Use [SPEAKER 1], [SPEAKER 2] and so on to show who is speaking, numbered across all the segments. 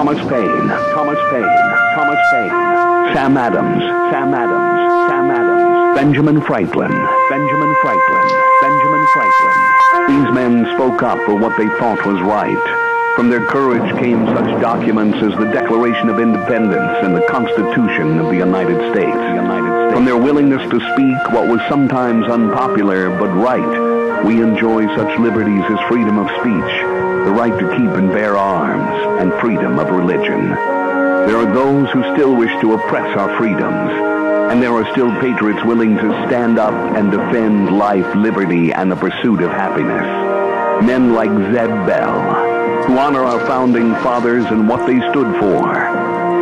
[SPEAKER 1] Thomas Paine, Thomas Paine, Thomas Paine, Sam Adams, Sam Adams, Sam Adams, Benjamin Franklin, Benjamin Franklin, Benjamin Franklin. These men spoke up for what they thought was right. From their courage came such documents as the Declaration of Independence and the Constitution of the United States. From their willingness to speak what was sometimes unpopular but right, we enjoy such liberties as freedom of speech, the right to keep and bear arms, and freedom of religion. There are those who still wish to oppress our freedoms, and there are still patriots willing to stand up and defend life, liberty, and the pursuit of happiness. Men like Zeb Bell, who honor our founding fathers and what they stood for.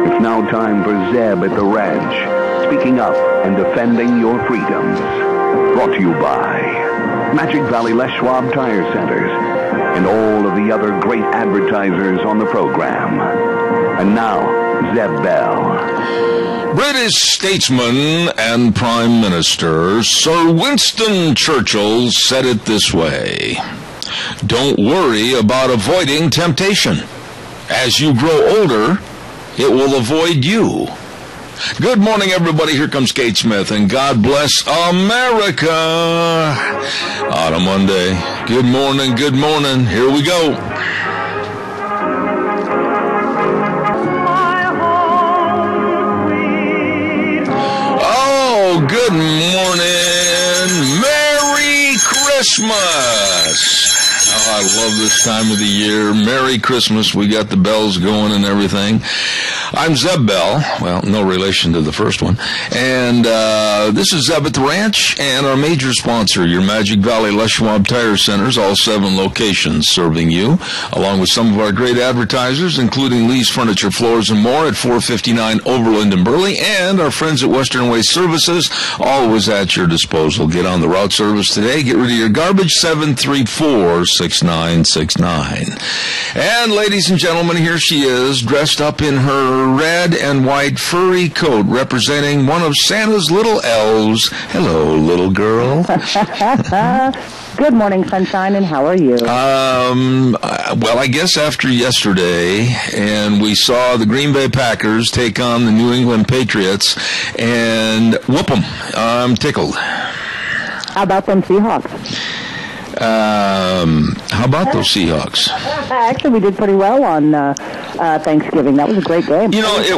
[SPEAKER 1] It's now time for Zeb at the Ranch, speaking up and defending your freedoms. Brought to you by Magic Valley Les Schwab Tire Centers and all of the other great advertisers on the program. And now, Zeb Bell.
[SPEAKER 2] British statesman and Prime Minister Sir Winston Churchill said it this way: "Don't worry about avoiding temptation. As you grow older, it will avoid you." Good morning, everybody. Here comes Kate Smith, and God bless America on a Monday. Good morning, good morning. Here we go. Oh, good morning. Merry Christmas. Oh, I love this time of the year. Merry Christmas. We got the bells going and everything. I'm Zeb Bell. Well, no relation to the first one. And this is Zeb at the Ranch, and our major sponsor, your Magic Valley Les Schwab Tire Centers, all 7 locations serving you, along with some of our great advertisers, including Lee's Furniture, Floors, and More at 459 Overland and Burley, and our friends at Western Waste Services, always at your disposal. Get on the route service today. Get rid of your garbage, 734-6969. And ladies and gentlemen, here she is, dressed up in her red and white furry coat, representing one of Santa's little elves. Hello, little girl.
[SPEAKER 3] Good morning, sunshine, and how are you?
[SPEAKER 2] Well, I guess after yesterday, and we saw the Green Bay Packers take on the New England Patriots and whoop them. I'm tickled.
[SPEAKER 3] How about them Seahawks?
[SPEAKER 2] How about those Seahawks?
[SPEAKER 3] Actually, we did pretty well on Thanksgiving. That was a great game.
[SPEAKER 2] You know, it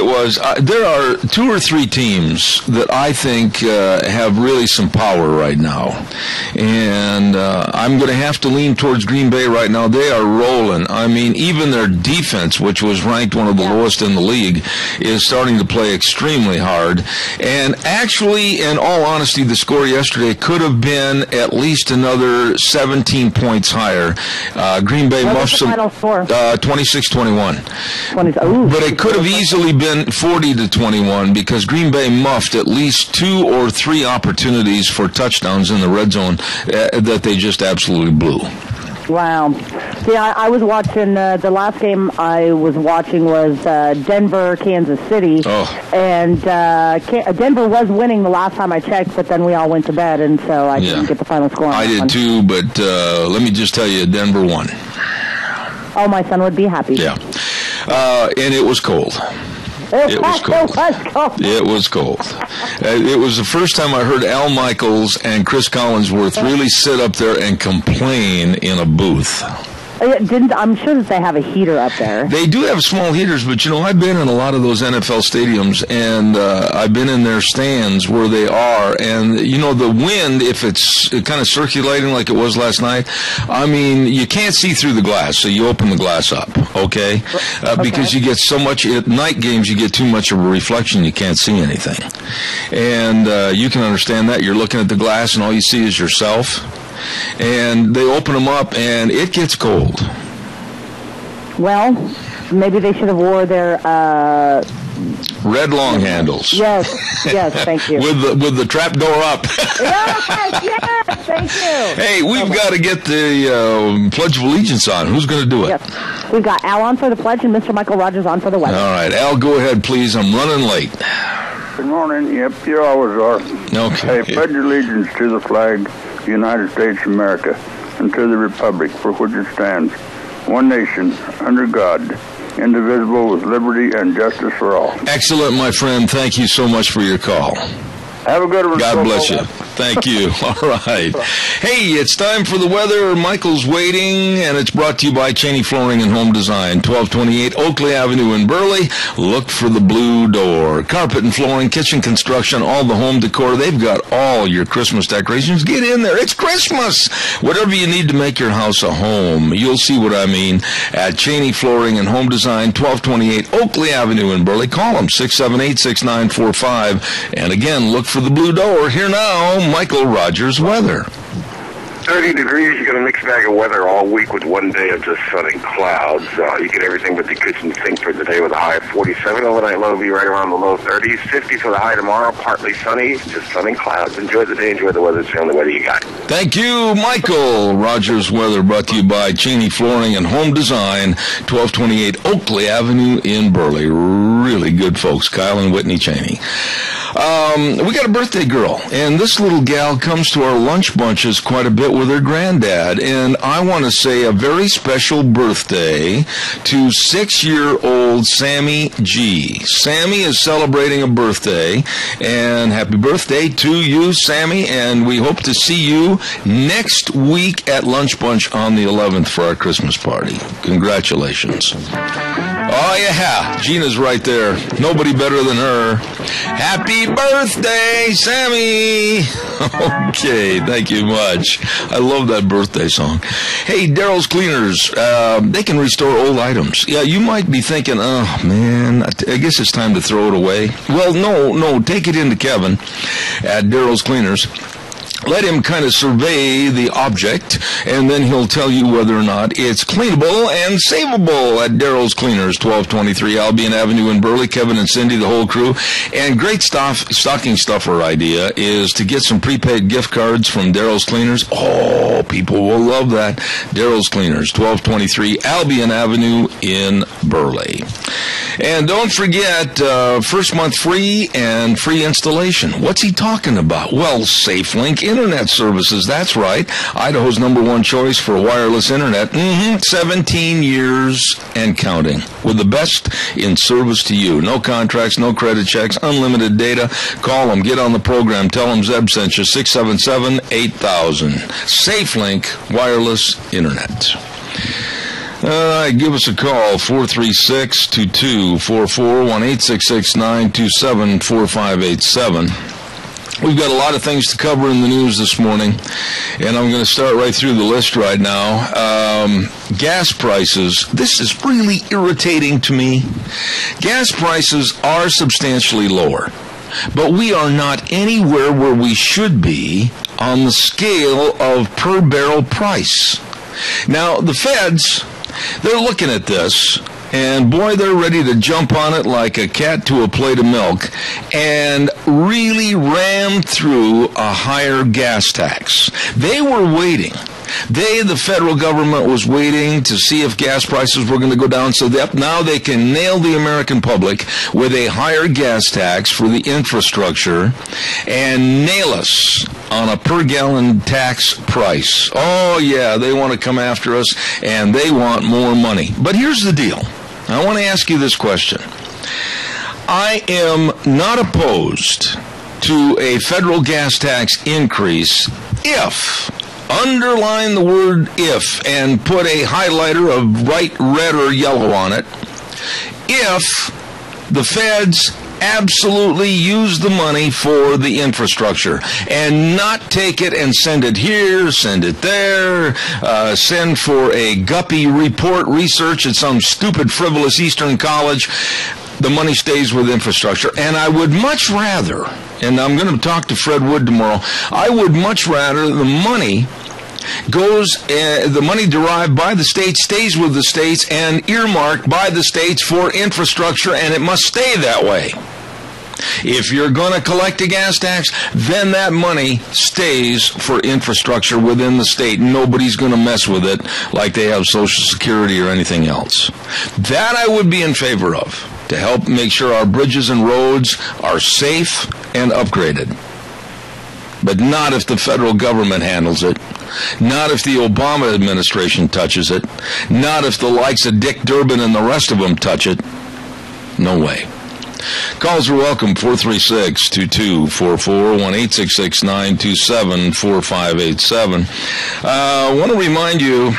[SPEAKER 2] was. There are 2 or 3 teams that I think have really some power right now. And I'm going to have to lean towards Green Bay right now. They are rolling. I mean, even their defense, which was ranked one of the lowest in the league, is starting to play extremely hard. And actually, in all honesty, the score yesterday could have been at least another 17 points higher. Green Bay muffed some 26-21. But it could have easily been 40-21 because Green Bay muffed at least 2 or 3 opportunities for touchdowns in the red zone that they just absolutely blew.
[SPEAKER 3] Wow. See, I was watching, the last game I was watching was Denver, Kansas City. Oh. And Denver was winning the last time I checked, but then we all went to bed, and so I didn't get the final score on
[SPEAKER 2] I did too, but let me just tell you, Denver won.
[SPEAKER 3] Oh, my son would be happy.
[SPEAKER 2] Yeah. And it was cold. It was cold. It was cold. It was the first time I heard Al Michaels and Chris Collinsworth really sit up there and complain in a booth.
[SPEAKER 3] I'm sure that they have a heater up there.
[SPEAKER 2] They do have small heaters, but, you know, I've been in a lot of those NFL stadiums, and I've been in their stands where they are, and, you know, the wind, if it's kind of circulating like it was last night, I mean, you can't see through the glass, so you open the glass up, okay? Because you get so much, at night games, you get too much of a reflection, you can't see anything. And you can understand that. You're looking at the glass, and all you see is yourself. And they open them up, and it gets cold.
[SPEAKER 3] Well, maybe they should have wore their
[SPEAKER 2] red long handles.
[SPEAKER 3] Yes, thank you.
[SPEAKER 2] with the trap door up.
[SPEAKER 3] yes, thank you.
[SPEAKER 2] Hey, we've got to get the Pledge of Allegiance on. Who's going to do it?
[SPEAKER 3] Yes. We've got Al on for the pledge and Mr. Michael Rogers on for the weather.
[SPEAKER 2] All right, Al, go ahead, please. I'm running late.
[SPEAKER 4] Good morning. Yep, you always are.
[SPEAKER 2] Okay.
[SPEAKER 4] I pledge allegiance to the flag, the United States of America, and to the republic for which it stands, one nation, under God, indivisible, with liberty and justice for all.
[SPEAKER 2] Excellent, my friend. Thank you so much for your call.
[SPEAKER 4] Have a good one.
[SPEAKER 2] God bless you. Thank you. All right. Hey, it's time for the weather. Michael's waiting, and it's brought to you by Cheney Flooring and Home Design, 1228 Oakley Avenue in Burley. Look for the blue door. Carpet and flooring, kitchen construction, all the home decor. They've got all your Christmas decorations. Get in there. It's Christmas. Whatever you need to make your house a home, you'll see what I mean at Cheney Flooring and Home Design, 1228 Oakley Avenue in Burley. Call them, 678-6945. And again, look for the blue door. Here now, Michael Rogers weather.
[SPEAKER 5] 30 degrees. You got a mixed bag of weather all week with one day of just sun and clouds. You get everything but the kitchen sink for the day with a high of 47. Overnight low will be right around the low 30s. 50 for the high tomorrow. Partly sunny. Just sun and clouds. Enjoy the day. Enjoy the weather. It's the only weather you got.
[SPEAKER 2] Thank you, Michael. Rogers weather brought to you by Cheney Flooring and Home Design, 1228 Oakley Avenue in Burley. Really good folks, Kyle and Whitney Cheney. We got a birthday girl, and this little gal comes to our lunch bunches quite a bit with her granddad, and I want to say a very special birthday to 6-year-old Sammy G. Sammy is celebrating a birthday, and happy birthday to you, Sammy, and we hope to see you next week at Lunch Bunch on the 11th for our Christmas party. Congratulations. Oh, yeah, Gina's right there. Nobody better than her. Happy birthday, Sammy! Okay, thank you much. I love that birthday song. Hey, Daryl's Cleaners, they can restore old items. Yeah, you might be thinking, oh, man, I guess it's time to throw it away. Well, no, take it into Kevin at Daryl's Cleaners. Let him kind of survey the object, and then he'll tell you whether or not it's cleanable and savable at Daryl's Cleaners, 1223 Albion Avenue in Burley. Kevin and Cindy, the whole crew. And great stocking stuffer idea is to get some prepaid gift cards from Daryl's Cleaners. Oh, people will love that. Daryl's Cleaners, 1223 Albion Avenue in Burley. And don't forget, first month free and free installation. What's he talking about? Well, SafeLink Internet Services. That's right. Idaho's #1 choice for wireless internet. 17 years and counting. With the best in service to you. No contracts, no credit checks, unlimited data. Call them. Get on the program. Tell them Zeb sent you. 677-8000. SafeLink Wireless Internet. Give us a call, 436-2244, 1-866-927-4587. We've got a lot of things to cover in the news this morning, and I'm going to start right through the list right now. Gas prices. This is really irritating to me. Gas prices are substantially lower, but we are not anywhere where we should be on the scale of per barrel price. Now, the feds, they're looking at this, and boy, they're ready to jump on it like a cat to a plate of milk and really ram through a higher gas tax. They were waiting. The federal government was waiting to see if gas prices were going to go down so that now they can nail the American public with a higher gas tax for the infrastructure and nail us on a per gallon tax price. Oh, yeah, they want to come after us and they want more money. But here's the deal. I want to ask you this question. I am not opposed to a federal gas tax increase if, underline the word if, and put a highlighter of bright red or yellow on it, if the feds absolutely use the money for the infrastructure and not take it and send it here, send it there, send for a guppy report research at some stupid, frivolous Eastern college. The money stays with infrastructure. And I would much rather, and I'm going to talk to Fred Wood tomorrow, I would much rather the money the money derived by the states stays with the states and earmarked by the states for infrastructure, and it must stay that way. If you're going to collect a gas tax, then that money stays for infrastructure within the state. Nobody's going to mess with it like they have Social Security or anything else. That I would be in favor of, to help make sure our bridges and roads are safe and upgraded. But not if the federal government handles it. Not if the Obama administration touches it. Not if the likes of Dick Durbin and the rest of them touch it. No way. Calls are welcome, 436-2244, 1-866-927-4587. I want to remind you,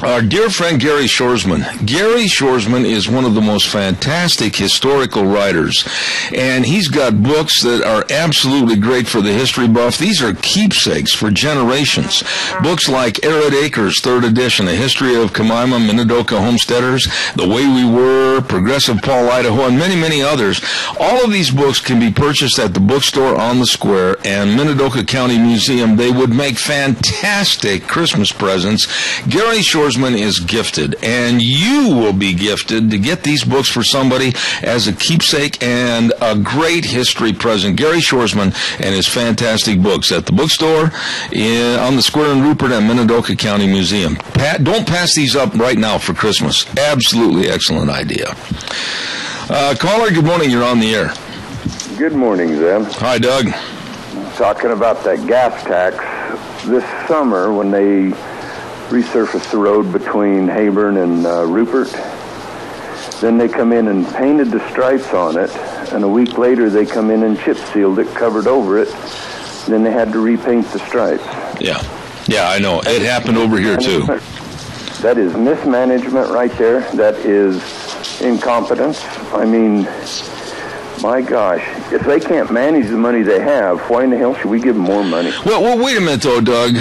[SPEAKER 2] our dear friend Gary Shoresman. Gary Shoresman is one of the most fantastic historical writers, and he's got books that are absolutely great for the history buff. These are keepsakes for generations. Books like Arid Acres, 3rd edition, A History of Kaimana, Minidoka Homesteaders, The Way We Were, Progressive Paul, Idaho, and many, many others. All of these books can be purchased at the bookstore on the square and Minidoka County Museum. They would make fantastic Christmas presents. Gary Shoresman is gifted, and you will be gifted to get these books for somebody as a keepsake and a great history present. Gary Shoresman and his fantastic books at the bookstore on the square in Rupert and Minidoka County Museum. Don't pass these up right now for Christmas. Absolutely excellent idea. Caller, good morning. You're on the air.
[SPEAKER 6] Good morning, Zeb.
[SPEAKER 2] Hi, Doug.
[SPEAKER 6] Talking about that gas tax this summer when they resurfaced the road between Hayburn and Rupert. Then they come in and painted the stripes on it, and a week later they come in and chip sealed it, covered over it. Then they had to repaint the stripes.
[SPEAKER 2] Yeah, I know. It happened over here, too.
[SPEAKER 6] That is mismanagement right there. That is incompetence. I mean, my gosh, if they can't manage the money they have, why in the hell should we give them more money?
[SPEAKER 2] Well, wait a minute, though, Doug.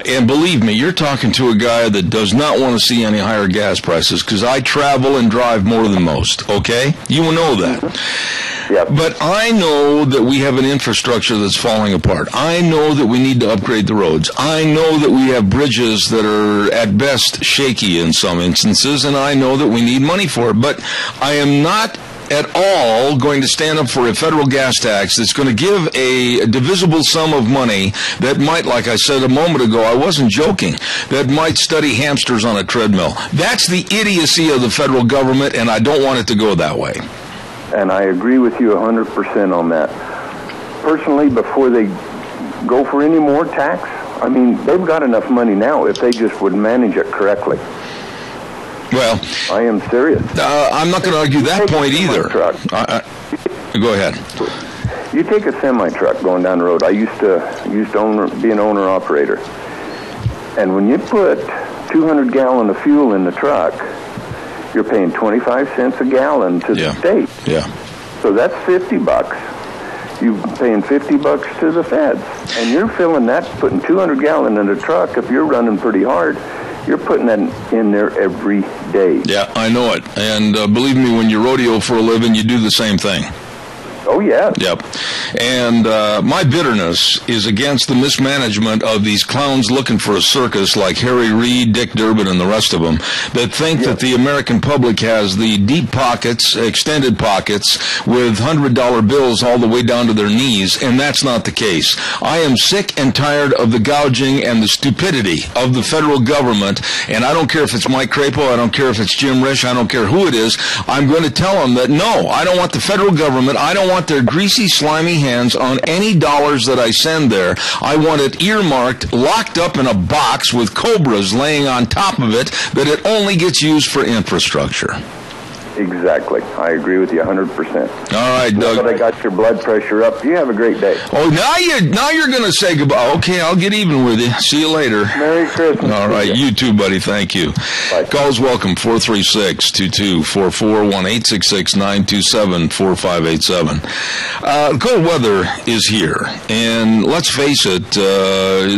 [SPEAKER 2] And believe me, you're talking to a guy that does not want to see any higher gas prices, because I travel and drive more than most, okay? You will know that.
[SPEAKER 6] Yep.
[SPEAKER 2] But I know that we have an infrastructure that's falling apart. I know that we need to upgrade the roads. I know that we have bridges that are at best shaky in some instances, and I know that we need money for it. But I am not at all going to stand up for a federal gas tax that's going to give a divisible sum of money that might, like I said a moment ago, I wasn't joking, that might study hamsters on a treadmill. That's the idiocy of the federal government, and I don't want it to go that way.
[SPEAKER 6] And I agree with you 100% on that. Personally, before they go for any more tax, I mean, they've got enough money now if they just would manage it correctly.
[SPEAKER 2] Well,
[SPEAKER 6] I am serious.
[SPEAKER 2] I'm not going to argue that point either. Go ahead.
[SPEAKER 6] You take a semi-truck going down the road. I used to be an owner-operator. And when you put 200 gallon of fuel in the truck, you're paying 25 cents a gallon to the state.
[SPEAKER 2] Yeah.
[SPEAKER 6] So that's $50. You're paying $50 to the feds. And you're filling that, putting 200 gallon in a truck. If you're running pretty hard, you're putting that in there every day.
[SPEAKER 2] Yeah, I know it. And believe me, when you rodeo for a living, you do the same thing.
[SPEAKER 6] Oh, yeah.
[SPEAKER 2] Yep. And my bitterness is against the mismanagement of these clowns looking for a circus like Harry Reid, Dick Durbin, and the rest of them that think that the American public has the deep pockets, extended pockets, with $100 bills all the way down to their knees, and that's not the case. I am sick and tired of the gouging and the stupidity of the federal government, and I don't care if it's Mike Crapo, I don't care if it's Jim Risch, I don't care who it is. I'm going to tell them that, no, I don't want the federal government, I don't want their greasy, slimy hands on any dollars that I send there. I want it earmarked, locked up in a box with cobras laying on top of it, that it only gets used for infrastructure.
[SPEAKER 6] Exactly. I agree with you 100%.
[SPEAKER 2] All right, Doug.
[SPEAKER 6] But I got your blood pressure up. You have a great day.
[SPEAKER 2] Oh, now you're going to say goodbye. Okay, I'll get even with you. See you later.
[SPEAKER 6] Merry Christmas.
[SPEAKER 2] All right, you too, buddy. Thank you.
[SPEAKER 6] Bye.
[SPEAKER 2] Calls welcome, 436-2244, 1-866-927-4587. Cold weather is here, and let's face it,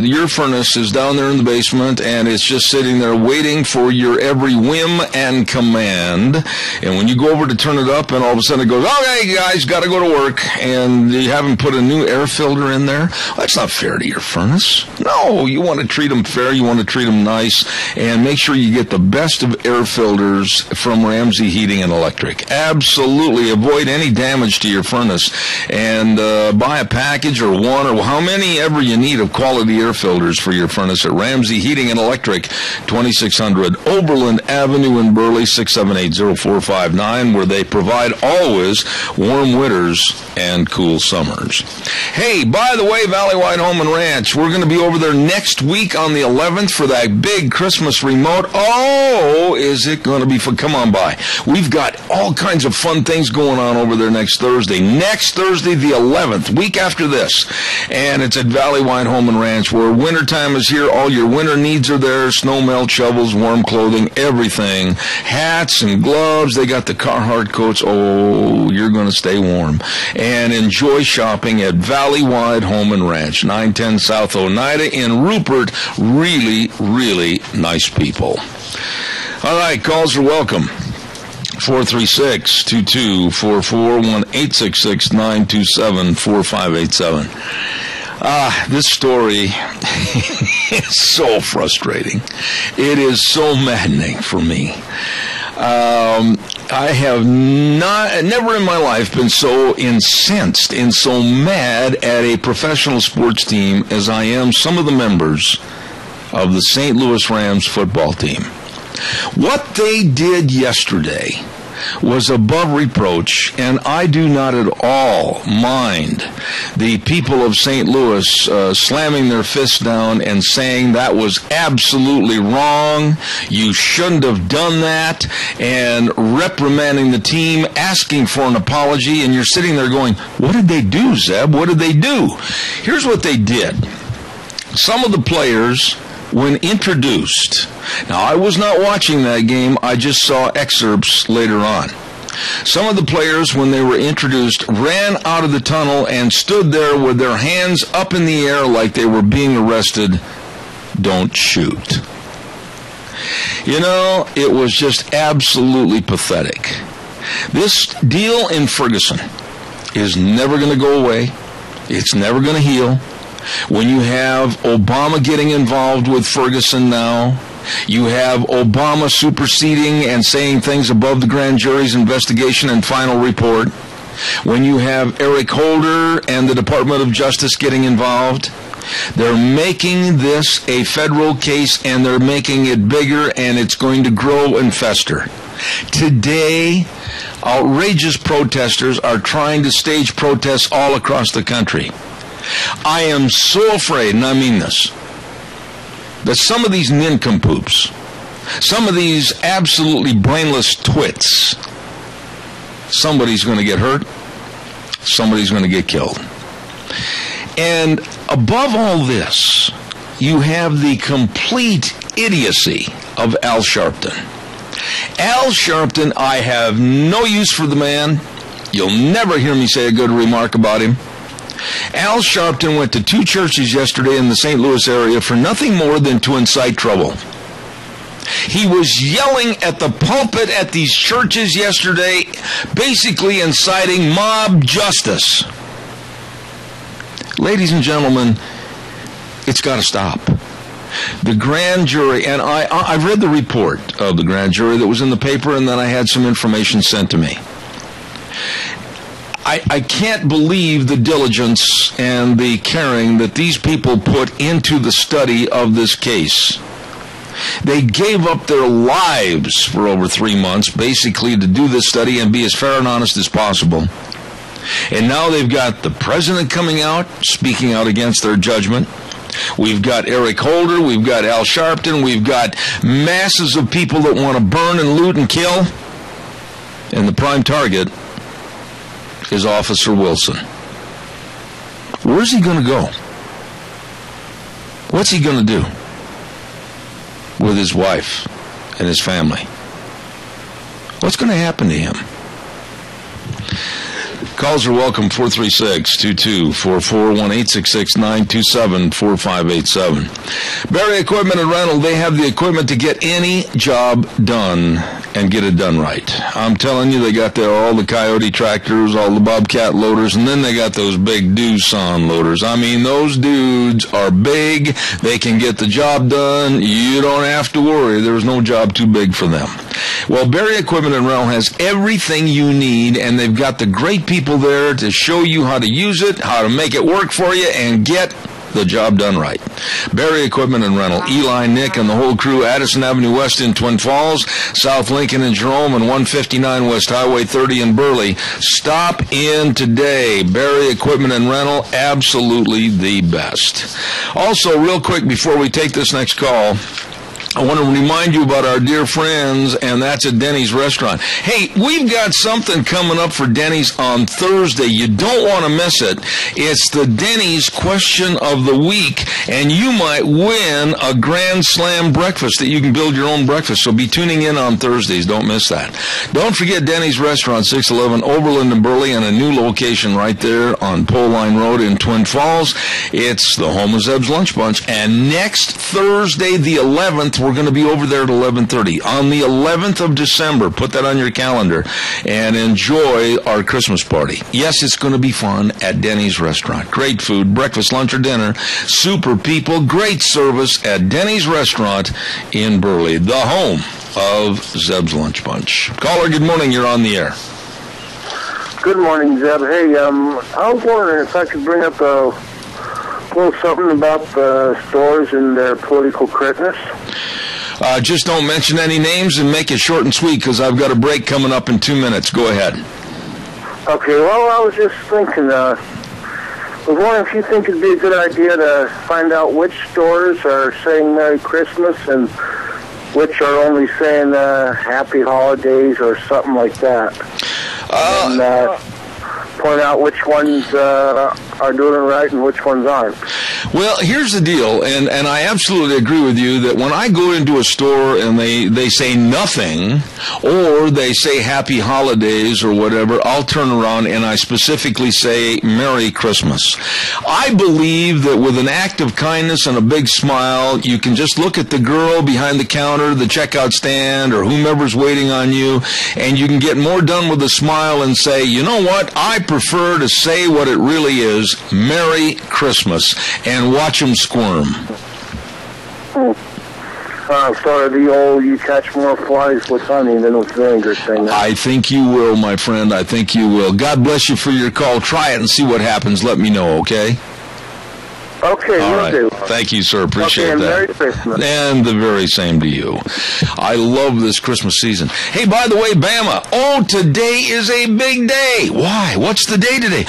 [SPEAKER 2] your furnace is down there in the basement, and it's just sitting there waiting for your every whim and command. And when you go over to turn it up, and all of a sudden it goes, okay, guys, got to go to work, and you haven't put a new air filter in there, well, that's not fair to your furnace. No, you want to treat them fair, you want to treat them nice, and make sure you get the best of air filters from Ramsey Heating and Electric. Absolutely avoid any damage to your furnace, and buy a package or one or how many ever you need of quality air filters for your furnace at Ramsey Heating and Electric, 2600 Oberlin Avenue in Burley, 678-05 1059, where they provide always warm winters and cool summers. Hey, by the way, Valley-Wide Home and Ranch, we're going to be over there next week on the 11th for that big Christmas remote. Oh, is it going to be fun? Come on by. We've got all kinds of fun things going on over there next Thursday. Next Thursday, the 11th, week after this. And it's at Valley-Wide Home and Ranch, where wintertime is here. All your winter needs are there. Snow melt shovels, warm clothing, everything. Hats and gloves. They got the Carhartt coats. Oh, you're going to stay warm. And enjoy shopping at Valley-Wide Home and Ranch, 910 South Oneida in Rupert. Really, really nice people. All right, calls are welcome. 436-2244, 1-866-927-4587. This story is so frustrating. It is so maddening for me. I have never in my life been so incensed and so mad at a professional sports team as I am some of the members of the St. Louis Rams football team. What they did yesterday was above reproach, and I do not at all mind the people of St. Louis slamming their fists down and saying that was absolutely wrong, you shouldn't have done that, and reprimanding the team, asking for an apology, and you're sitting there going, what did they do, Zeb? What did they do? Here's what they did. Some of the players, when introduced, now I was not watching that game, I just saw excerpts later on. Some of the players, when they were introduced, ran out of the tunnel and stood there with their hands up in the air like they were being arrested. Don't shoot. You know, it was just absolutely pathetic. This deal in Ferguson is never going to go away. It's never going to heal. When you have Obama getting involved with Ferguson now, you have Obama superseding and saying things above the grand jury's investigation and final report. When you have Eric Holder and the Department of Justice getting involved, they're making this a federal case and they're making it bigger, and it's going to grow and fester. Today, outrageous protesters are trying to stage protests all across the country. I am so afraid, and I mean this, that some of these nincompoops, some of these absolutely brainless twits, somebody's going to get hurt, somebody's going to get killed. And above all this, you have the complete idiocy of Al Sharpton. Al Sharpton, I have no use for the man. You'll never hear me say a good remark about him. Al Sharpton went to 2 churches yesterday in the St. Louis area for nothing more than to incite trouble. He was yelling at the pulpit at these churches yesterday, basically inciting mob justice. Ladies and gentlemen, it's got to stop. The grand jury, and I've read the report of the grand jury that was in the paper, and then I had some information sent to me. I can't believe the diligence and the caring that these people put into the study of this case. They gave up their lives for over 3 months, basically, to do this study and be as fair and honest as possible. And now they've got the president coming out, speaking out against their judgment. We've got Eric Holder, we've got Al Sharpton, we've got masses of people that want to burn and loot and kill. And the prime target is Officer Wilson. Where's he going to go? What's he going to do with his wife and his family? What's going to happen to him? Calls are welcome, 436-2244, 1-866-927-4587. Barry Equipment and Rental, they have the equipment to get any job done and get it done right. I'm telling you, they got all the Coyote tractors, all the Bobcat loaders, and then they got those big Doosan loaders. I mean, those dudes are big. They can get the job done. You don't have to worry. There's no job too big for them. Well, Barry Equipment and Rental has everything you need, and they've got the great people there to show you how to use it, how to make it work for you, and get the job done right. Barry Equipment and Rental. Eli, Nick, and the whole crew. Addison Avenue West in Twin Falls, South Lincoln and Jerome, and 159 West Highway 30 in Burley. Stop in today. Barry Equipment and Rental, absolutely the best. Also, real quick before we take this next call, I want to remind you about our dear friends, and that's at Denny's Restaurant. Hey, we've got something coming up for Denny's on Thursday. You don't want to miss it. It's the Denny's Question of the Week, and you might win a Grand Slam breakfast that you can build your own breakfast. So be tuning in on Thursdays. Don't miss that. Don't forget Denny's Restaurant, 611 Overland and Burley, and a new location right there on Pole Line Road in Twin Falls. It's the home of Zeb's Lunch Bunch. And next Thursday, the 11th, we're going to be over there at 11:30 on the 11th of December. Put that on your calendar and enjoy our Christmas party. Yes, it's going to be fun at Denny's Restaurant. Great food, breakfast, lunch, or dinner. Super people, great service at Denny's Restaurant in Burley, the home of Zeb's Lunch Bunch. Caller, good morning. You're on the air.
[SPEAKER 7] Good morning, Zeb. Hey, I was wondering if I could bring up a little something about the stores and their political correctness.
[SPEAKER 2] Just don't mention any names and make it short and sweet because I've got a break coming up in 2 minutes. Go ahead.
[SPEAKER 7] Okay, well, I was just thinking, I was wondering if you think it'd be a good idea to find out which stores are saying Merry Christmas and which are only saying Happy Holidays or something like that. And point out which ones are doing it right and which ones aren't.
[SPEAKER 2] Well, here's the deal, and I absolutely agree with you that when I go into a store and they say nothing or they say Happy Holidays or whatever, I'll turn around and I specifically say Merry Christmas. I believe that with an act of kindness and a big smile, you can just look at the girl behind the counter, the checkout stand, or whomever's waiting on you, and you can get more done with a smile and say, you know what, I prefer to say what it really is, Merry Christmas, and watch them squirm.
[SPEAKER 7] Sort of the old, you catch more flies with honey than with vinegar thing.
[SPEAKER 2] I think you will, my friend. I think you will. God bless you for your call. Try it and see what happens. Let me know, okay?
[SPEAKER 7] Okay,
[SPEAKER 2] all
[SPEAKER 7] will
[SPEAKER 2] right.
[SPEAKER 7] do.
[SPEAKER 2] Thank you, sir. Appreciate
[SPEAKER 7] that.
[SPEAKER 2] Merry
[SPEAKER 7] Christmas.
[SPEAKER 2] And the very same to you. I love this Christmas season. Hey, by the way, Bama, today is a big day. Why? What's the day today?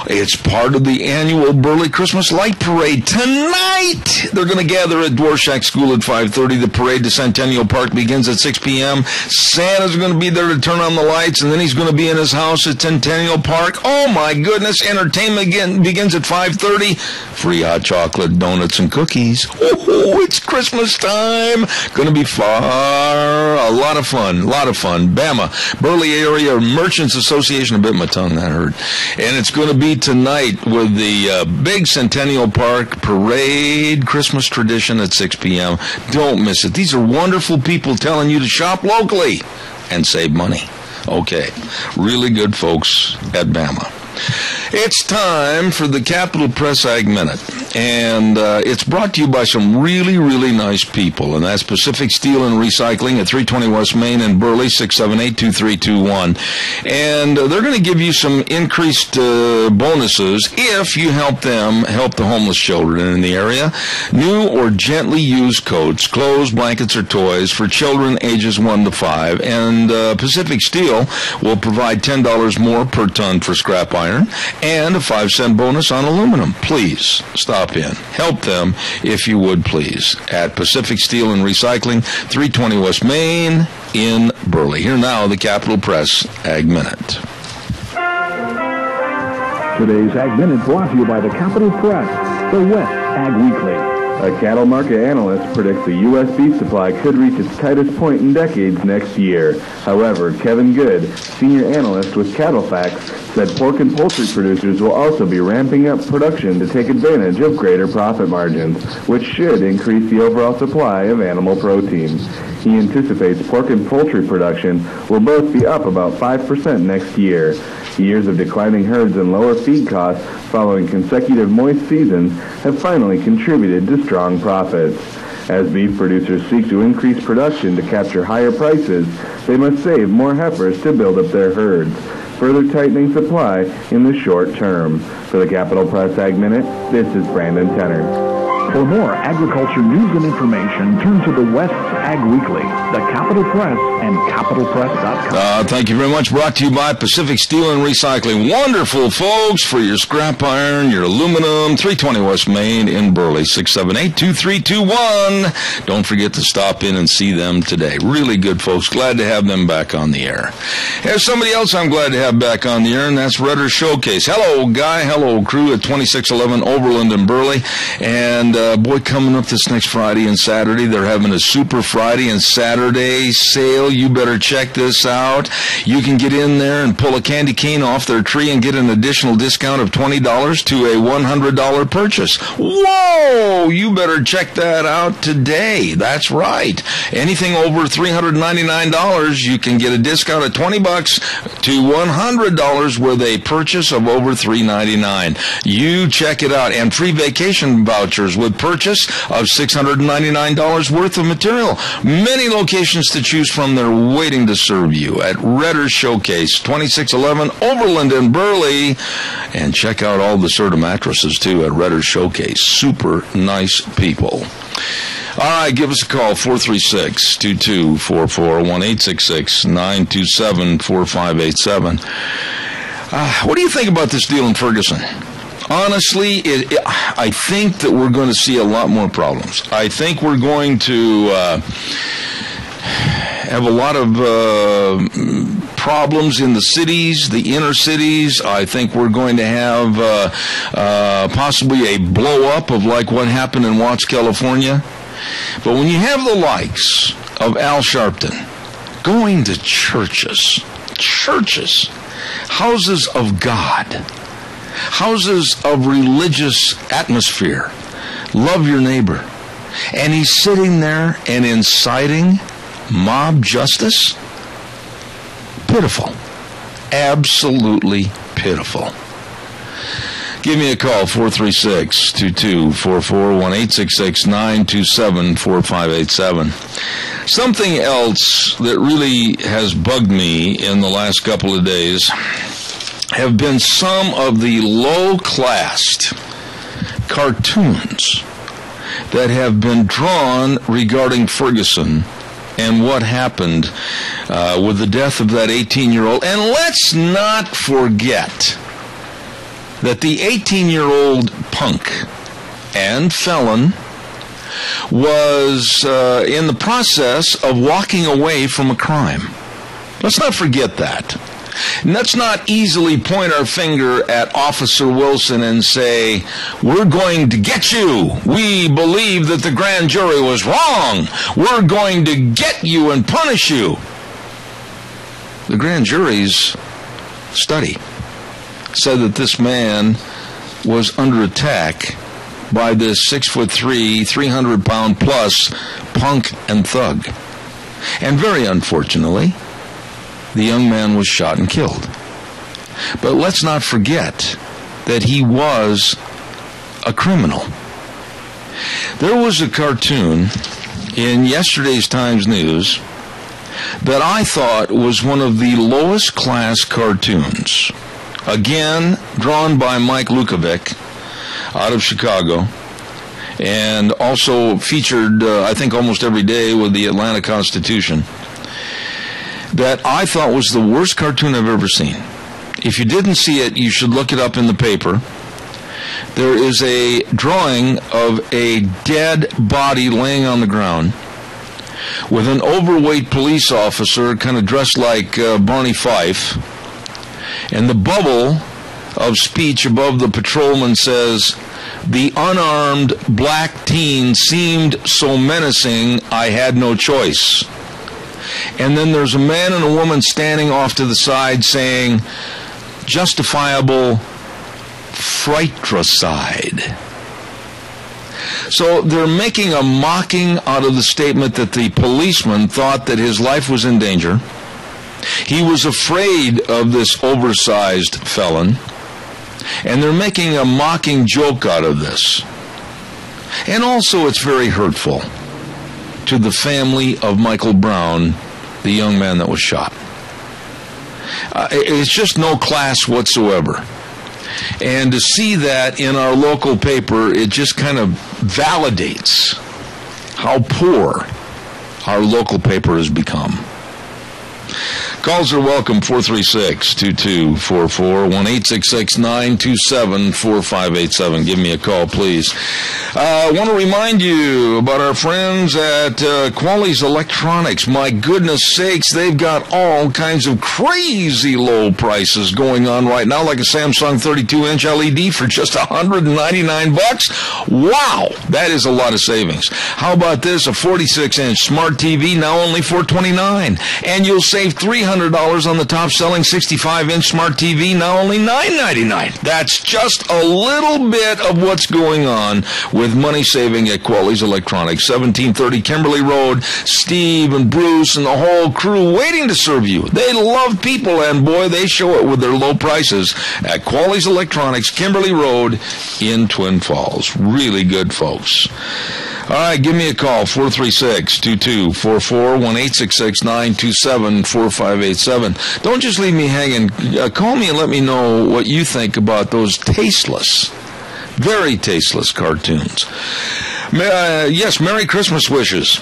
[SPEAKER 2] It's part of the annual Burley Christmas Light Parade. Tonight, they're going to gather at Dworshak School at 5:30. The parade to Centennial Park begins at 6 p.m. Santa's going to be there to turn on the lights, and then he's going to be in his house at Centennial Park. Oh, my goodness. Entertainment begins at 5:30. Free hot chocolate, donuts, and cookies. Oh, it's Christmas time. Going to be a lot of fun. Bama, Burley Area Merchants Association. I bit my tongue, that hurt. And it's going to be tonight with the big Centennial Park Parade Christmas tradition at 6 p.m. Don't miss it. These are wonderful people telling you to shop locally and save money. Okay. Really good folks at Bama. It's time for the Capital Press Ag Minute, and it's brought to you by some really, really nice people, and that's Pacific Steel and Recycling at 320 West Main in Burley, 678-2321. And they're going to give you some increased bonuses if you help them help the homeless children in the area. New or gently used coats, clothes, blankets, or toys for children ages 1 to 5, and Pacific Steel will provide $10 more per ton for scrap iron and a 5-cent bonus on aluminum. Please stop in. Help them, if you would, please, at Pacific Steel and Recycling, 320 West Main in Burley. Here now, the Capital Press Ag Minute.
[SPEAKER 1] Today's Ag Minute brought to you by the Capital Press, the West Ag Weekly.
[SPEAKER 6] A cattle market analyst predicts the U.S. beef supply could reach its tightest point in decades next year. However, Kevin Good, senior analyst with Cattle Facts, said pork and poultry producers will also be ramping up production to take advantage of greater profit margins, which should increase the overall supply of animal protein. He anticipates pork and poultry production will both be up about 5% next year. Years of declining herds and lower feed costs following consecutive moist seasons have finally contributed to strong profits. As beef producers seek to increase production to capture higher prices, they must save more heifers to build up their herds.
[SPEAKER 8] further tightening supply in the short term. For the Capital Press Ag Minute, this is Brandon Tenner.
[SPEAKER 1] For more agriculture news and information, turn to the West's Ag Weekly, the Capital Press, and capitalpress.com.
[SPEAKER 2] Thank you very much. Brought to you by Pacific Steel and Recycling. Wonderful folks for your scrap iron, your aluminum. 320 West Main in Burley, 678-2321. Don't forget to stop in and see them today. Really good folks. Glad to have them back on the air. There's somebody else I'm glad to have back on the air, and that's Rudder Showcase. Hello, Guy. Hello, crew at 2611 Overland in Burley. And boy, coming up this next Friday and Saturday, they're having a Super Friday and Saturday sale. You better check this out. You can get in there and pull a candy cane off their tree and get an additional discount of $20 to a $100 purchase. Whoa! You better check that out today. That's right. Anything over $399, you can get a discount of $20 to $100 with a purchase of over $399. You check it out. And free vacation vouchers with purchase of $699 worth of material. Many locations to choose from. They're waiting to serve you at Redder Showcase, 2611 Overland in Burley. And check out all the Serta mattresses, too, at Redder Showcase. Super nice people. All right, give us a call, 436-2244, 1-866-927-4587. What do you think about this deal in Ferguson? Honestly, I think that we're going to see a lot more problems. I think we're going to have a lot of problems in the cities, the inner cities. I think we're going to have possibly a blow-up of like what happened in Watts, California. But when you have the likes of Al Sharpton going to churches, houses of God, houses of religious atmosphere, love your neighbor, and he's sitting there and inciting mob justice? Pitiful. Absolutely pitiful. Give me a call, 436-2244, 1-866-927-4587. Something else that really has bugged me in the last couple of days have been some of the low-classed cartoons that have been drawn regarding Ferguson and what happened with the death of that 18-year-old. And let's not forget that the 18-year-old punk and felon was in the process of walking away from a crime. Let's not forget that. And let's not easily point our finger at Officer Wilson and say, we're going to get you. We believe that the grand jury was wrong. We're going to get you and punish you. The grand jury's study said that this man was under attack by this 6'3", 300-pound plus punk and thug. And very unfortunately, the young man was shot and killed. But let's not forget that he was a criminal. There was a cartoon in yesterday's Times News that I thought was one of the lowest class cartoons. Again, drawn by Mike Lukovic out of Chicago, and also featured, I think, almost every day with the Atlanta Constitution, that I thought was the worst cartoon I've ever seen. If you didn't see it, you should look it up in the paper. There is a drawing of a dead body laying on the ground with an overweight police officer kind of dressed like Barney Fife. And the bubble of speech above the patrolman says, "The unarmed black teen seemed so menacing, I had no choice." And then there's a man and a woman standing off to the side saying, "Justifiable fratricide." So they're making a mocking out of the statement that the policeman thought that his life was in danger. He was afraid of this oversized felon. And they're making a mocking joke out of this. And also it's very hurtful to the family of Michael Brown, the young man that was shot. It's just no class whatsoever. And to see that in our local paper, it just kind of validates how poor our local paper has become. Calls are welcome, 436-2244, 1-866-927-4587. Give me a call, please. I want to remind you about our friends at Quali's Electronics. My goodness sakes, they've got all kinds of crazy low prices going on right now, like a Samsung 32-inch LED for just $199. Wow, that is a lot of savings. How about this, a 46-inch smart TV, now only $429, and you'll save $300 on the top-selling 65-inch smart TV, now only $999. That's just a little bit of what's going on with money saving at Quali's Electronics, 1730 Kimberly Road. Steve and Bruce and the whole crew waiting to serve you. They love people, and boy, they show it with their low prices at Quali's Electronics, Kimberly Road in Twin Falls. Really good folks. All right, give me a call, 436-2244, 1-866-927-4587. Don't just leave me hanging. Call me and let me know what you think about those tasteless, very tasteless cartoons. Yes, Merry Christmas wishes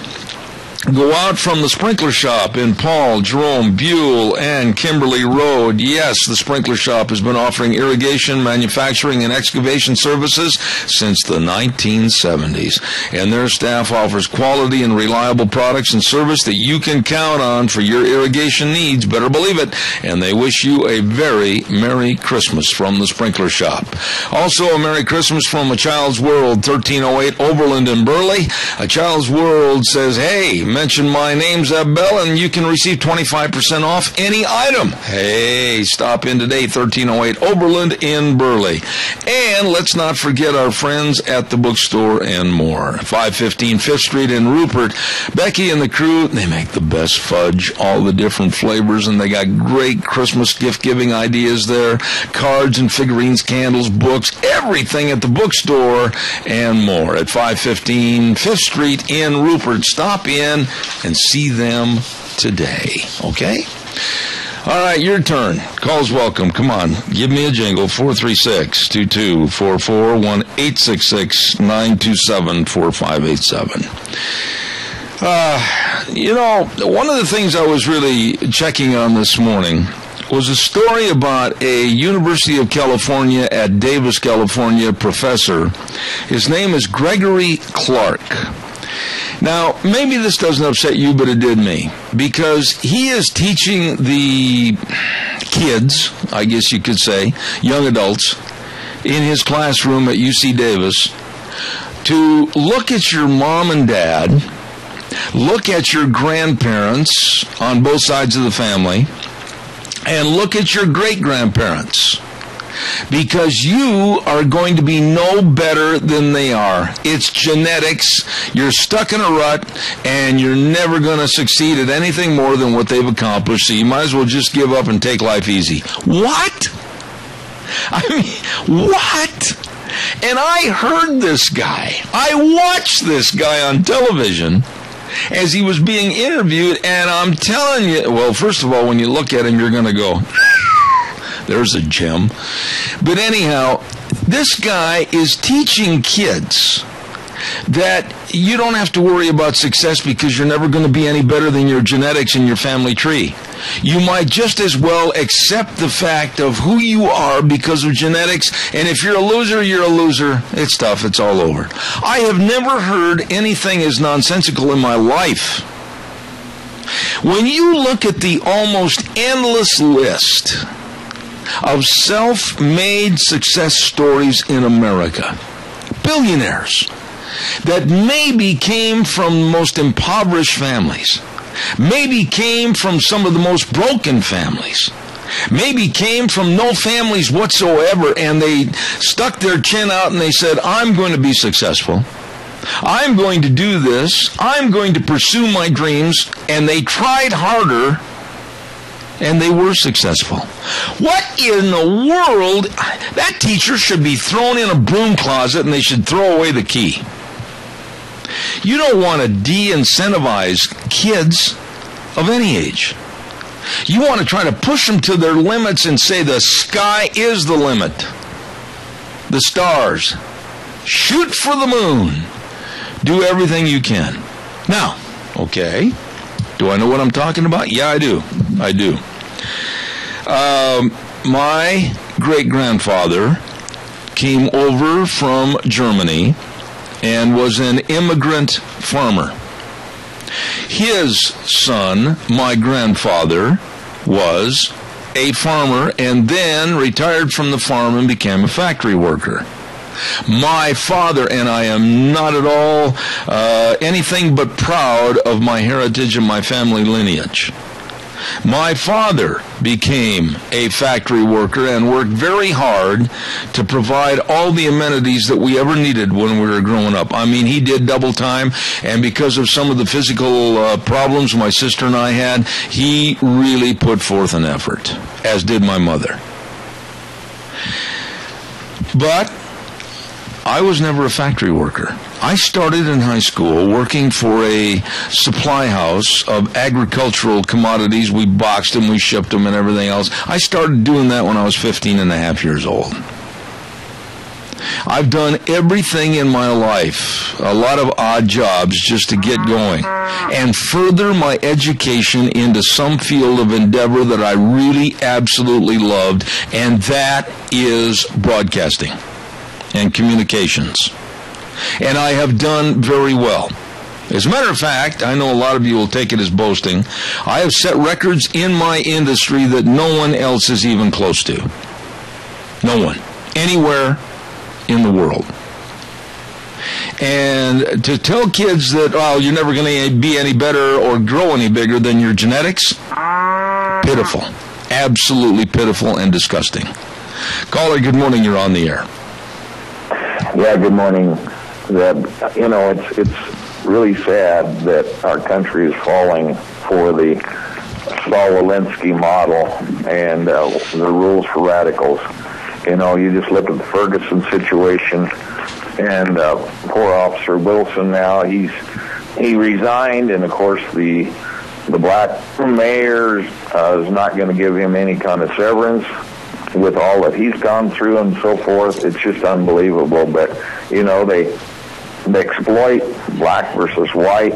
[SPEAKER 2] go out from the Sprinkler Shop in Paul, Jerome, Buell, and Kimberly Road. Yes, the Sprinkler Shop has been offering irrigation, manufacturing, and excavation services since the 1970s. And their staff offers quality and reliable products and service that you can count on for your irrigation needs. Better believe it. And they wish you a very Merry Christmas from the Sprinkler Shop. Also, a Merry Christmas from A Child's World, 1308 Overland in Burley. A Child's World says, hey, mention my name, Zeb Bell, and you can receive 25% off any item. Hey, stop in today, 1308 Oberlin in Burley. And let's not forget our friends at the bookstore and more. 515 5th Street in Rupert. Becky and the crew, they make the best fudge, all the different flavors, and they got great Christmas gift-giving ideas there. Cards and figurines, candles, books, everything at the bookstore and more at 515 5th Street in Rupert. Stop in and see them today, okay? All right, your turn. Call's welcome. Come on, give me a jingle, 436-2244, 1-866-927-4587. One of the things I was really checking on this morning was a story about a University of California at Davis, California professor. His name is Gregory Clark. Now, maybe this doesn't upset you, but it did me, because he is teaching the kids, I guess you could say, young adults, in his classroom at UC Davis, to look at your mom and dad, look at your grandparents on both sides of the family, and look at your great-grandparents. Because you are going to be no better than they are. It's genetics. You're stuck in a rut, and you're never going to succeed at anything more than what they've accomplished, so you might as well just give up and take life easy. What? I mean, what? And I heard this guy. I watched this guy on television as he was being interviewed, and I'm telling you, well, first of all, when you look at him, you're going to go, there's a gem. But anyhow, this guy is teaching kids that you don't have to worry about success because you're never going to be any better than your genetics and your family tree. You might just as well accept the fact of who you are because of genetics, and if you're a loser, you're a loser. It's tough. It's all over. I have never heard anything as nonsensical in my life. When you look at the almost endless list of self-made success stories in America, billionaires that maybe came from most impoverished families, maybe came from some of the most broken families, maybe came from no families whatsoever, and they stuck their chin out and they said, I'm going to be successful. I'm going to do this. I'm going to pursue my dreams. And they tried harder, and they were successful. What in the world? That teacher should be thrown in a broom closet, and they should throw away the key. You don't want to de-incentivize kids of any age. You want to try to push them to their limits and say the sky is the limit. The stars. Shoot for the moon. Do everything you can. Now, okay, do I know what I'm talking about? Yeah, I do. My great-grandfather came over from Germany and was an immigrant farmer. His son, my grandfather, was a farmer and then retired from the farm and became a factory worker. My father, and I am not at all anything but proud of my heritage and my family lineage. My father became a factory worker and worked very hard to provide all the amenities that we ever needed when we were growing up. I mean, he did double time, and because of some of the physical problems my sister and I had, he really put forth an effort, as did my mother. But I was never a factory worker. I started in high school working for a supply house of agricultural commodities. We boxed them, we shipped them, and everything else. I started doing that when I was 15 and a half years old. I've done everything in my life, a lot of odd jobs just to get going and further my education into some field of endeavor that I really absolutely loved, and that is broadcasting and communications. And I have done very well. As a matter of fact, I know a lot of you will take it as boasting. I have set records in my industry that no one else is even close to. No one. Anywhere in the world. And to tell kids that, oh, you're never going to be any better or grow any bigger than your genetics, pitiful. Absolutely pitiful and disgusting. Caller, good morning. You're on the air.
[SPEAKER 9] Yeah, good morning. It's really sad that our country is falling for the Saul Alinsky model and the rules for radicals. You just look at the Ferguson situation, and poor Officer Wilson now, he resigned, and of course the black mayor is not going to give him any kind of severance with all that he's gone through and so forth. It's just unbelievable. But, they exploit black versus white,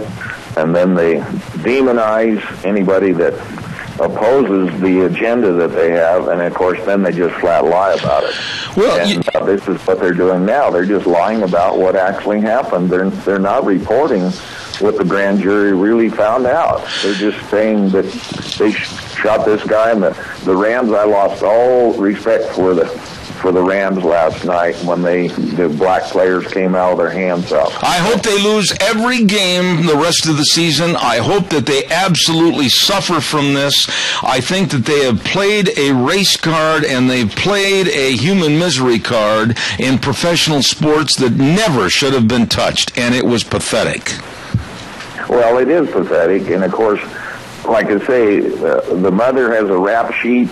[SPEAKER 9] and then they demonize anybody that opposes the agenda that they have, and of course then they just flat lie about it. Well, this is what they're doing now. They're just lying about what actually happened. They're not reporting what the grand jury really found out. They're just saying that they shot this guy, and the Rams. I lost all respect for the Rams last night when the black players came out with their hands up.
[SPEAKER 2] I hope they lose every game the rest of the season. I hope that they absolutely suffer from this. I think that they have played a race card and they've played a human misery card in professional sports that never should have been touched, and it was pathetic.
[SPEAKER 9] Well, it is pathetic, and of course, like I say, the mother has a rap sheet.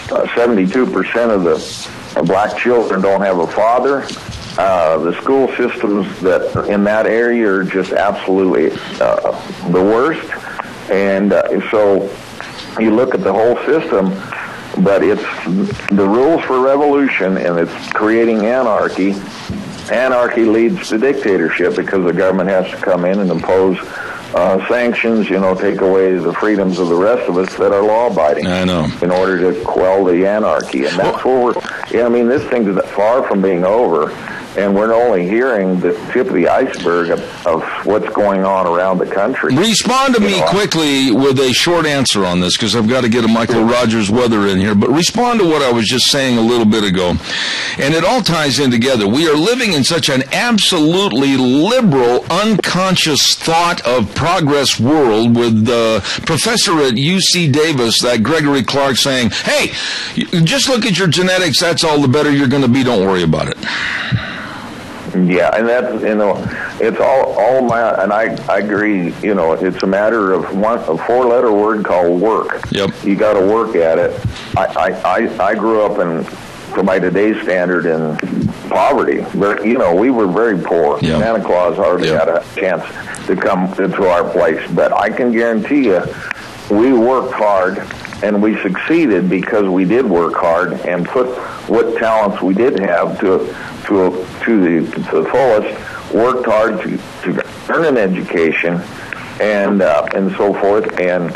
[SPEAKER 9] 72% of the black children don't have a father. The school systems that in that area are just absolutely the worst. And so you look at the whole system, but it's the rules for revolution, and it's creating anarchy. Anarchy leads to dictatorship because the government has to come in and impose sanctions, take away the freedoms of the rest of us that are law-abiding.
[SPEAKER 2] I know.
[SPEAKER 9] In order to quell the anarchy. And that's where this thing is far from being over, and we're only hearing the tip of the iceberg of what's going on around the country.
[SPEAKER 2] Respond to me quickly with a short answer on this, because I've got to get a Michael Rogers weather in here, but respond to what I was just saying a little bit ago. And it all ties in together. We are living in such an absolutely liberal, unconscious thought of progress world with the professor at UC Davis, that Gregory Clark, saying, hey, just look at your genetics, that's all the better you're going to be, don't worry about it.
[SPEAKER 9] Yeah, and that's, it's all my, and I agree, it's a matter of a four-letter word called work.
[SPEAKER 2] Yep.
[SPEAKER 9] You got to work at it. I grew up to my today's standard, in poverty. But, we were very poor.
[SPEAKER 2] Yep.
[SPEAKER 9] Santa Claus hardly had a chance to come to our place. But I can guarantee you, we worked hard, and we succeeded because we did work hard and put what talents we did have to the fullest. Worked hard to earn an education, and so forth. And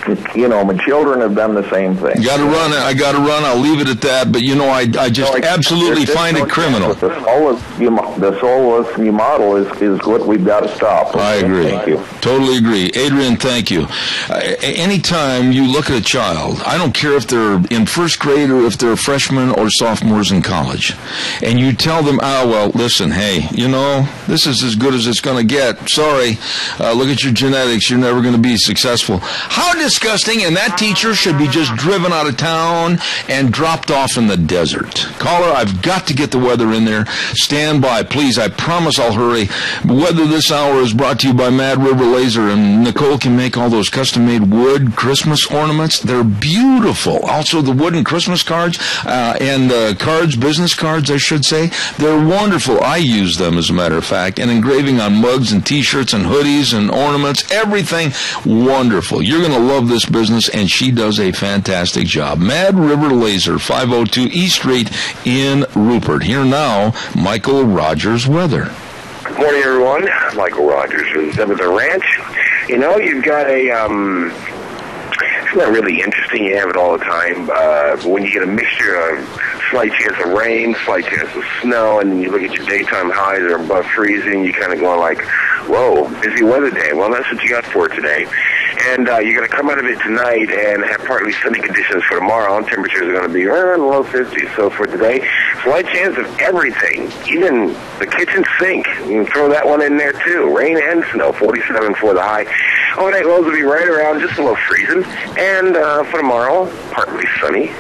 [SPEAKER 9] my children have done the same thing.
[SPEAKER 2] Got to run. I got to run. I'll leave it at that. But I just absolutely find it criminal.
[SPEAKER 9] The Salivate model is what we've got to stop. Okay?
[SPEAKER 2] I agree.
[SPEAKER 9] Thank you.
[SPEAKER 2] Totally agree, Adrian. Thank you. Anytime you look at a child, I don't care if they're in first grade or if they're freshmen or sophomores in college, and you tell them, listen, hey, this is as good as it's going to get. Sorry, look at your genetics. You're never going to be successful. How disgusting, and that teacher should be just driven out of town and dropped off in the desert. Caller, I've got to get the weather in there. Stand by, please. I promise I'll hurry. Weather this hour is brought to you by Mad River Laser, and Nicole can make all those custom-made wood Christmas ornaments. They're beautiful. Also, the wooden Christmas cards and business cards, I should say. They're wonderful. I use them, as a matter of fact, and engraving on mugs and T-shirts and hoodies and ornaments, everything wonderful. You're going to love this business, and she does a fantastic job. Mad River Laser, 502 East Street in Rupert. Here now, Michael Rogers weather.
[SPEAKER 5] Good morning, everyone. Michael Rogers is up at the ranch. You've got it's not really interesting. You have it all the time. But when you get a mixture of slight chance of rain, slight chance of snow, and then you look at your daytime highs are above freezing, you kind of going like, whoa, busy weather day. Well, that's what you got for today. And you're going to come out of it tonight and have partly sunny conditions for tomorrow, and temperatures are going to be around low 50s. So for today, slight chance of everything, even the kitchen sink. You can throw that one in there too. Rain and snow, 47 for the high. Overnight lows will be right around just below freezing. And for tomorrow, partly sunny,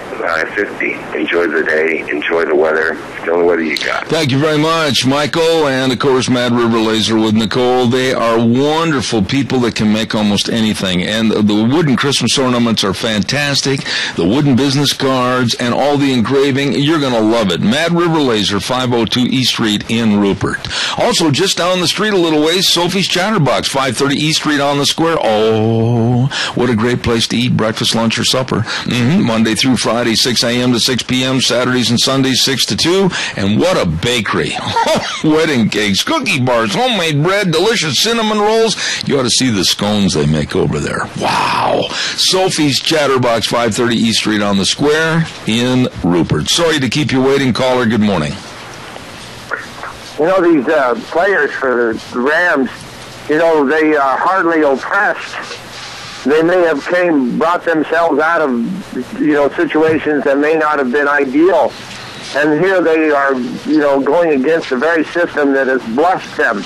[SPEAKER 5] 50. Enjoy the day. Enjoy the weather. It's the only weather you got.
[SPEAKER 2] Thank you very much, Michael. And, of course, Mad River Laser with Nicole. They are wonderful people that can make almost anything. And the wooden Christmas ornaments are fantastic. The wooden business cards and all the engraving, you're going to love it. Mad River Laser, 502 East Street in Rupert. Also, just down the street a little ways, Sophie's Chatterbox, 530 East Street on the Square. Oh, what a great place to eat breakfast, lunch, or supper. Monday through Friday, 6 a.m. to 6 p.m., Saturdays and Sundays, 6 to 2. And what a bakery. Wedding cakes, cookie bars, homemade bread, delicious cinnamon rolls. You ought to see the scones they make over there. Wow. Sophie's Chatterbox, 530 East Street on the Square in Rupert. Sorry to keep you waiting, caller. Good morning.
[SPEAKER 7] These players for the Rams, they are hardly oppressed. They may have brought themselves out of, situations that may not have been ideal. And here they are, going against the very system that has blessed them.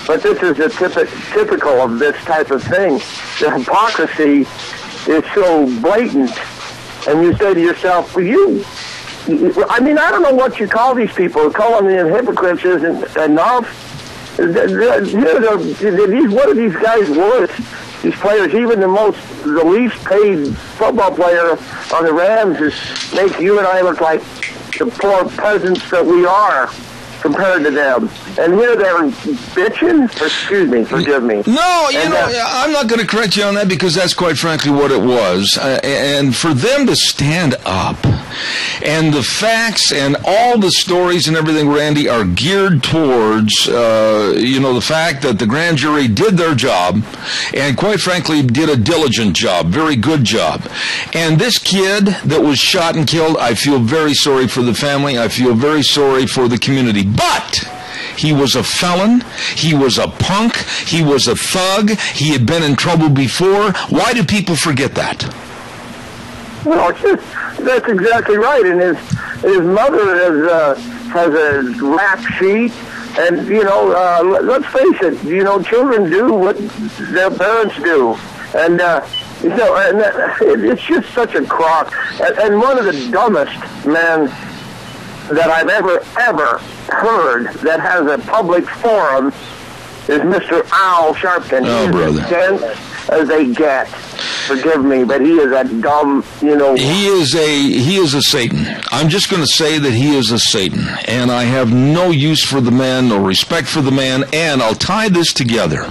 [SPEAKER 7] But this is typical of this type of thing. The hypocrisy is so blatant. And you say to yourself, I don't know what you call these people. Calling them hypocrites isn't enough. What are these guys worth? These players, even the least paid football player on the Rams makes you and I look like the poor peasants that we are compared to them. And here they're bitching. Excuse me, forgive me.
[SPEAKER 2] No, I'm not going to correct you on that because that's quite frankly what it was. And for them to stand up, and the facts and all the stories and everything, Randy, are geared towards, the fact that the grand jury did their job and quite frankly did a diligent job, very good job. And this kid that was shot and killed, I feel very sorry for the family. I feel very sorry for the community. But he was a felon. He was a punk. He was a thug. He had been in trouble before. Why do people forget that?
[SPEAKER 7] Well, that's exactly right. And his mother has a rap sheet. And, let's face it, children do what their parents do. And, it's just such a crock. And one of the dumbest men that I've ever heard that has a public forum is Mr. Al Sharpton.
[SPEAKER 2] Oh, brother.
[SPEAKER 7] As dense as they get. forgive me, but he is a dumb,
[SPEAKER 2] He is a Satan. I'm just going to say that he is a Satan, and I have no use for the man, no respect for the man, and I'll tie this together.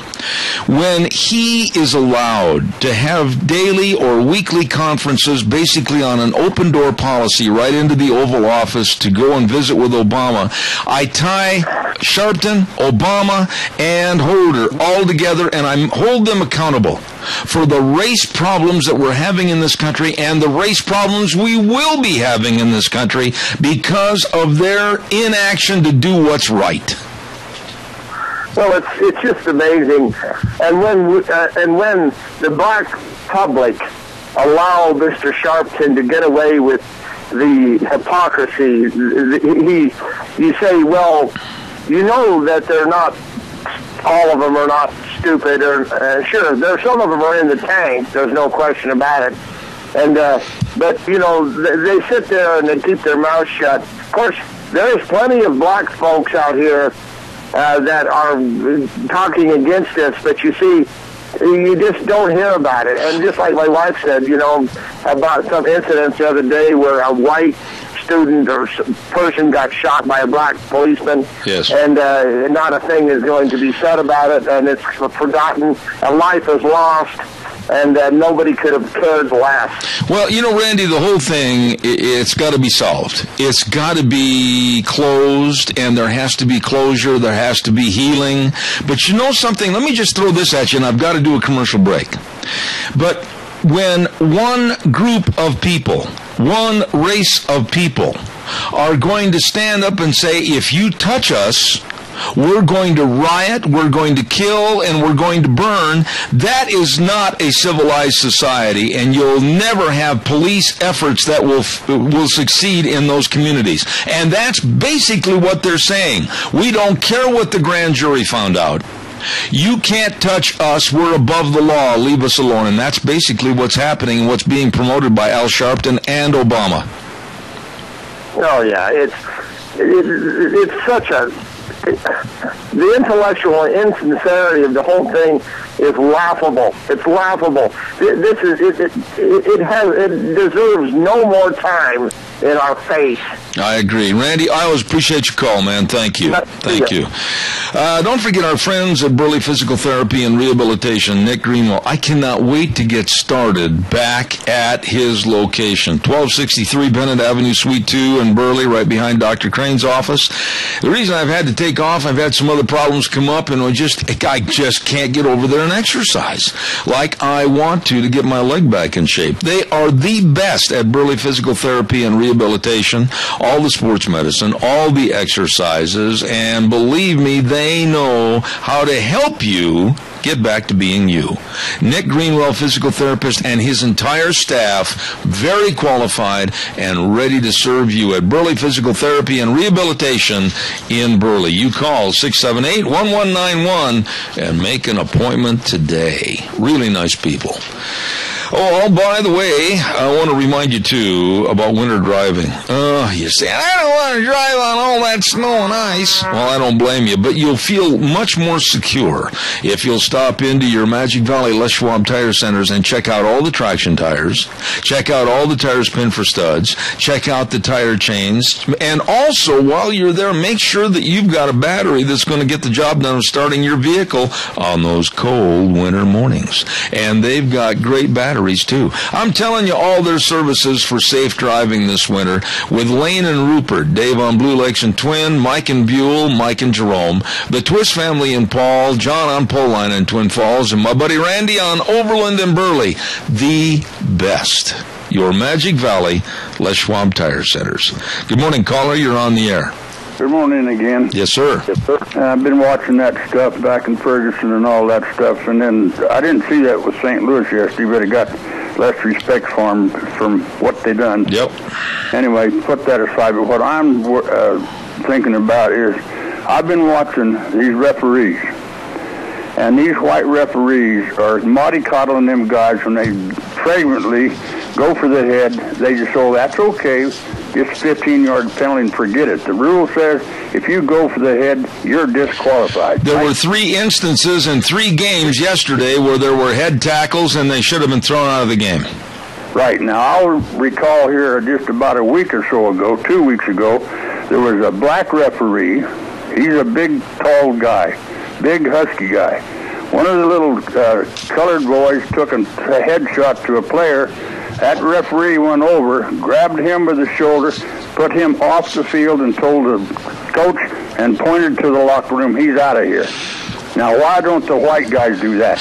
[SPEAKER 2] When he is allowed to have daily or weekly conferences basically on an open door policy right into the Oval Office to go and visit with Obama, I tie Sharpton, Obama, and Holder all together, and I hold them accountable for the race problems that we're having in this country and the race problems we will be having in this country because of their inaction to do what's right.
[SPEAKER 7] Well, it's just amazing, and when the black public allow Mr. Sharpton to get away with the hypocrisy, you say, well, you know that they're not, all of them are not stupid, or sure, some of them are in the tank. There's no question about it, and but they sit there and they keep their mouths shut. Of course, there's plenty of black folks out here that are talking against this, but you see, you just don't hear about it. And just like my wife said, about some incidents the other day where a white student or person got shot by a black policeman,
[SPEAKER 2] yes,
[SPEAKER 7] and not a thing is going to be said about it, and it's forgotten. A life is lost, and nobody could have cared less.
[SPEAKER 2] Well, Randy, the whole thing, it's got to be solved. It's got to be closed, and there has to be closure. There has to be healing. But you know something? Let me just throw this at you, and I've got to do a commercial break. But when one group of people, one race of people, are going to stand up and say, if you touch us, we're going to riot, we're going to kill, and we're going to burn, that is not a civilized society, and you'll never have police efforts that will succeed in those communities. And that's basically what they're saying. We don't care what the grand jury found out. You can't touch us, we're above the law, leave us alone. And that's basically what's happening and what's being promoted by Al Sharpton and Obama.
[SPEAKER 7] Oh, yeah, it's such a... The intellectual insincerity of the whole thing is laughable. It's laughable. It deserves no more time in our face.
[SPEAKER 2] I agree. Randy, I always appreciate your call, man. Thank you. Thank you. Don't forget our friends at Burley Physical Therapy and Rehabilitation, Nick Greenwell. I cannot wait to get started back at his location, 1263 Bennett Avenue, Suite 2 in Burley, right behind Dr. Crane's office. The reason I've had to take off, I've had some other problems come up, and I just can't get over there and exercise like I want to get my leg back in shape. They are the best at Burley Physical Therapy and Rehabilitation, all the sports medicine, all the exercises, and believe me, they know how to help you get back to being you. Nick Greenwell, physical therapist, and his entire staff, very qualified and ready to serve you at Burley Physical Therapy and Rehabilitation in Burley. You call 678-1191 and make an appointment today. Really nice people. Oh, by the way, I want to remind you, too, about winter driving. You say, I don't want to drive on all that snow and ice. Well, I don't blame you, but you'll feel much more secure if you'll stop into your Magic Valley Les Schwab Tire Centers and check out all the traction tires, check out all the tires pinned for studs, check out the tire chains, and also, while you're there, make sure that you've got a battery that's going to get the job done of starting your vehicle on those cold winter mornings. And they've got great batteries too. I'm telling you, all their services for safe driving this winter with Lane and Rupert, Dave on Blue Lakes and Twin, Mike and Buell, Mike and Jerome, the Twist family in Paul, John on Poline and Twin Falls, and my buddy Randy on Overland and Burley. The best. Your Magic Valley Les Schwab Tire Centers. Good morning, caller. You're on the air.
[SPEAKER 4] Good morning again.
[SPEAKER 2] Yes, sir.
[SPEAKER 4] Yes, sir. I've been watching that stuff back in Ferguson and all that stuff, and then I didn't see that with St. Louis yesterday, but I got less respect for them from what they done.
[SPEAKER 2] Yep.
[SPEAKER 4] Anyway, put that aside, but what I'm thinking about is I've been watching these referees, and these white referees are mollycoddling them guys when they flagrantly go for the head. They just, oh, that's okay. It's 15-yard penalty and forget it. The rule says if you go for the head, you're disqualified.
[SPEAKER 2] There were 3 instances in 3 games yesterday where there were head tackles and they should have been thrown out of the game.
[SPEAKER 4] Right. Now, I'll recall here just about a week or so ago, 2 weeks ago, there was a black referee. He's a big, tall guy, big, husky guy. One of the little colored boys took a headshot to a player. That referee went over, grabbed him by the shoulder, put him off the field, and told the coach and pointed to the locker room, he's out of here. Now, why don't the white guys do that?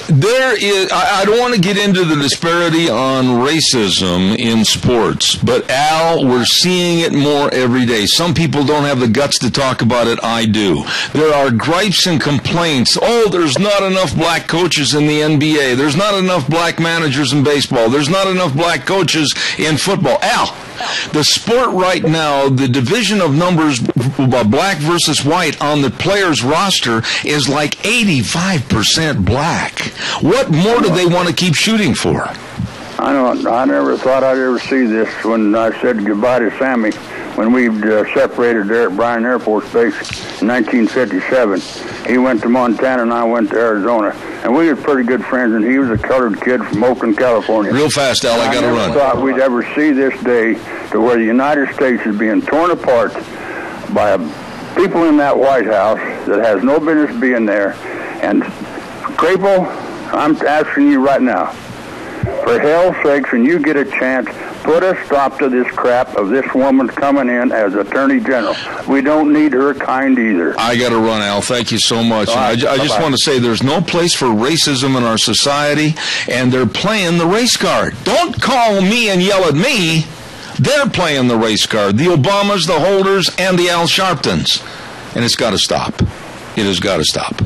[SPEAKER 2] There is, I don't want to get into the disparity on racism in sports, but Al, we're seeing it more every day. Some people don't have the guts to talk about it. I do. There are gripes and complaints. Oh, there's not enough black coaches in the NBA. There's not enough black managers in baseball. There's not enough black coaches in football. Al, the sport right now, the division of numbers, black versus white on the players' roster is like 85% black. What more do they want to keep shooting for?
[SPEAKER 4] I don't. I never thought I'd ever see this when I said goodbye to Sammy when we separated there at Bryan Air Force Base in 1957. He went to Montana and I went to Arizona. And we were pretty good friends, and he was a colored kid from Oakland, California.
[SPEAKER 2] Real fast, Al, I got to run.
[SPEAKER 4] I never thought we'd ever see this day to where the United States is being torn apart by people in that White House that has no business being there. And, Crapo, I'm asking you right now, for hell's sakes, when you get a chance, put a stop to this crap of this woman coming in as Attorney General. We don't need her kind either.
[SPEAKER 2] I got to run, Al. Thank you so much.
[SPEAKER 4] Right,
[SPEAKER 2] I just want to say there's no place for racism in our society, and they're playing the race card. Don't call me and yell at me. They're playing the race card. The Obamas, the Holders, and the Al Sharptons. And it's got to stop. It has got to stop.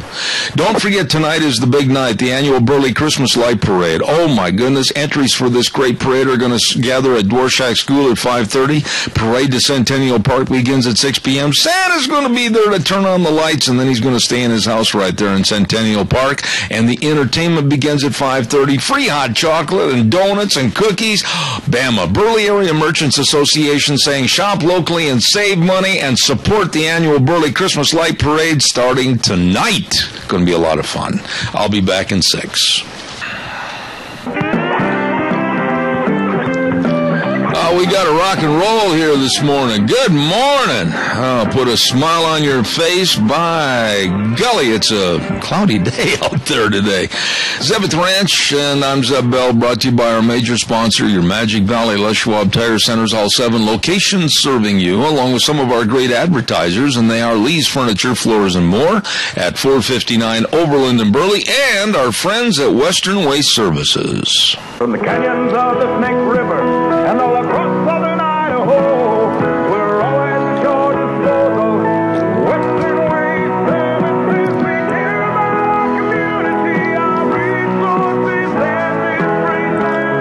[SPEAKER 2] Don't forget, tonight is the big night, the annual Burley Christmas Light Parade. Oh, my goodness. Entries for this great parade are going to gather at Dworshak School at 5:30. Parade to Centennial Park begins at 6 p.m. Santa's going to be there to turn on the lights, and then he's going to stay in his house right there in Centennial Park. And the entertainment begins at 5:30. Free hot chocolate and donuts and cookies. Bama, Burley Area Merchants Association saying shop locally and save money and support the annual Burley Christmas Light Parade starting tonight. Going to be a lot of fun. I'll be back in 6. We got a rock and roll here this morning. Good morning. Put a smile on your face. By golly, it's a cloudy day out there today. Zebeth Ranch, and I'm Zeb Bell, brought to you by our major sponsor, your Magic Valley Les Schwab Tire Centers, all 7 locations serving you, along with some of our great advertisers, and they are Lee's Furniture, Floors, and More at 459 Overland and Burley, and our friends at Western Waste Services.
[SPEAKER 10] From the canyons of the Snake River and all across southern Idaho, we're always at your disposal. Western Waste Services, we care about our community, our resources, and this great land.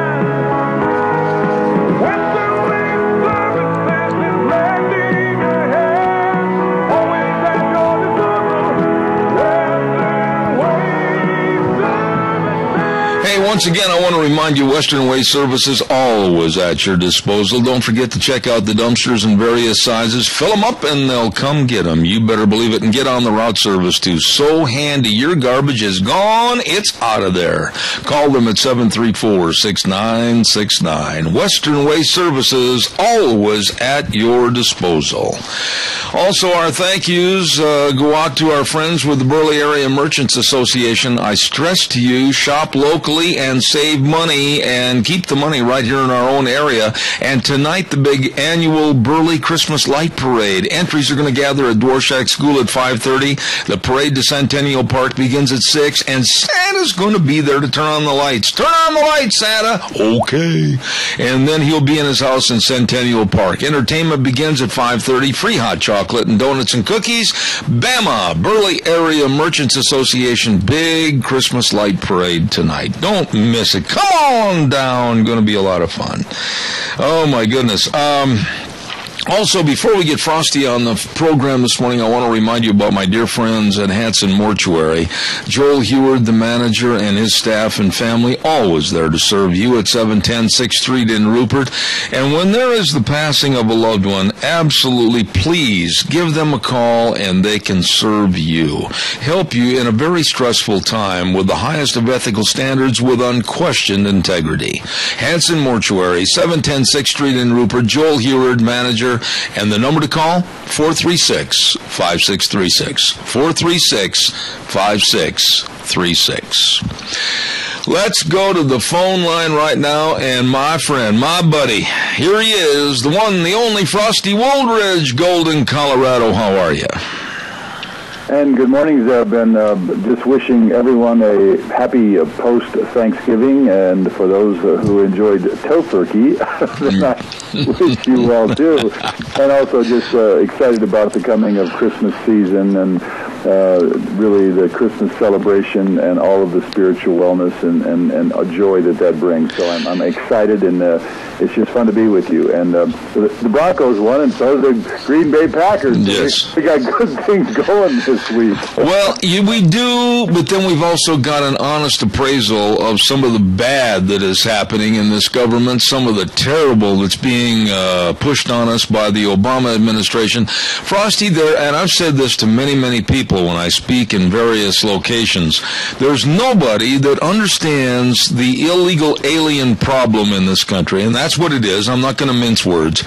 [SPEAKER 10] Western Waste Services is lending a hand, always at your disposal. Western Waste Services.
[SPEAKER 2] Hey, once again, I want to remind you, Western Waste Services always at your disposal. Don't forget to check out the dumpsters in various sizes. Fill them up and they'll come get them. You better believe it. And get on the route service, too. So handy. Your garbage is gone. It's out of there. Call them at 734-6969. Western Waste Services, always at your disposal. Also, our thank yous go out to our friends with the Burley Area Merchants Association. I stress to you, shop locally and save money and keep the money right here in our own area. And tonight, the big annual Burley Christmas Light Parade. Entries are going to gather at Dworshak School at 5:30. The parade to Centennial Park begins at 6, and Santa's going to be there to turn on the lights. Turn on the lights, Santa! Okay. And then he'll be in his house in Centennial Park. Entertainment begins at 5:30. Free hot chocolate and donuts and cookies. Bama, Burley Area Merchants Association, big Christmas Light Parade tonight. Don't miss it. Come on down. Going to be a lot of fun. Oh, my goodness. Also, before we get Frosty on the program this morning, I want to remind you about my dear friends at Hanson Mortuary. Joel Heward, the manager, and his staff and family, always there to serve you at 710 6th Street in Rupert. And when there is the passing of a loved one, absolutely please give them a call and they can serve you. Help you in a very stressful time with the highest of ethical standards with unquestioned integrity. Hanson Mortuary, 710 6th Street in Rupert. Joel Heward, manager. And the number to call, 436-5636. 436-5636. Let's go to the phone line right now, and my friend, my buddy, here he is, the one, the only Frosty Woldridge, Golden, Colorado. How are you?
[SPEAKER 6] And good morning, Zeb, and just wishing everyone a happy post-Thanksgiving, and for those who enjoyed tofurkey, I wish you well, too. And also just excited about the coming of Christmas season and really the Christmas celebration and all of the spiritual wellness and joy that brings. So I'm excited, and it's just fun to be with you. And the Broncos won, and so did the Green Bay Packers.
[SPEAKER 2] Yes.
[SPEAKER 6] We got good things going this week.
[SPEAKER 2] Well, we do, but then we've also got an honest appraisal of some of the bad that is happening in this government, some of the terrible that's being pushed on us by the Obama administration. Frosty, there, and I've said this to many, many people when I speak in various locations, there's nobody that understands the illegal alien problem in this country, and that's what it is. I'm not going to mince words,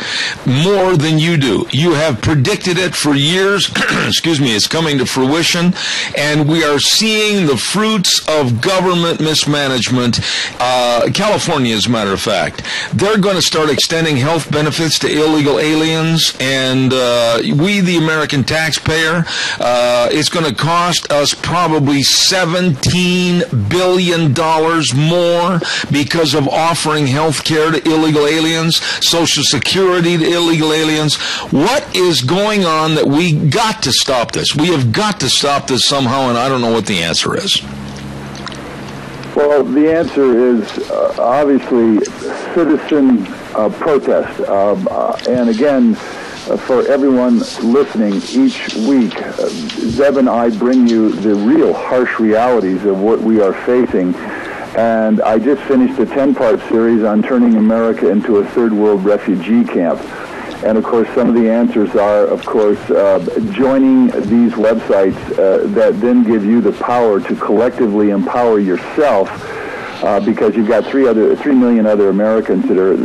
[SPEAKER 2] more than you do. You have predicted it for years. Excuse me, it's coming to fruition, and we are seeing the fruits of government mismanagement. California, as a matter of fact, they're going to start extending health benefits to illegal aliens, and we, the American taxpayer, it's going to cost us probably $17 billion more because of offering health care to illegal aliens, Social Security to illegal aliens. What is going on that we got to stop this? We have got to stop this somehow, and I don't know what the answer is.
[SPEAKER 6] Well, the answer is obviously citizen protest. And again, for everyone listening, each week, Zeb and I bring you the real harsh realities of what we are facing. And I just finished a 10-part series on turning America into a third world refugee camp. And, of course, some of the answers are, of course, joining these websites that then give you the power to collectively empower yourself, because you've got 3 million other Americans that are,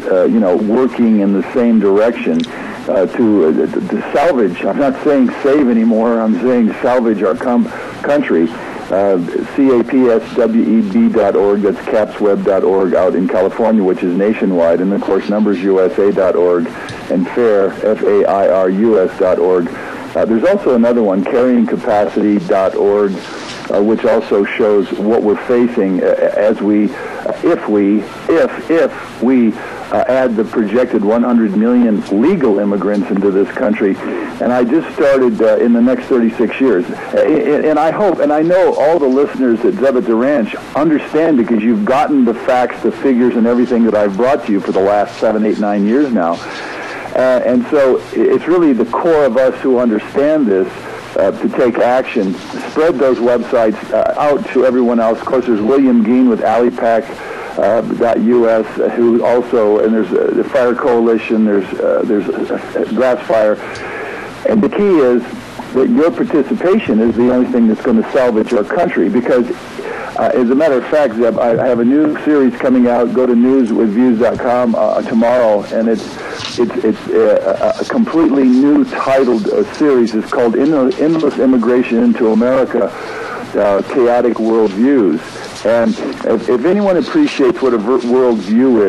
[SPEAKER 6] working in the same direction to salvage. I'm not saying save anymore. I'm saying salvage our country. CAPSWEB.org, that's capsweb.org out in California, which is nationwide, and of course numbersusa.org and FAIR, FAIRUS.org. There's also another one, carryingcapacity.org, which also shows what we're facing if we add the projected 100 million legal immigrants into this country. And I just started in the next 36 years. And I hope, and I know all the listeners at Zeb at the Ranch understand, because you've gotten the facts, the figures, and everything that I've brought to you for the last 7, 8, 9 years now. And so it's really the core of us who understand this to take action, spread those websites out to everyone else. Of course, there's William Geen with AliPac.us, who also, and there's the Fire Coalition, there's Grass Fire. And the key is that your participation is the only thing that's going to salvage our country, because as a matter of fact, Zeb, I have a new series coming out. Go to newswithviews.com tomorrow, and it's a completely new titled series. It's called Endless Immigration into America, Chaotic Worldviews. And if anyone appreciates what a worldview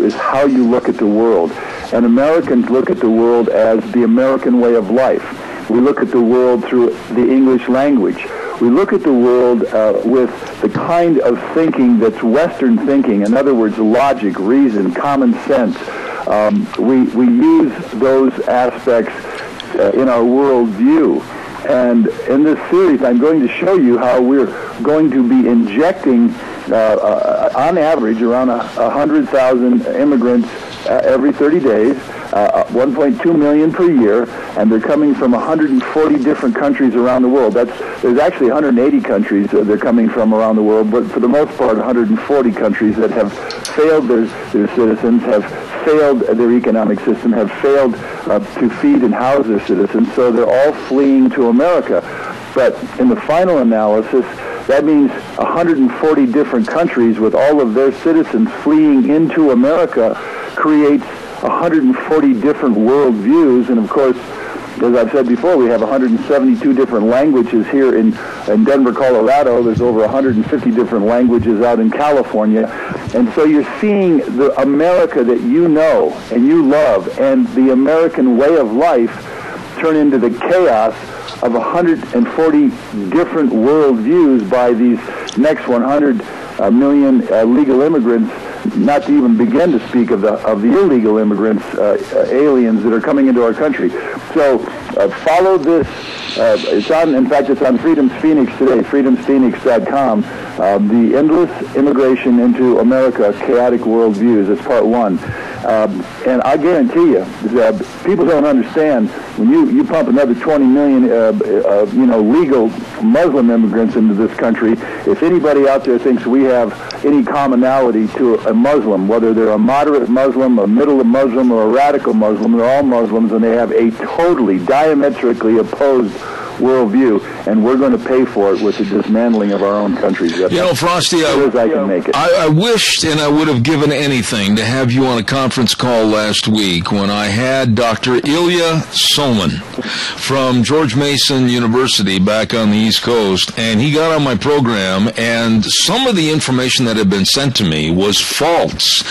[SPEAKER 6] is how you look at the world. And Americans look at the world as the American way of life. We look at the world through the English language. We look at the world with the kind of thinking that's Western thinking. In other words, logic, reason, common sense. We use those aspects in our worldview. And in this series, I'm going to show you how we're going to be injecting, on average, around 100,000 immigrants every 30 days, 1.2 million per year, and they're coming from 140 different countries around the world. There's actually 180 countries they're coming from around the world, but for the most part, 140 countries that have failed their citizens, have failed their economic system, have failed to feed and house their citizens, so they're all fleeing to America. But in the final analysis, that means 140 different countries with all of their citizens fleeing into America creates 140 different worldviews. And of course, as I've said before, we have 172 different languages here in Denver, Colorado. There's over 150 different languages out in California. And so you're seeing the America that you know and you love and the American way of life turn into the chaos of 140 different worldviews by these next 100 million legal immigrants, not to even begin to speak of the illegal immigrants, aliens that are coming into our country. So follow this. In fact, it's on Freedom's Phoenix today, freedomsphoenix.com. The Endless Immigration into America, Chaotic Worldviews. It's part 1. And I guarantee you, people don't understand when you pump another 20 million, legal Muslim immigrants into this country. If anybody out there thinks we have any commonality to a Muslim, whether they're a moderate Muslim, a middle Muslim, or a radical Muslim, they're all Muslims, and they have a totally diametrically opposed worldview, and we're going to pay for it with the dismantling of our own country.
[SPEAKER 2] Frosty, I wished and I would have given anything to have you on a conference call last week when I had Dr. Ilya Solman from George Mason University back on the East Coast, and he got on my program, and some of the information that had been sent to me was false.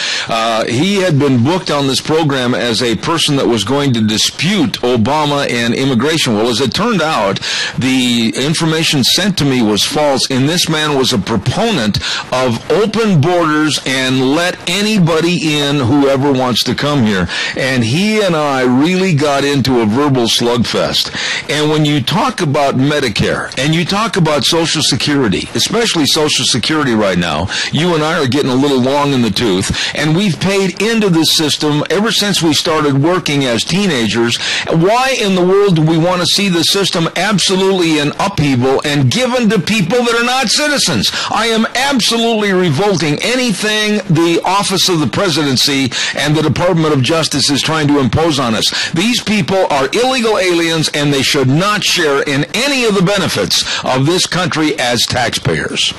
[SPEAKER 2] He had been booked on this program as a person that was going to dispute Obama and immigration. Well, as it turned out, the information sent to me was false, and this man was a proponent of open borders and let anybody in whoever wants to come here. And he and I really got into a verbal slugfest. And when you talk about Medicare and you talk about Social Security, especially Social Security right now, you and I are getting a little long in the tooth, and we've paid into this system ever since we started working as teenagers. Why in the world do we want to see the system absolutely in upheaval and given to people that are not citizens? I am absolutely revolting anything the Office of the Presidency and the Department of Justice is trying to impose on us. These people are illegal aliens, and they should not share in any of the benefits of this country as taxpayers.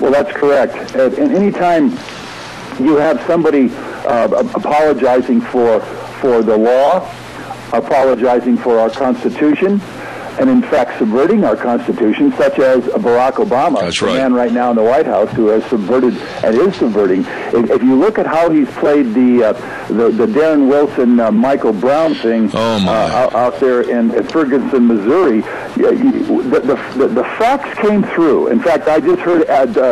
[SPEAKER 6] Well, that's correct. And any time you have somebody apologizing for the law, apologizing for our Constitution, and in fact subverting our Constitution, such as Barack Obama,
[SPEAKER 2] That's right.
[SPEAKER 6] The man right now in the White House who has subverted and is subverting. If you look at how he's played the Darren Wilson, Michael Brown thing out there in Ferguson, Missouri, the facts came through. In fact, I just heard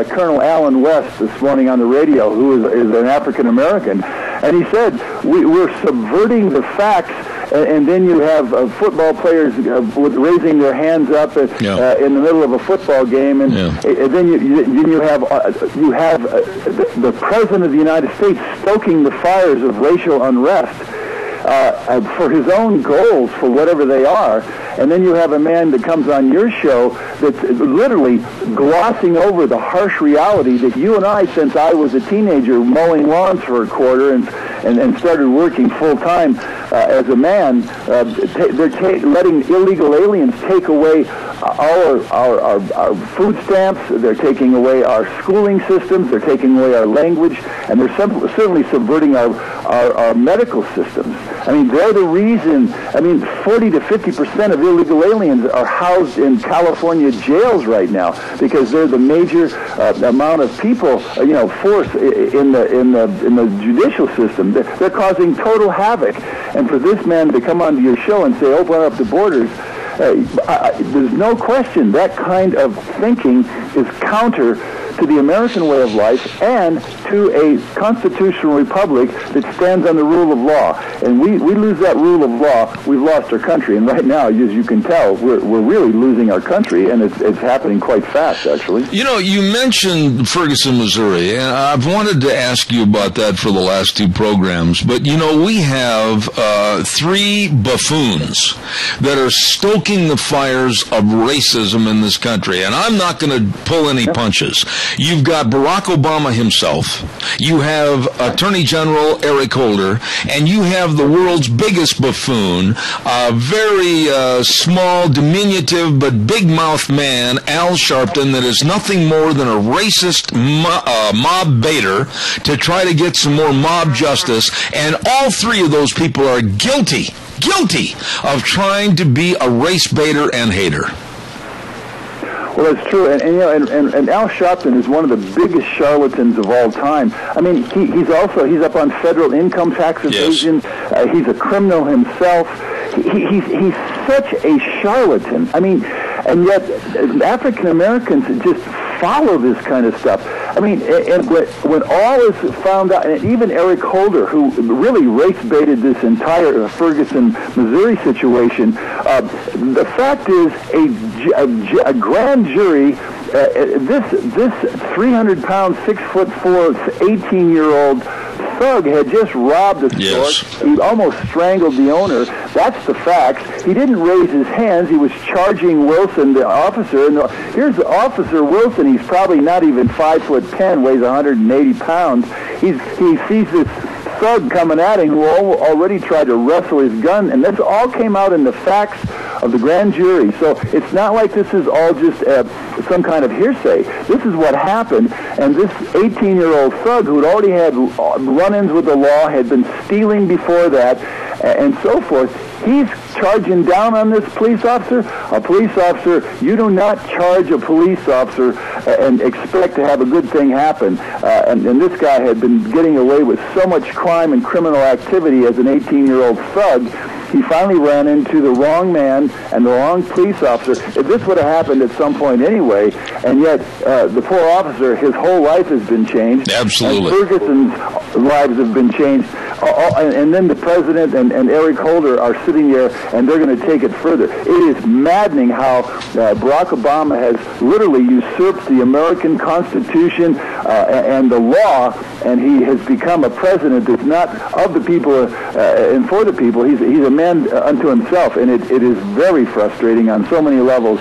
[SPEAKER 6] Colonel Alan West this morning on the radio, who is an African American, and he said we're subverting the facts. And then you have football players raising their hands up in the middle of a football game, and then you have the President of the United States stoking the fires of racial unrest for his own goals, for whatever they are. And then you have a man that comes on your show that's literally glossing over the harsh reality that you and I, since I was a teenager mowing lawns for a quarter and started working full-time as a man, they're letting illegal aliens take away our food stamps, they're taking away our schooling systems, they're taking away our language, and they're certainly subverting our medical systems. I mean, they're the reason. 40 to 50% of illegal aliens are housed in California jails right now because they're the major amount of people, force in the judicial system. They're causing total havoc. And for this man to come onto your show and say, open up the borders, there's no question that kind of thinking is counter to the American way of life and to a constitutional republic that stands on the rule of law. And we lose that rule of law, we've lost our country. And right now, as you can tell, we're really losing our country, and it's happening quite fast, actually.
[SPEAKER 2] You know, you mentioned Ferguson, Missouri, and I've wanted to ask you about that for the last two programs. But, you know, we have three buffoons that are stoking the fires of racism in this country. And I'm not going to pull any punches. You've got Barack Obama himself. You have Attorney General Eric Holder. And you have the world's biggest buffoon, a very small, diminutive, but big-mouthed man, Al Sharpton, that is nothing more than a racist mob baiter to try to get some more mob justice. And all three of those people are guilty of trying to be a race baiter and hater.
[SPEAKER 6] Well, that's true, and Al Sharpton is one of the biggest charlatans of all time. I mean, he's up on federal income tax evasion. Yes. He's a criminal himself. He's such a charlatan. I mean, and yet African Americans just follow this kind of stuff. I mean, and when all is found out, and even Eric Holder, who really race-baited this entire Ferguson, Missouri situation, the fact is a grand jury, this 300-pound, 6'4", 18-year-old thug had just robbed a store.
[SPEAKER 2] Yes.
[SPEAKER 6] He almost strangled the owner. That's the facts. He didn't raise his hands. He was charging Wilson, the officer. And here's the Officer Wilson. He's probably not even 5'10", weighs 180 pounds. He sees this thug coming at him who already tried to wrestle his gun, and this all came out in the facts of the grand jury. So it's not like this is all just some kind of hearsay. This is what happened, and this 18-year-old thug who had already had run-ins with the law, had been stealing before that, and so forth, he's charging down on this police officer. A police officer, you do not charge a police officer and expect to have a good thing happen. And this guy had been getting away with so much crime and criminal activity as an 18-year-old thug. He finally ran into the wrong man and the wrong police officer. If this would have happened at some point anyway, and yet the poor officer, his whole life has been changed.
[SPEAKER 2] Absolutely.
[SPEAKER 6] And Ferguson's lives have been changed. And then the president and Eric Holder are sitting there, and they're going to take it further. It is maddening how Barack Obama has literally usurped the American Constitution and the law, and he has become a president that's not of the people and for the people. He's a man unto himself, and it is very frustrating on so many levels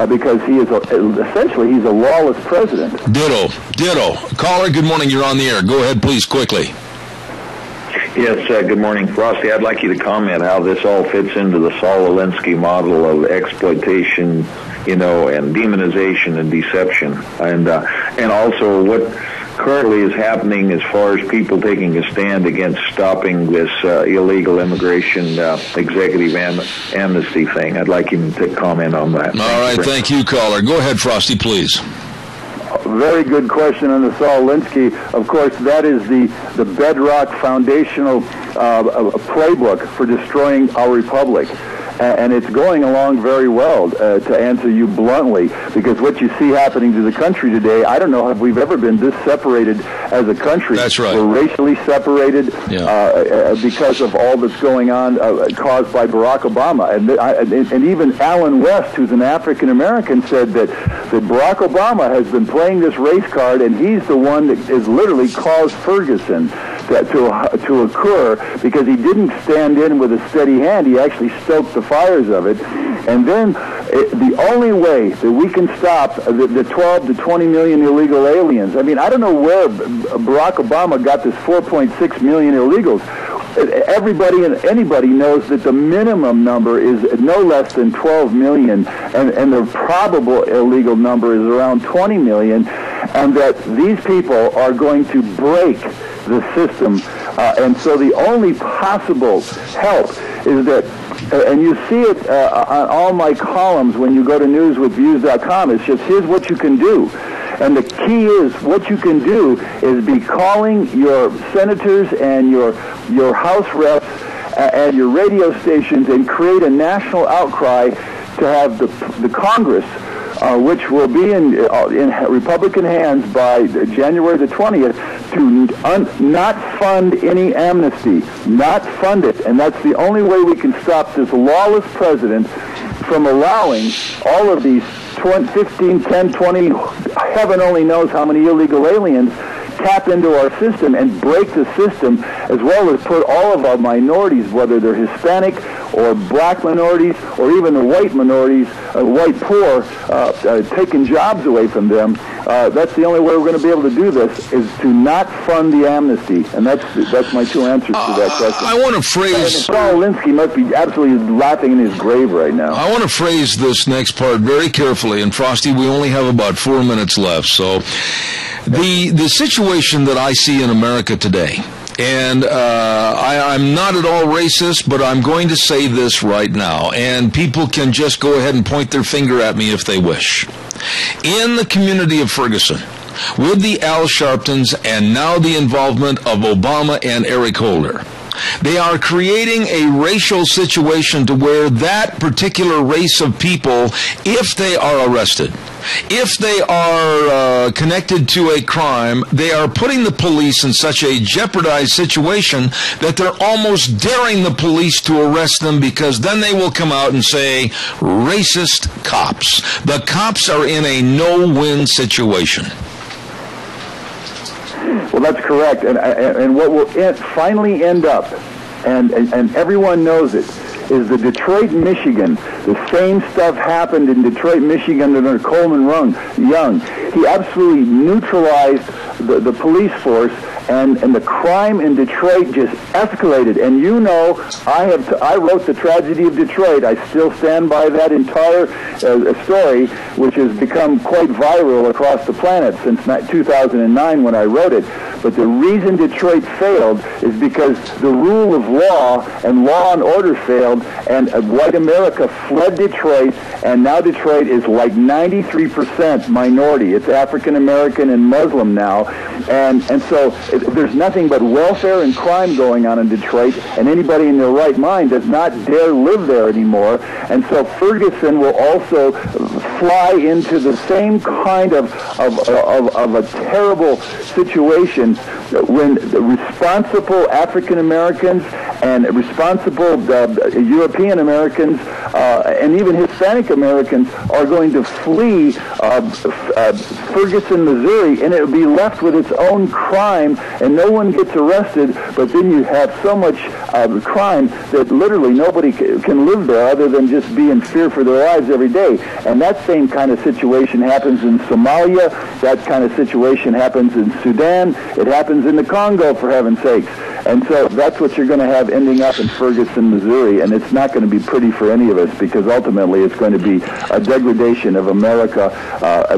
[SPEAKER 6] because he is essentially he's a lawless president.
[SPEAKER 2] Ditto. Caller, good morning. You're on the air. Go ahead, please, quickly.
[SPEAKER 9] Yes, good morning, Frosty. I'd like you to comment how this all fits into the Saul Alinsky model of exploitation, and demonization and deception, and also what currently is happening as far as people taking a stand against stopping this illegal immigration executive amnesty thing. I'd like you to comment on that.
[SPEAKER 2] All right, thank you, caller. Go ahead, Frosty, please.
[SPEAKER 6] Very good question on the Saul Alinsky. Of course, that is the bedrock foundational playbook for destroying our republic. And it's going along very well, to answer you bluntly, because what you see happening to the country today, I don't know if we've ever been this separated as a country.
[SPEAKER 2] That's right.
[SPEAKER 6] We're racially separated because of all that's going on caused by Barack Obama. And even Alan West, who's an African-American, said that Barack Obama has been playing this race card, and he's the one that has literally caused Ferguson to occur, because he didn't stand in with a steady hand. He actually stoked the fires of it. And then the only way that we can stop the 12 to 20 million illegal aliens, I mean, I don't know where Barack Obama got this 4.6 million illegals. Everybody and anybody knows that the minimum number is no less than 12 million, and the probable illegal number is around 20 million, and that these people are going to break the system. And so the only possible help is that, and you see it on all my columns when you go to newswithviews.com, it's just, here's what you can do. And the key is, what you can do is be calling your senators and your House reps and your radio stations and create a national outcry to have the Congress which will be in Republican hands by January the 20th, to not fund any amnesty, not fund it. And that's the only way we can stop this lawless president from allowing all of these 15, 10, 20, heaven only knows how many illegal aliens tap into our system and break the system, as well as put all of our minorities, whether they're Hispanic or black minorities or even the white minorities, white poor, taking jobs away from them. That's the only way we're going to be able to do this, is to not fund the amnesty. And that's my two answers to that question.
[SPEAKER 2] I want to phrase...
[SPEAKER 6] Saul Alinsky must be absolutely laughing in his grave right now.
[SPEAKER 2] I want to phrase this next part very carefully. And Frosty, we only have about 4 minutes left. So the situation that I see in America today, and I'm not at all racist, but I'm going to say this right now, and people can just go ahead and point their finger at me if they wish. In the community of Ferguson, with the Al Sharptons and now the involvement of Obama and Eric Holder, they are creating a racial situation to where that particular race of people, if they are arrested, if they are connected to a crime, they are putting the police in such a jeopardized situation that they're almost daring the police to arrest them, because then they will come out and say, racist cops. The cops are in a no-win situation.
[SPEAKER 6] Well, that's correct. And what will finally end up, and everyone knows it, is the Detroit, Michigan. The same stuff happened in Detroit, Michigan under Coleman Young. He absolutely neutralized the police force, and the crime in Detroit just escalated. And you know, I wrote The Tragedy of Detroit. I still stand by that entire story, which has become quite viral across the planet since 2009 when I wrote it. But the reason Detroit failed is because the rule of law and law and order failed, and white America fled Detroit, and now Detroit is like 93% minority. It's African American and Muslim now, and so there's nothing but welfare and crime going on in Detroit, and anybody in their right mind does not dare live there anymore. And so Ferguson will also fly into the same kind of a terrible situation when responsible African Americans and responsible European Americans and even Hispanic Americans are going to flee Ferguson, Missouri, and it will be left with its own crime, and no one gets arrested, but then you have so much crime that literally nobody can live there other than just be in fear for their lives every day. And that same kind of situation happens in Somalia. That kind of situation happens in Sudan. It happens in the Congo, for heaven's sakes. And so that's what you're going to have ending up in Ferguson, Missouri, and it's not going to be pretty for any of us, because ultimately it's going to be a degradation of America,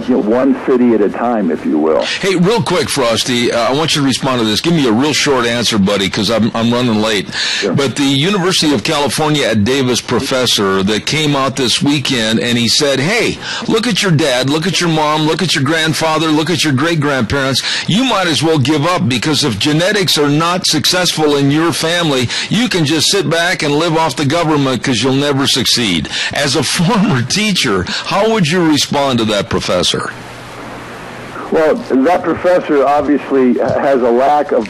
[SPEAKER 6] one city at a time, if you will.
[SPEAKER 2] Hey, real quick, Frosty, I want you to respond to this. Give me a real short answer, buddy, because I'm running late.
[SPEAKER 6] Sure.
[SPEAKER 2] But the University of California at Davis professor that came out this weekend, and he said, hey, look at your dad, look at your mom, look at your grandfather, look at your great-grandparents. You might as well give up, because if genetics are not successful in your family, you can just sit back and live off the government, because you'll never succeed. As a former teacher, how would you respond to that professor?
[SPEAKER 6] Well, that professor obviously has a lack of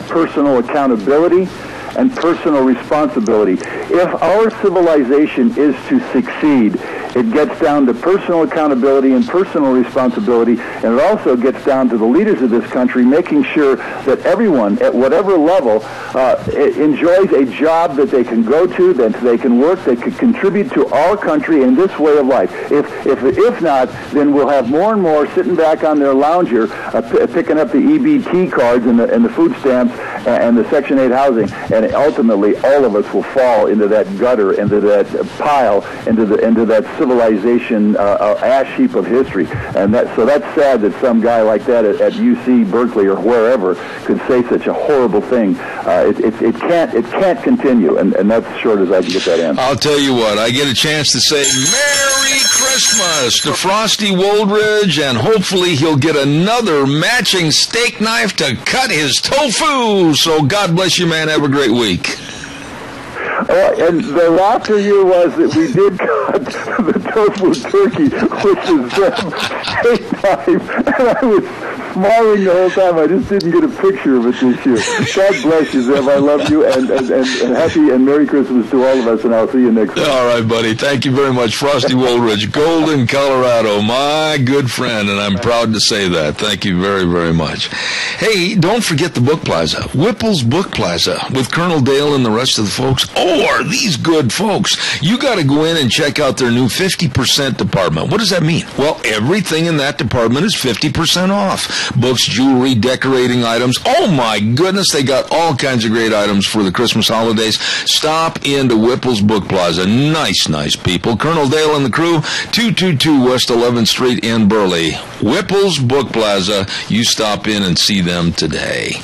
[SPEAKER 6] personal accountability and personal responsibility. If our civilization is to succeed, it gets down to personal accountability and personal responsibility, and it also gets down to the leaders of this country making sure that everyone, at whatever level, enjoys a job that they can go to, that they can work, they can contribute to our country in this way of life. If not, then we'll have more and more sitting back on their lounger, picking up the EBT cards and the food stamps and the Section 8 housing, and ultimately all of us will fall into that gutter, into that pile, into that civilization ash heap of history. And so that's sad that some guy like that at UC Berkeley or wherever could say such a horrible thing. It can't continue, and that's as short as I can get that answer.
[SPEAKER 2] I'll tell you what, I get a chance to say Merry Christmas to Frosty Woldridge, and hopefully he'll get another matching steak knife to cut his tofu. So God bless you, man. Have a great week.
[SPEAKER 6] Oh, and the laughter here was that we did cut the tofu turkey, which is steak time, and I was smiling the whole time. I just didn't get a picture of it this year. God bless you, Zeb. I love you, and happy and Merry Christmas to all of us, and I'll see you next week.
[SPEAKER 2] All right, buddy. Thank you very much. Frosty Woolridge, Golden, Colorado, my good friend, and I'm proud to say that. Thank you very, very much. Hey, don't forget the Book Plaza, Whipple's Book Plaza, with Colonel Dale and the rest of the folks. Oh, are these good folks? You got to go in and check out their new 50% department. What does that mean? Well, everything in that department is 50% off. Books, jewelry, decorating items. Oh, my goodness, they got all kinds of great items for the Christmas holidays. Stop into Whipple's Book Plaza. Nice, nice people. Colonel Dale and the crew, 222 West 11th Street in Burley. Whipple's Book Plaza. You stop in and see them today.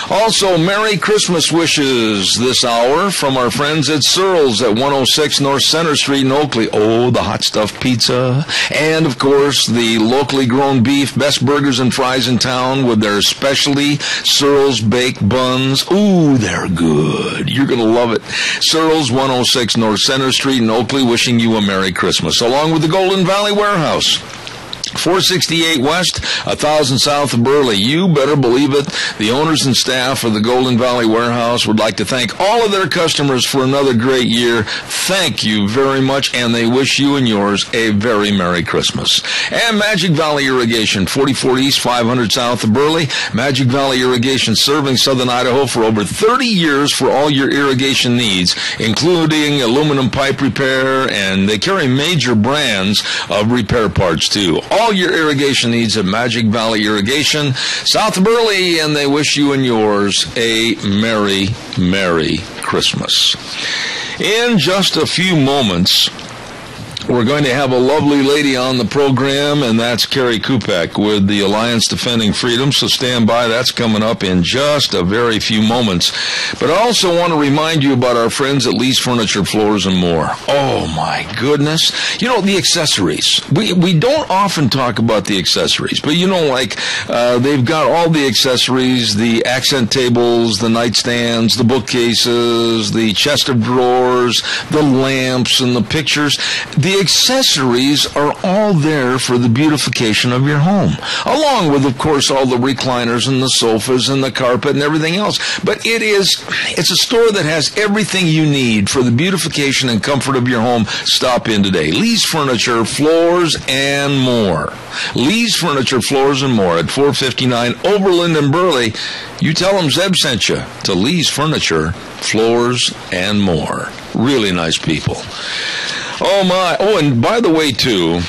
[SPEAKER 2] Also, Merry Christmas wishes this hour from our friends at Searles at 106 North Center Street in Oakley. Oh, the hot stuffed pizza. And, of course, the locally grown beef, best burgers and fries in town with their specialty Searles baked buns. Ooh, they're good. You're going to love it. Searles, 106 North Center Street in Oakley, wishing you a Merry Christmas. Along with the Golden Valley Warehouse, 468 West, 1000 South of Burley. You better believe it. The owners and staff of the Golden Valley Warehouse would like to thank all of their customers for another great year. Thank you very much, and they wish you and yours a very Merry Christmas. And Magic Valley Irrigation, 44 East, 500 South of Burley. Magic Valley Irrigation, serving southern Idaho for over 30 years for all your irrigation needs, including aluminum pipe repair, and they carry major brands of repair parts, too. All your irrigation needs at Magic Valley Irrigation, south of Burley, and they wish you and yours a Merry, Merry Christmas. In just a few moments, we're going to have a lovely lady on the program, and that's Carrie Kupek with the Alliance Defending Freedom, so stand by. That's coming up in just a very few moments. But I also want to remind you about our friends at Lee's Furniture, Floors, and More. Oh, my goodness. You know, the accessories. We don't often talk about the accessories, but you know, like, they've got all the accessories, the accent tables, the nightstands, the bookcases, the chest of drawers, the lamps, and the pictures. The accessories are all there for the beautification of your home, along with, of course, all the recliners and the sofas and the carpet and everything else. But it's a store that has everything you need for the beautification and comfort of your home. Stop in today. Lee's Furniture, Floors, and More. Lee's Furniture, Floors, and More at 459 Overland in Burley. You tell them Zeb sent you to Lee's Furniture, Floors, and More. Really nice people. Oh, my. Oh, and by the way, too,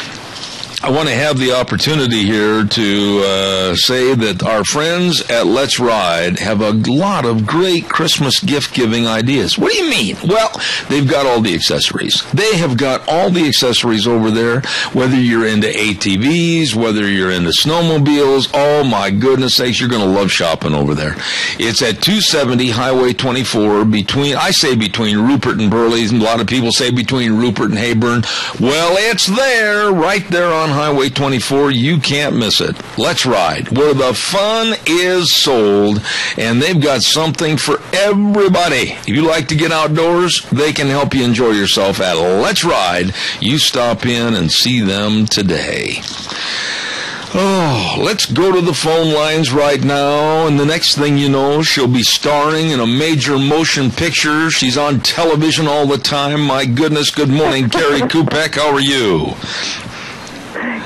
[SPEAKER 2] I want to have the opportunity here to say that our friends at Let's Ride have a lot of great Christmas gift-giving ideas. What do you mean? Well, they've got all the accessories. They have got all the accessories over there, whether you're into ATVs, whether you're into snowmobiles. Oh, my goodness sakes, you're going to love shopping over there. It's at 270 Highway 24, between Rupert and Burley. A lot of people say between Rupert and Hayburn. Well, it's there, right there on Highway 24. You can't miss it. Let's Ride, where the fun is sold, and they've got something for everybody. If you like to get outdoors, they can help you enjoy yourself at Let's Ride. You stop in and see them today. Oh, let's go to the phone lines right now, and the next thing you know, she'll be starring in a major motion picture. She's on television all the time. My goodness, good morning, Carrie Kupek. How are you?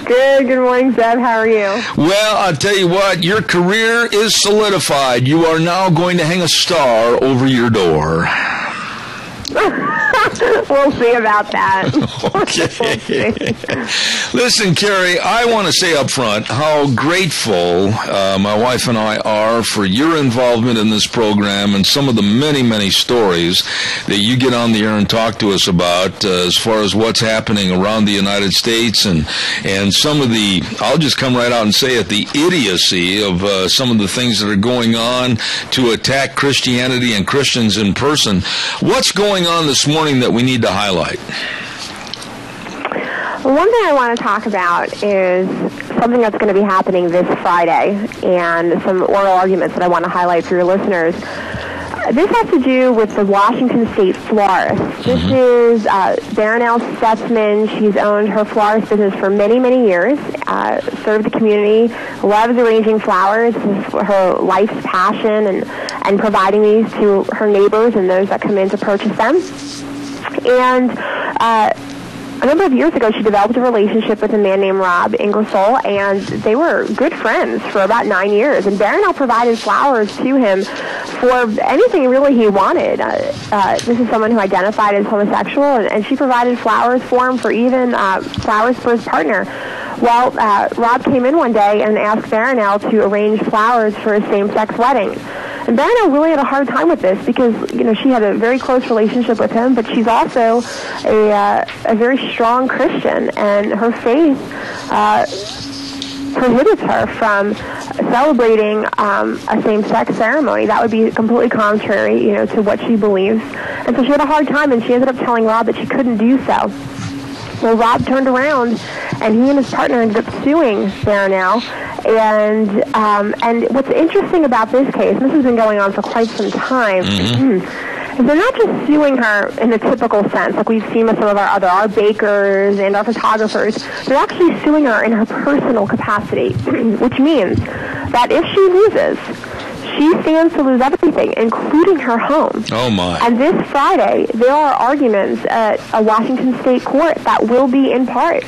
[SPEAKER 11] Good morning, Zeb. How are you?
[SPEAKER 2] Well, I'll tell you what, your career is solidified. You are now going to hang a star over your door.
[SPEAKER 11] We'll see about that.
[SPEAKER 2] Okay. Listen, Carrie, I want to say up front how grateful my wife and I are for your involvement in this program and some of the many, many stories that you get on the air and talk to us about as far as what's happening around the United States and some of the, I'll just come right out and say it, the idiocy of some of the things that are going on to attack Christianity and Christians in person. What's going on this morning that we need to highlight?
[SPEAKER 11] One thing I want to talk about is something that's going to be happening this Friday and some oral arguments that I want to highlight for your listeners. this has to do with the Washington State florist. This is Darnell Stutzman. She's owned her florist business for many, many years, served the community, loves arranging flowers. This is her life's passion, and providing these to her neighbors and those that come in to purchase them. And a number of years ago, she developed a relationship with a man named Rob Ingersoll, and they were good friends for about 9 years. And Darnell provided flowers to him for anything really he wanted. This is someone who identified as homosexual, and she provided flowers for him for even flowers for his partner. Well, Rob came in one day and asked Darnell to arrange flowers for his same-sex wedding. And Darnell really had a hard time with this because, she had a very close relationship with him, but she's also a very strong Christian, and her faith prohibits her from celebrating a same-sex ceremony. That would be completely contrary, to what she believes. And so she had a hard time, and she ended up telling Rob that she couldn't do so. Well, Rob turned around, and he and his partner ended up suing Darnell. And what's interesting about this case, and this has been going on for quite some time, is they're not just suing her in the typical sense, like we've seen with some of our bakers and our photographers. They're actually suing her in her personal capacity, which means that if she loses, she stands to lose everything, including her home.
[SPEAKER 2] Oh, my.
[SPEAKER 11] And this Friday, there are arguments at a Washington State court that will be, in part,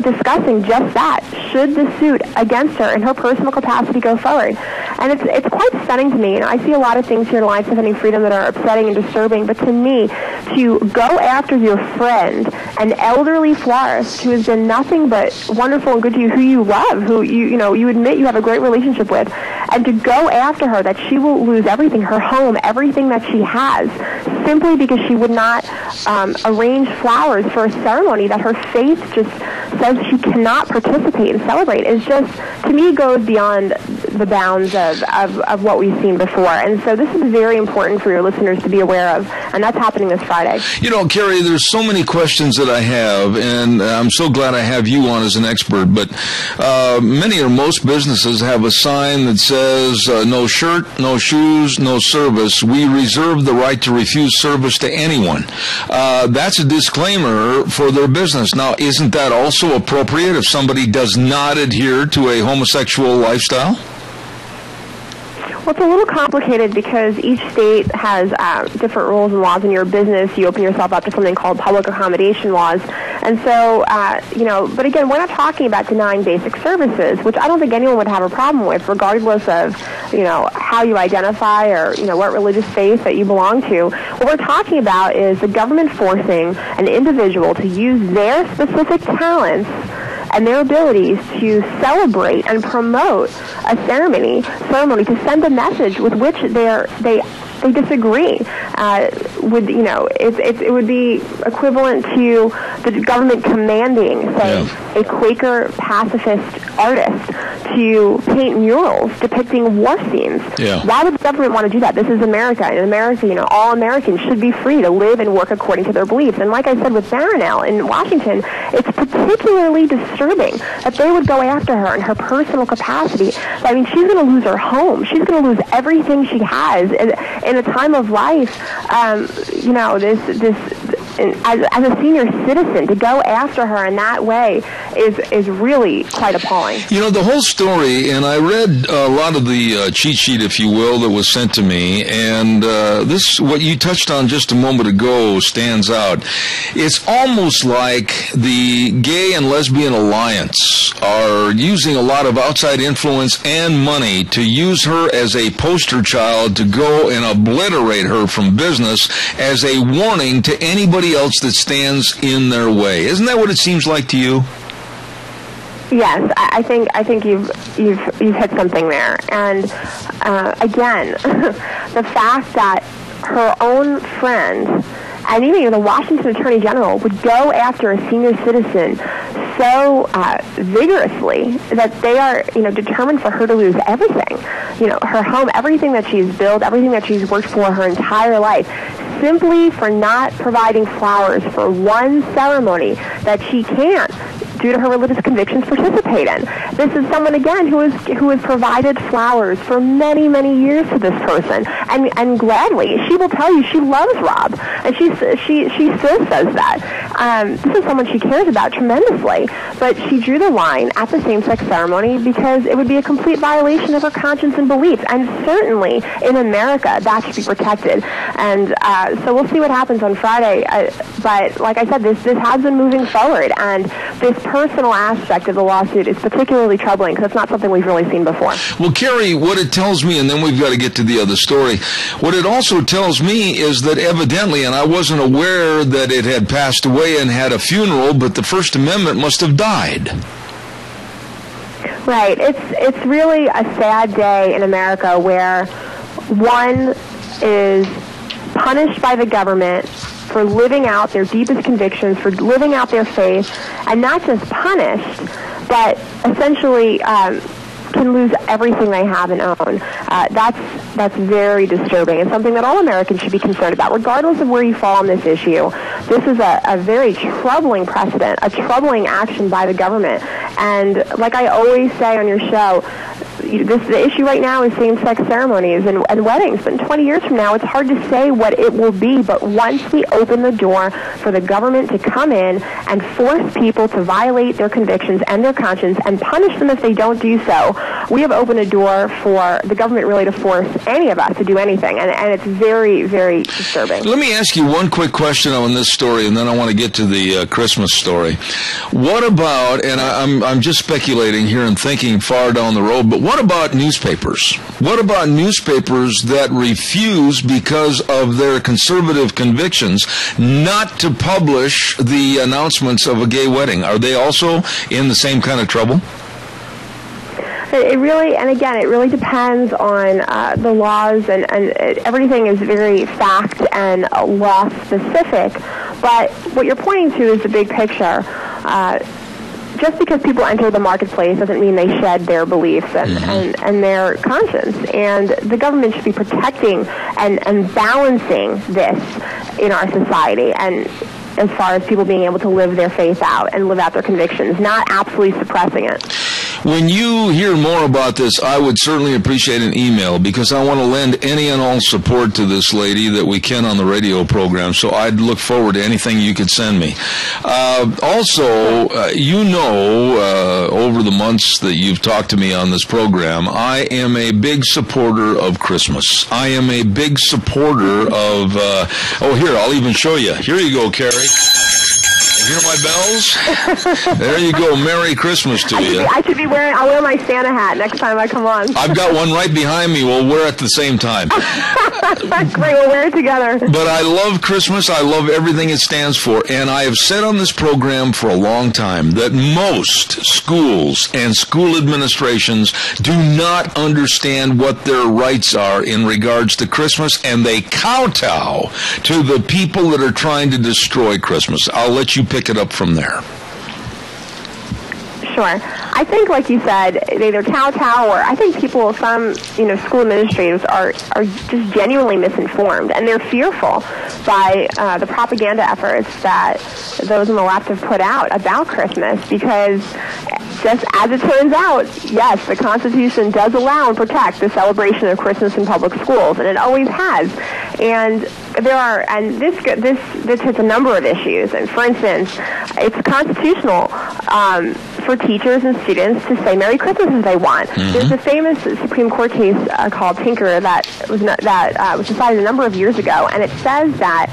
[SPEAKER 11] discussing just that. Should the suit against her in her personal capacity go forward? And it's quite stunning to me. I see a lot of things here in Alliance Defending Freedom that are upsetting and disturbing, but to me, to go after your friend, an elderly florist who has been nothing but wonderful and good to you, who you love, who you admit you have a great relationship with, and to go after her, that she will lose everything, her home, everything that she has, simply because she would not arrange flowers for a ceremony that her faith just says she cannot participate and celebrate, is just, to me, goes beyond the bounds of what we've seen before. And so this is very important for your listeners to be aware of, and that's happening this Friday.
[SPEAKER 2] Carrie, there's so many questions that I have, and I'm so glad I have you on as an expert, but many or most businesses have a sign that says, no shirt, no shoes, no service. We reserve the right to refuse service to anyone. That's a disclaimer for their business. Now, isn't that also appropriate if somebody does not adhere to a homosexual lifestyle?
[SPEAKER 11] Well, it's a little complicated because each state has different rules and laws. In your business, you open yourself up to something called public accommodation laws. And so, but again, we're not talking about denying basic services, which I don't think anyone would have a problem with, regardless of, how you identify or, what religious faith that you belong to. What we're talking about is the government forcing an individual to use their specific talents and their abilities to celebrate and promote a ceremony to send a message with which they disagree. It would be equivalent to the government commanding, say, a Quaker pacifist artist to paint murals depicting war scenes. Yeah. Why would the government want to do that? This is America. In America, all Americans should be free to live and work according to their beliefs. And like I said with Darnell in Washington, it's particularly disturbing that they would go after her in her personal capacity. I mean, she's going to lose her home. She's going to lose everything she has in a time of life. As a senior citizen, to go after her in that way is really quite appalling.
[SPEAKER 2] The whole story, and I read a lot of the cheat sheet, if you will, that was sent to me, and this, what you touched on just a moment ago, stands out. It's almost like the Gay and Lesbian Alliance are using a lot of outside influence and money to use her as a poster child to go and obliterate her from business as a warning to anybody else that stands in their way. Isn't that what it seems like to you?
[SPEAKER 11] Yes, I think you've hit something there. And again, the fact that her own friend and even the Washington Attorney General would go after a senior citizen so vigorously that they are, determined for her to lose everything. Her home, everything that she's built, everything that she's worked for her entire life, simply for not providing flowers for one ceremony that she can't due to her religious convictions, participate in. This is someone, again, who has provided flowers for many, many years to this person, and gladly. She will tell you she loves Rob, and she still says that. This is someone she cares about tremendously, but she drew the line at the same-sex ceremony because it would be a complete violation of her conscience and beliefs, and certainly in America that should be protected. And so we'll see what happens on Friday. But like I said, this has been moving forward, and this personal aspect of the lawsuit is particularly troubling because it's not something we've really seen before.
[SPEAKER 2] Well, Carrie, what it tells me, and then we've got to get to the other story, what it also tells me is that evidently, and I wasn't aware that it had passed away and had a funeral, but the First Amendment must have died.
[SPEAKER 11] Right. It's really a sad day in America where one is punished by the government for living out their deepest convictions, for living out their faith, and not just punished, but essentially can lose everything they have and own. That's very disturbing and something that all Americans should be concerned about, regardless of where you fall on this issue. This is a very troubling precedent, a troubling action by the government. And like I always say on your show, the issue right now is same-sex ceremonies and weddings. But in 20 years from now, it's hard to say what it will be. But once we open the door for the government to come in and force people to violate their convictions and their conscience and punish them if they don't do so, we have opened a door for the government really to force any of us to do anything. And it's very, very disturbing.
[SPEAKER 2] Let me ask you one quick question on this story, and then I want to get to the Christmas story. What about, and I'm just speculating here and thinking far down the road, but what about newspapers? What about newspapers that refuse, because of their conservative convictions, not to publish the announcements of a gay wedding? Are they also in the same kind of trouble?
[SPEAKER 11] It really, and again, it really depends on the laws, and everything is very fact and law specific. But what you're pointing to is the big picture. Just because people enter the marketplace doesn't mean they shed their beliefs and their conscience. And the government should be protecting and balancing this in our society, and as far as people being able to live their faith out and live out their convictions, not absolutely suppressing it.
[SPEAKER 2] When you hear more about this, I would certainly appreciate an email, because I want to lend any and all support to this lady that we can on the radio program, so I'd look forward to anything you could send me. Also, over the months that you've talked to me on this program, I am a big supporter of Christmas. I am a big supporter of, here, I'll even show you. Here you go, Carrie. Hear my bells? There you go. Merry Christmas to you.
[SPEAKER 11] I'll wear my Santa hat next time I come on.
[SPEAKER 2] I've got one right behind me. We'll wear it at the same time.
[SPEAKER 11] Great, we'll wear it together.
[SPEAKER 2] But I love Christmas. I love everything it stands for. And I have said on this program for a long time that most schools and school administrations do not understand what their rights are in regards to Christmas, and they kowtow to the people that are trying to destroy Christmas. I'll let you pick it up from there.
[SPEAKER 11] Sure. I think, like you said, they either kowtow, or I think some school administrators are just genuinely misinformed, and they're fearful by the propaganda efforts that those on the left have put out about Christmas, because just as it turns out, yes, the Constitution does allow and protect the celebration of Christmas in public schools, and it always has. And this hits a number of issues. And for instance, it's constitutional for teachers and students to say Merry Christmas if they want. Mm-hmm. There's a famous Supreme Court case called Tinker that was decided a number of years ago, and it says that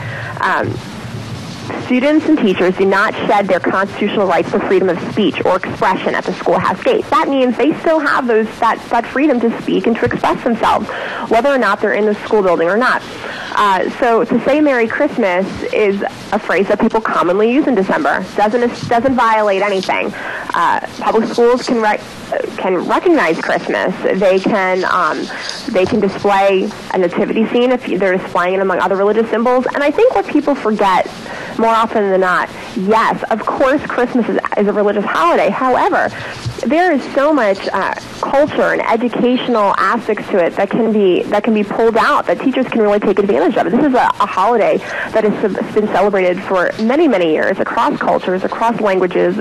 [SPEAKER 11] students and teachers do not shed their constitutional rights for freedom of speech or expression at the schoolhouse gate. That means they still have that freedom to speak and to express themselves, whether or not they're in the school building or not. So to say Merry Christmas is a phrase that people commonly use in December. Doesn't violate anything. Public schools can recognize Christmas. They can display a nativity scene if they're displaying it among other religious symbols. And I think what people forget more often than not, yes, of course Christmas is a religious holiday. However, there is so much culture and educational aspects to it that can be pulled out, that teachers can really take advantage of. This is a holiday that has been celebrated for many, many years across cultures, across languages,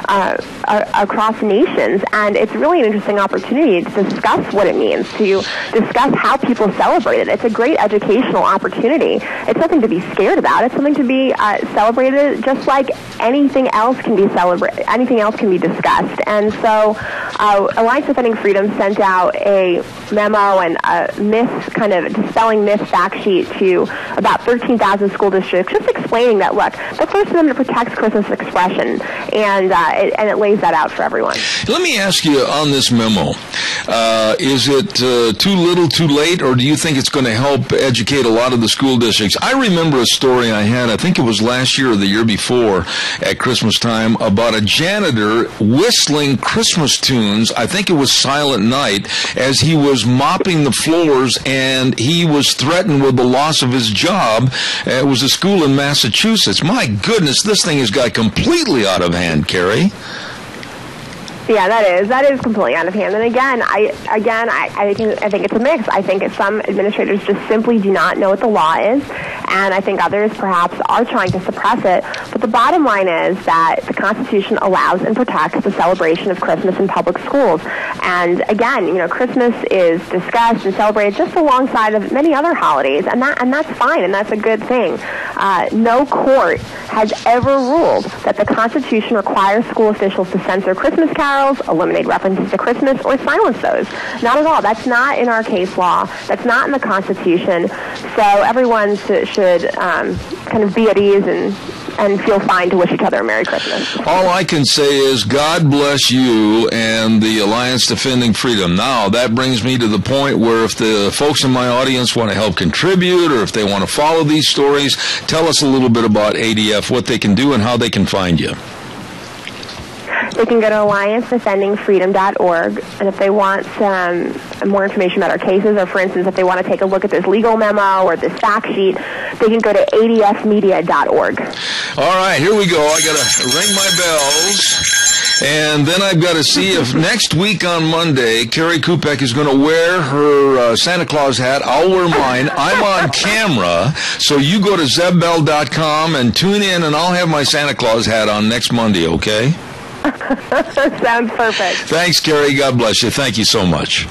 [SPEAKER 11] across nations, and it's really an interesting opportunity to discuss what it means, to discuss how people celebrate it. It's a great educational opportunity. It's nothing to be scared about. It's something to be celebrated, just like anything else can be celebrated. Anything else can be discussed. And so, Alliance Defending Freedom sent out a memo and a kind of dispelling myth fact sheet to about 13,000 school districts, just explaining that, look, the First Amendment protects Christmas expression, and it lays that out for everyone.
[SPEAKER 2] Let me ask you on this memo, is it too little, too late, or do you think it's going to help educate a lot of the school districts? I remember a story I had, I think it was last year or the year before at Christmas time, about a janitor whistling Christmas tunes. I think it was Silent Night, as he was mopping the floors, and he was threatened with the loss of his job. It was a school in Massachusetts. My goodness, this thing has got completely out of hand, Carrie.
[SPEAKER 11] Yeah, that is completely out of hand. And again, I think it's a mix. I think some administrators just simply do not know what the law is, and I think others perhaps are trying to suppress it. But the bottom line is that the Constitution allows and protects the celebration of Christmas in public schools. And again, Christmas is discussed and celebrated just alongside of many other holidays, and that's fine, and that's a good thing. No court has ever ruled that the Constitution requires school officials to censor Christmas carols, eliminate references to Christmas, or silence those. Not at all. That's not in our case law. That's not in the Constitution. So everyone should kind of be at ease and feel fine to wish each other a Merry Christmas.
[SPEAKER 2] All I can say is God bless you and the Alliance Defending Freedom. Now, that brings me to the point where if the folks in my audience want to help contribute, or if they want to follow these stories, tell us a little bit about ADF, what they can do and how they can find you.
[SPEAKER 11] They can go to alliancedefendingfreedom.org, and if they want more information about our cases, or for instance, if they want to take a look at this legal memo or this fact sheet, they can go to adfmedia.org.
[SPEAKER 2] All right, here we go. I got to ring my bells, and then I've got to see if next week on Monday, Carrie Kupek is going to wear her Santa Claus hat. I'll wear mine. I'm on camera, so you go to zebbell.com and tune in, and I'll have my Santa Claus hat on next Monday, okay?
[SPEAKER 11] Sounds perfect.
[SPEAKER 2] Thanks, Carrie. God bless you. Thank you so much.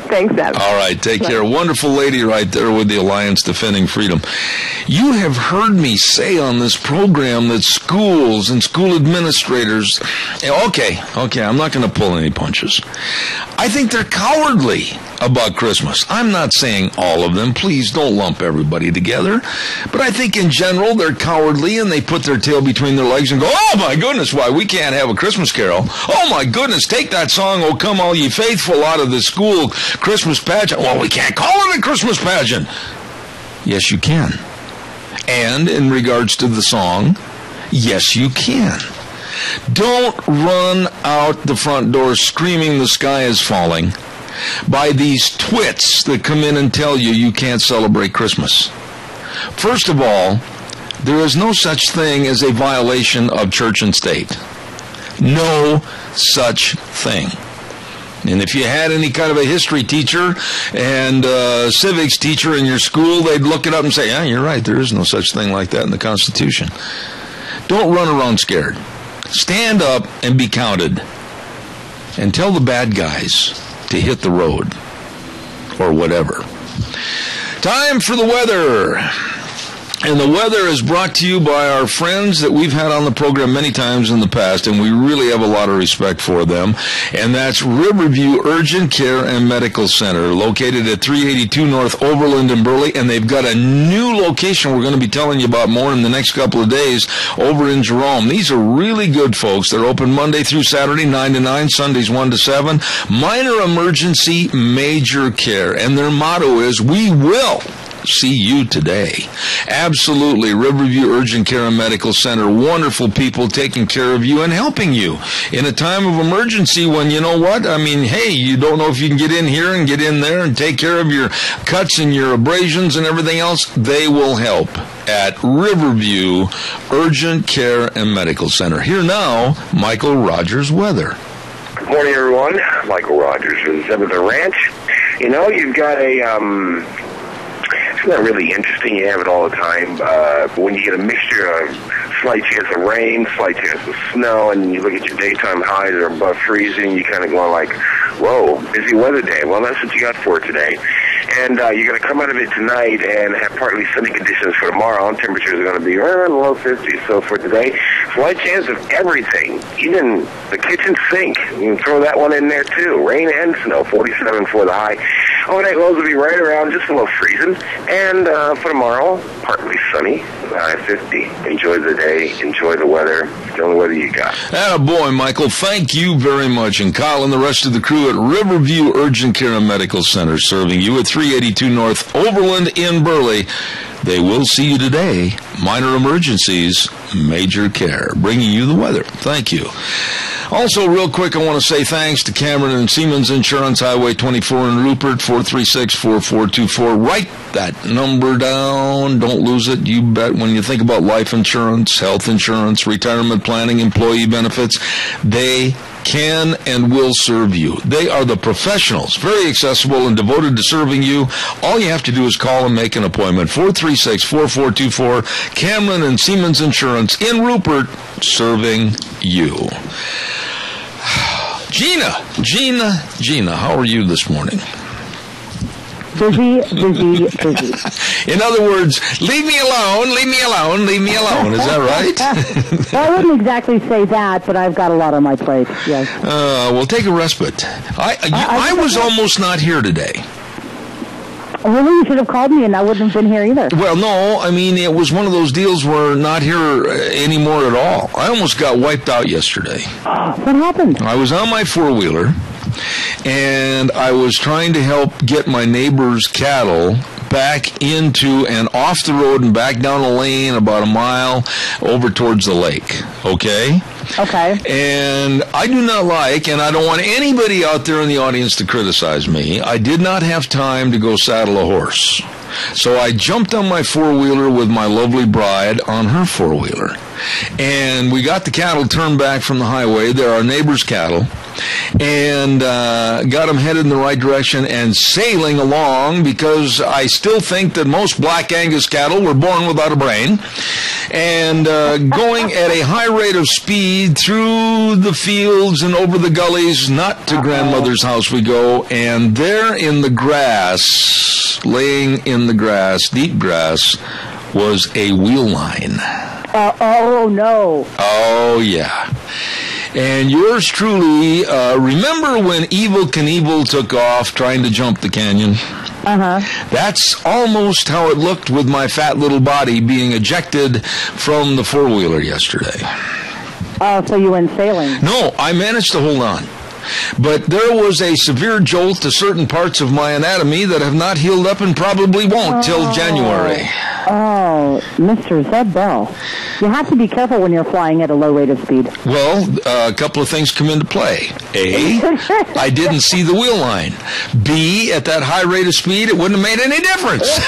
[SPEAKER 11] Thanks, Deb.
[SPEAKER 2] All right, take care. Wonderful lady right there with the Alliance Defending Freedom. You have heard me say on this program that schools and school administrators, okay, I'm not going to pull any punches. I think they're cowardly about Christmas. I'm not saying all of them. Please don't lump everybody together. But I think in general they're cowardly, and they put their tail between their legs and go, oh my goodness, why, we can't have a Christmas carol. Oh my goodness, take that song, Oh Come All Ye Faithful, out of the school Christmas pageant. Well, we can't call it a Christmas pageant. Yes, you can. And in regards to the song, yes, you can. Don't run out the front door screaming the sky is falling by these twits that come in and tell you you can't celebrate Christmas. First of all, there is no such thing as a violation of church and state. No such thing. And if you had any kind of a history teacher and civics teacher in your school, they'd look it up and say, yeah, you're right, there is no such thing like that in the Constitution. Don't run around scared. Stand up and be counted. And tell the bad guys to hit the road, or whatever. Time for the weather. And the weather is brought to you by our friends that we've had on the program many times in the past, and we really have a lot of respect for them. And that's Riverview Urgent Care and Medical Center, located at 382 North Overland in Burley. And they've got a new location we're going to be telling you about more in the next couple of days over in Jerome. These are really good folks. They're open Monday through Saturday, 9 to 9, Sundays 1 to 7. Minor emergency, major care. And their motto is, we will see you today. Absolutely. Riverview Urgent Care and Medical Center. Wonderful people taking care of you and helping you in a time of emergency when, you know what? I mean, hey, you don't know if you can get in here and get in there and take care of your cuts and your abrasions and everything else. They will help at Riverview Urgent Care and Medical Center. Here now, Michael Rogers weather.
[SPEAKER 5] Morning, everyone. Michael Rogers from Zebra Ranch. You know, you've got a, it's not really interesting. You have it all the time. But when you get a mixture of slight chance of rain, slight chance of snow, and you look at your daytime highs are above freezing, you kind of go like, whoa, busy weather day. Well, that's what you got for today. And you're going to come out of it tonight and have partly sunny conditions for tomorrow, and temperatures are going to be right around the low 50s. So for today, slight chance of everything, even the kitchen sink. You can throw that one in there too. Rain and snow, 47 for the high. Overnight lows will be right around just below freezing. And for tomorrow, partly sunny, 50. Enjoy the day. Enjoy the weather. It's the only weather you got.
[SPEAKER 2] Attaboy, Michael. Thank you very much. And Kyle and the rest of the crew at Riverview Urgent Care and Medical Center, serving you at 382 North Overland in Burley. They will see you today. Minor emergencies, major care. Bringing you the weather. Thank you. Also, real quick, I want to say thanks to Cameron and Siemens Insurance, Highway 24 in Rupert, 436-4424. Write that number down. Don't lose it. You bet. When you think about life insurance, health insurance, retirement planning, employee benefits, they can and will serve you. They are the professionals, very accessible and devoted to serving you. All you have to do is call and make an appointment. 436-4424. Cameron and Siemens Insurance in Rupert, serving you. Gina, how are you this morning?
[SPEAKER 3] Busy.
[SPEAKER 2] In other words, leave me alone. Is that right?
[SPEAKER 3] Well, I wouldn't exactly say that, but I've got a lot on my plate, yes.
[SPEAKER 2] Well, take a respite. I was almost not here today.
[SPEAKER 3] Really? You should have called me and I wouldn't have been here either.
[SPEAKER 2] Well, no, I mean, it was one of those deals where not here anymore at all. I almost got wiped out yesterday.
[SPEAKER 3] What happened?
[SPEAKER 2] I was on my four-wheeler, and I was trying to help get my neighbor's cattle back into and off the road and back down a lane about a mile over towards the lake, okay?
[SPEAKER 3] Okay.
[SPEAKER 2] And I do not like, and I don't want anybody out there in the audience to criticize me, I did not have time to go saddle a horse. So I jumped on my four-wheeler with my lovely bride on her four-wheeler. And we got the cattle turned back from the highway. They're our neighbor's cattle. And got them headed in the right direction and sailing along, because I still think that most Black Angus cattle were born without a brain. And going at a high rate of speed through the fields and over the gullies, not to grandmother's house we go. And there in the grass, laying in the grass, deep grass, was a wheel line.
[SPEAKER 3] Oh, no.
[SPEAKER 2] Oh, yeah. And yours truly, remember when Evel Knievel took off trying to jump the canyon?
[SPEAKER 3] Uh-huh.
[SPEAKER 2] That's almost how it looked with my fat little body being ejected from the four-wheeler yesterday.
[SPEAKER 3] So you went sailing?
[SPEAKER 2] No, I managed to hold on. But there was a severe jolt to certain parts of my anatomy that have not healed up and probably won't till January.
[SPEAKER 3] Oh, Mr. Zeb Bell. You have to be careful when you're flying at a low rate of speed.
[SPEAKER 2] Well, a couple of things come into play. A, I didn't see the wheel line. B, at that high rate of speed, it wouldn't have made any difference.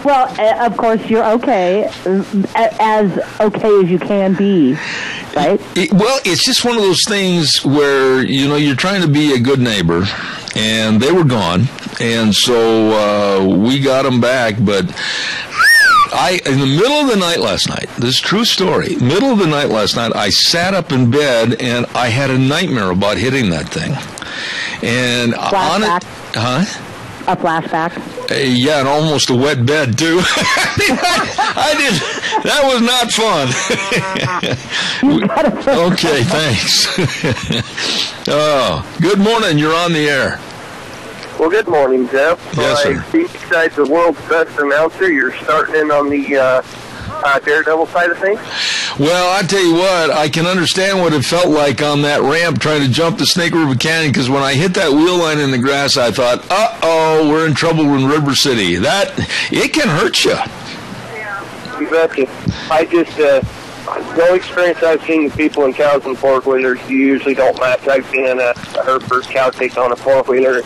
[SPEAKER 3] Well, of course, you're okay, as okay as you can be, right?
[SPEAKER 2] Well, it's just one of those things where, you know, you're trying to be a good neighbor, and they were gone, and so we got them back, but in the middle of the night last night, this is a true story, middle of the night last night, I sat up in bed, and I had a nightmare about hitting that thing. And on it,
[SPEAKER 3] a flashback?
[SPEAKER 2] Yeah, and almost a wet bed, too. I did. That was not fun. Okay, thanks. Oh, good morning. You're on the air.
[SPEAKER 7] Well, good morning, Jeff.
[SPEAKER 2] Yes, sir.
[SPEAKER 7] Besides the world's best announcer, you're starting in on the Daredevil side of things?
[SPEAKER 2] Well, I tell you what, I can understand what it felt like on that ramp trying to jump the Snake River Canyon, because when I hit that wheel line in the grass, I thought, uh-oh, we're in trouble in River City. It can hurt you.
[SPEAKER 7] You betcha. I just, no experience I've seen with people in cows and four-wheelers, you usually don't match. I've seen a Hereford cow take on a four-wheeler.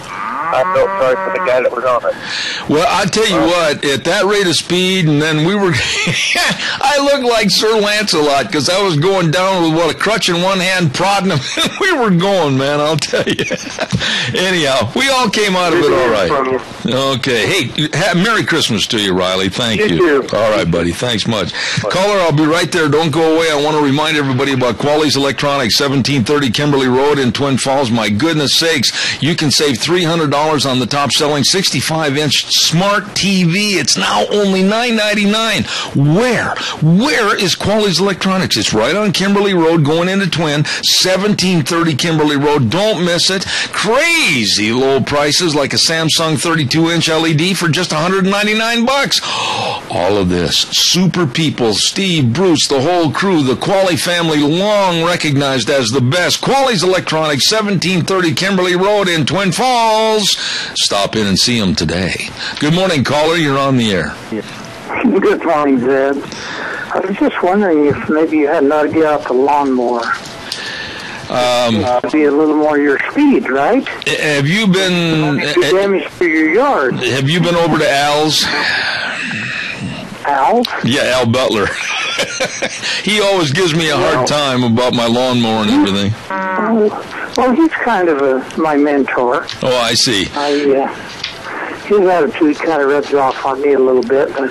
[SPEAKER 7] I felt sorry for the guy that was on it.
[SPEAKER 2] Well, I tell you what, at that rate of speed, and then we were, I looked like Sir Lancelot because I was going down with, a crutch in one hand, prodding him. We were going, man, I'll tell you. Anyhow, we all came out of it all right. Okay. Hey, Merry Christmas to you, Riley. Thank you.
[SPEAKER 7] You too.
[SPEAKER 2] All right, buddy. Thanks much. Caller, I'll be right there. Don't go away. I want to remind everybody about Quality's Electronics, 1730 Kimberly Road in Twin Falls. My goodness sakes, you can save $300 on the top-selling 65-inch smart TV. It's now only $9.99. Where is Quality's Electronics? It's right on Kimberly Road going into Twin, 1730 Kimberly Road. Don't miss it. Crazy low prices like a Samsung 32-inch LED for just $199. All of this. Super people, Steve, Bruce, the whole crew, the Quali family, long recognized as the best. Quality's Electronics, 1730 Kimberly Road in Twin Falls. Stop in and see them today. Good morning, caller. You're on the air.
[SPEAKER 7] Good morning, Zed. I was just wondering if maybe you had an idea about the lawnmower. Be a little more your speed, right?
[SPEAKER 2] Have you been...
[SPEAKER 7] damage to your yard.
[SPEAKER 2] Have you been over to Al's?
[SPEAKER 7] Al?
[SPEAKER 2] Yeah, Al Butler. He always gives me a hard time about my lawnmower and everything.
[SPEAKER 7] Well, he's kind of my mentor.
[SPEAKER 2] Oh, I see.
[SPEAKER 7] His attitude kind of rubs off on me a little bit, but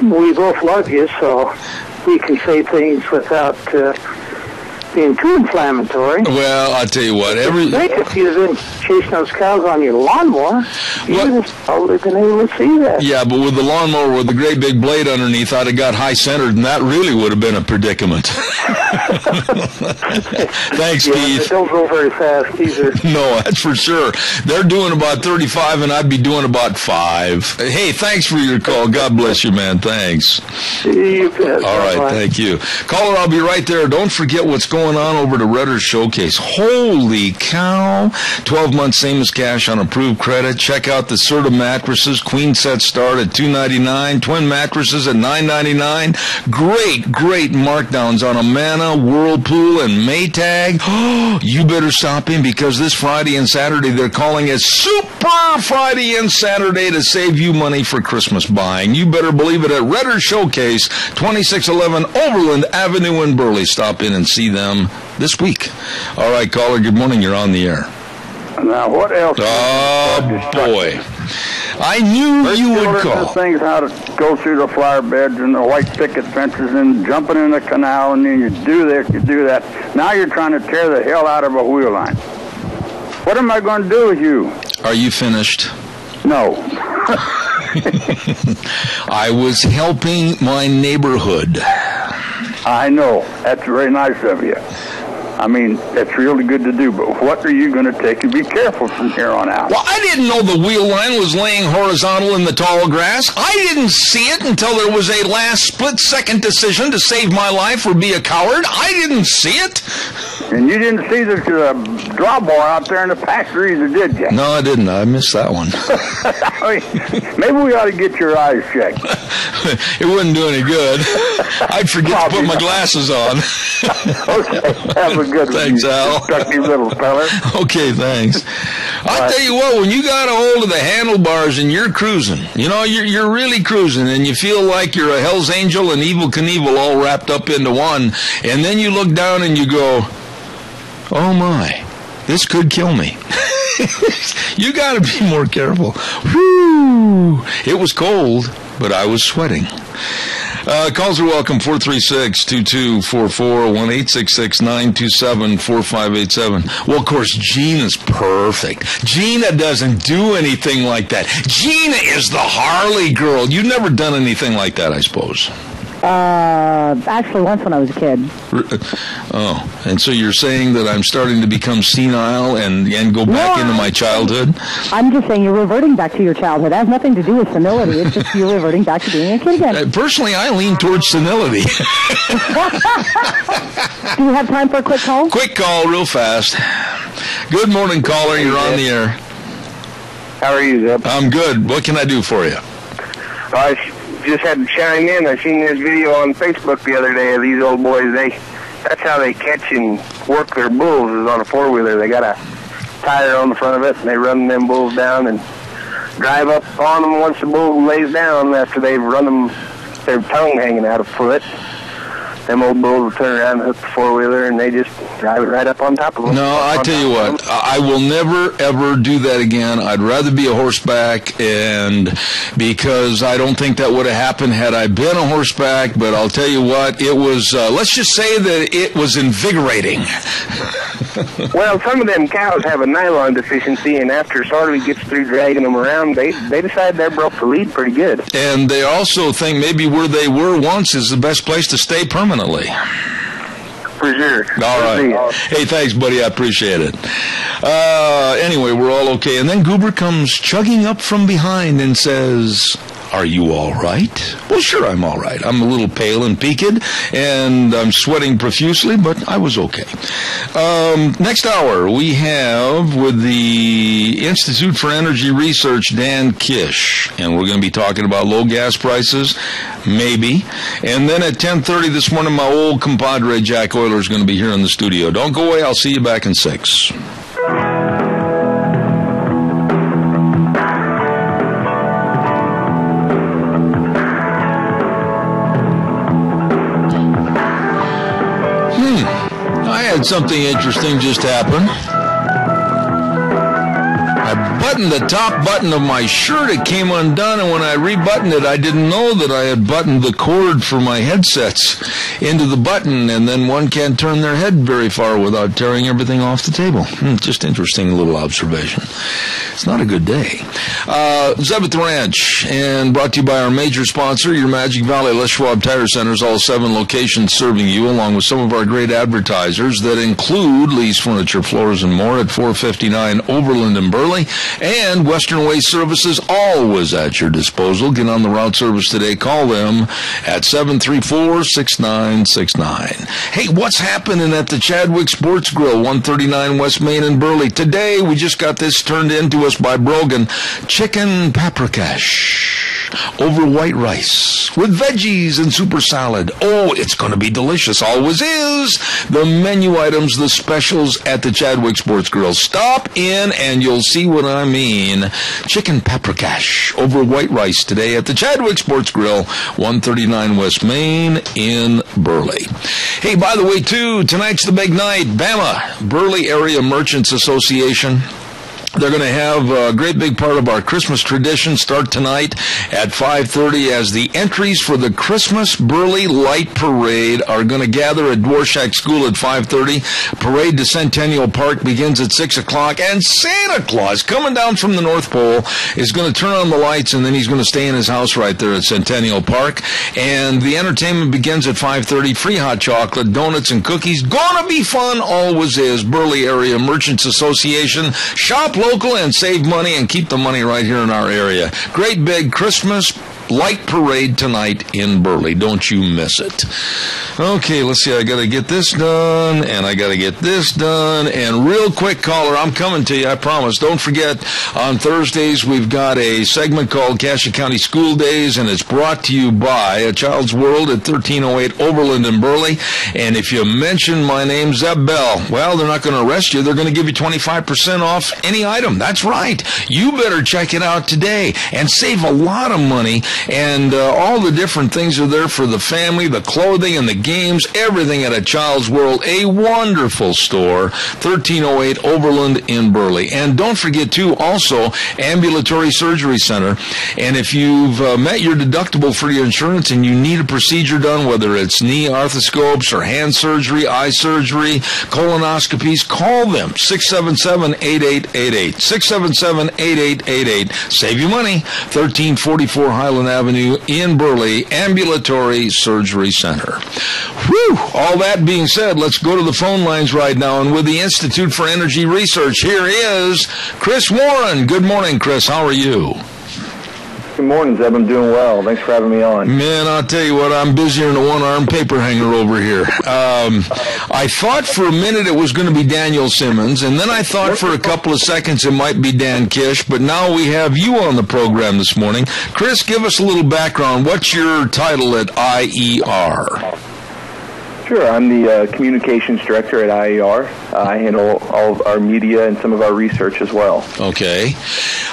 [SPEAKER 7] we both love you, so we can say things without being too inflammatory.
[SPEAKER 2] Well, I'll tell you what.
[SPEAKER 7] If you'd have been chasing those cows on your lawnmower, you would have probably been able to see that.
[SPEAKER 2] Yeah, but with the lawnmower with the great big blade underneath, I'd have got high-centered, and that really would have been a predicament. Thanks, Keith.
[SPEAKER 7] They don't go very fast either.
[SPEAKER 2] No, that's for sure. They're doing about 35, and I'd be doing about 5. Hey, thanks for your call. God bless you, man. Thanks.
[SPEAKER 7] You bet.
[SPEAKER 2] All right, thank you. Caller, I'll be right there. Don't forget what's going on over to Rudder's Showcase. Holy cow. 12 months same as cash on approved credit. Check out the Serta mattresses. Queen sets start at $299. Twin mattresses at $999. Great markdowns on Amana, Whirlpool, and Maytag. You better stop in because this Friday and Saturday they're calling it Super Friday and Saturday to save you money for Christmas buying. You better believe it at Rudder's Showcase, 2611 Overland Avenue in Burley. Stop in and see them this week. All right, caller, good morning. You're on the air.
[SPEAKER 4] Now, what else?
[SPEAKER 2] Oh, boy. I knew you would call.
[SPEAKER 4] Things how to go through the flower beds and the white picket fences and jumping in the canal, and then you do this, you do that. Now you're trying to tear the hell out of a wheel line. What am I going to do with you?
[SPEAKER 2] Are you finished?
[SPEAKER 4] No.
[SPEAKER 2] I was helping my neighborhood.
[SPEAKER 4] I know. That's very nice of you. I mean, that's really good to do, but what are you going to take? And be careful from here on out.
[SPEAKER 2] Well, I didn't know the wheel line was laying horizontal in the tall grass. I didn't see it until there was a last split-second decision to save my life or be a coward. I didn't see it.
[SPEAKER 4] And you didn't see the draw bar out there in the pasture either, did you?
[SPEAKER 2] No, I didn't. I missed that one.
[SPEAKER 4] I mean, maybe we ought to get your eyes checked.
[SPEAKER 2] It wouldn't do any good. I'd forget to put my glasses on.
[SPEAKER 4] Okay, have a good one.
[SPEAKER 2] Thanks, Al.
[SPEAKER 4] Stucky little feller.
[SPEAKER 2] Okay, thanks. I'll tell you what, when you got a hold of the handlebars and you're cruising, you're really cruising, and you feel like you're a Hell's Angel and Evel Knievel all wrapped up into one, and then you look down and you go, oh my, this could kill me. You got to be more careful. Whew. It was cold, but I was sweating. Calls are welcome, 436-2244, 1-866-927-4587. Well, of course, Gina's perfect. Gina doesn't do anything like that. Gina is the Harley girl. You've never done anything like that, I suppose.
[SPEAKER 3] Actually, once when I was a kid.
[SPEAKER 2] Oh, and so you're saying that I'm starting to become senile and go back into my childhood?
[SPEAKER 3] I'm just saying you're reverting back to your childhood. It has nothing to do with senility. It's just you're reverting back to being a kid again.
[SPEAKER 2] Personally, I lean towards senility.
[SPEAKER 3] Do you have time for a quick call?
[SPEAKER 2] Quick call, real fast. Good morning, caller. You're on the air.
[SPEAKER 7] How are you, Zeb?
[SPEAKER 2] I'm good. What can I do for you?
[SPEAKER 7] I just had to chime in. I seen this video on Facebook the other day of these old boys. That's how they catch and work their bulls is on a four-wheeler. They got a tire on the front of it, and they run them bulls down and drive up on them once the bull lays down after they've run them, their tongue hanging out a foot. Them old bulls will turn around and hook the four-wheeler, and they just drive it right up on top of them.
[SPEAKER 2] No, I tell you what, I will never, ever do that again. I'd rather be a horseback, and because I don't think that would have happened had I been a horseback, but I'll tell you what, it was, let's just say that it was invigorating.
[SPEAKER 7] Well, some of them cows have a nylon deficiency, and after Sarley gets through dragging them around, they decide they broke the lead pretty good.
[SPEAKER 2] And they also think maybe where they were once is the best place to stay permanently.
[SPEAKER 7] For sure.
[SPEAKER 2] All right. Hey, thanks, buddy. I appreciate it. Anyway, we're all okay. And then Goober comes chugging up from behind and says, "Are you all right?" Well, sure, I'm all right. I'm a little pale and peaked, and I'm sweating profusely, but I was okay. Next hour, we have with the Institute for Energy Research, Dan Kish, and we're going to be talking about low gas prices, maybe. And then at 10:30 this morning, my old compadre Jack Euler is going to be here in the studio. Don't go away. I'll see you back in 6. Something interesting just happened. I buttoned the top button of my shirt. It came undone, and when I rebuttoned it, I didn't know that I had buttoned the cord for my headsets into the button, and then one can't turn their head very far without tearing everything off the table. Just interesting little observation. It's not a good day. Zebeth Ranch, and brought to you by our major sponsor, your Magic Valley Les Schwab Tire Centers, all 7 locations serving you, along with some of our great advertisers that include Lee's Furniture, Floors, and More at 459 Overland in Burley, and Western Waste Services, always at your disposal. Get on the route service today. Call them at 734-6969. Hey, what's happening at the Chadwick Sports Grill, 139 West Main in Burley? Today, we just got this turned into us by Brogan. Chicken paprikash over white rice with veggies and super salad. Oh, it's going to be delicious. Always is. The menu items, the specials at the Chadwick Sports Grill. Stop in and you'll see what I mean. Chicken paprikash over white rice today at the Chadwick Sports Grill, 139 West Main in Burley. Hey, by the way, too, tonight's the big night. BAMA, Burley Area Merchants Association. They're going to have a great big part of our Christmas tradition start tonight at 5:30 as the entries for the Christmas Burley Light Parade are going to gather at Dworshak School at 5:30. Parade to Centennial Park begins at 6 o'clock, and Santa Claus, coming down from the North Pole, is going to turn on the lights, and then he's going to stay in his house right there at Centennial Park. And the entertainment begins at 5:30. Free hot chocolate, donuts, and cookies. Gonna be fun, always is. Burley Area Merchants Association. Shop local and save money and keep the money right here in our area. Great big Christmas light parade tonight in Burley. Don't you miss it. Okay, let's see. I got to get this done, and I got to get this done. And real quick, caller, I'm coming to you, I promise. Don't forget, on Thursdays, we've got a segment called Cassia County School Days, and it's brought to you by A Child's World at 1308 Overland in Burley. And if you mention my name, Zeb Bell, well, they're not going to arrest you. They're going to give you 25% off any item. That's right. You better check it out today and save a lot of money. And all the different things are there for the family, the clothing and the games, everything at A Child's World. A wonderful store, 1308 Overland in Burley. And don't forget, too, also, Ambulatory Surgery Center. And if you've met your deductible for your insurance and you need a procedure done, whether it's knee arthroscopes or hand surgery, eye surgery, colonoscopies, call them, 677-8888. 677-8888. Save you money. 1344 Highland Avenue in Burley, Ambulatory Surgery Center. Whew! All that being said, let's go to the phone lines right now. And with the Institute for Energy Research, here is Chris Warren. Good morning, Chris. How are you?
[SPEAKER 6] Good morning, Zeb. I'm doing well. Thanks for having me on.
[SPEAKER 2] Man, I'll tell you what, I'm busier than a one-armed paper hanger over here. I thought for a minute it was going to be Daniel Simmons, and then I thought for a couple of seconds it might be Dan Kish, but now we have you on the program this morning. Chris, give us a little background. What's your title at IER?
[SPEAKER 6] Sure. I'm the communications director at IAR. I handle all of our media and some of our research as well.
[SPEAKER 2] Okay.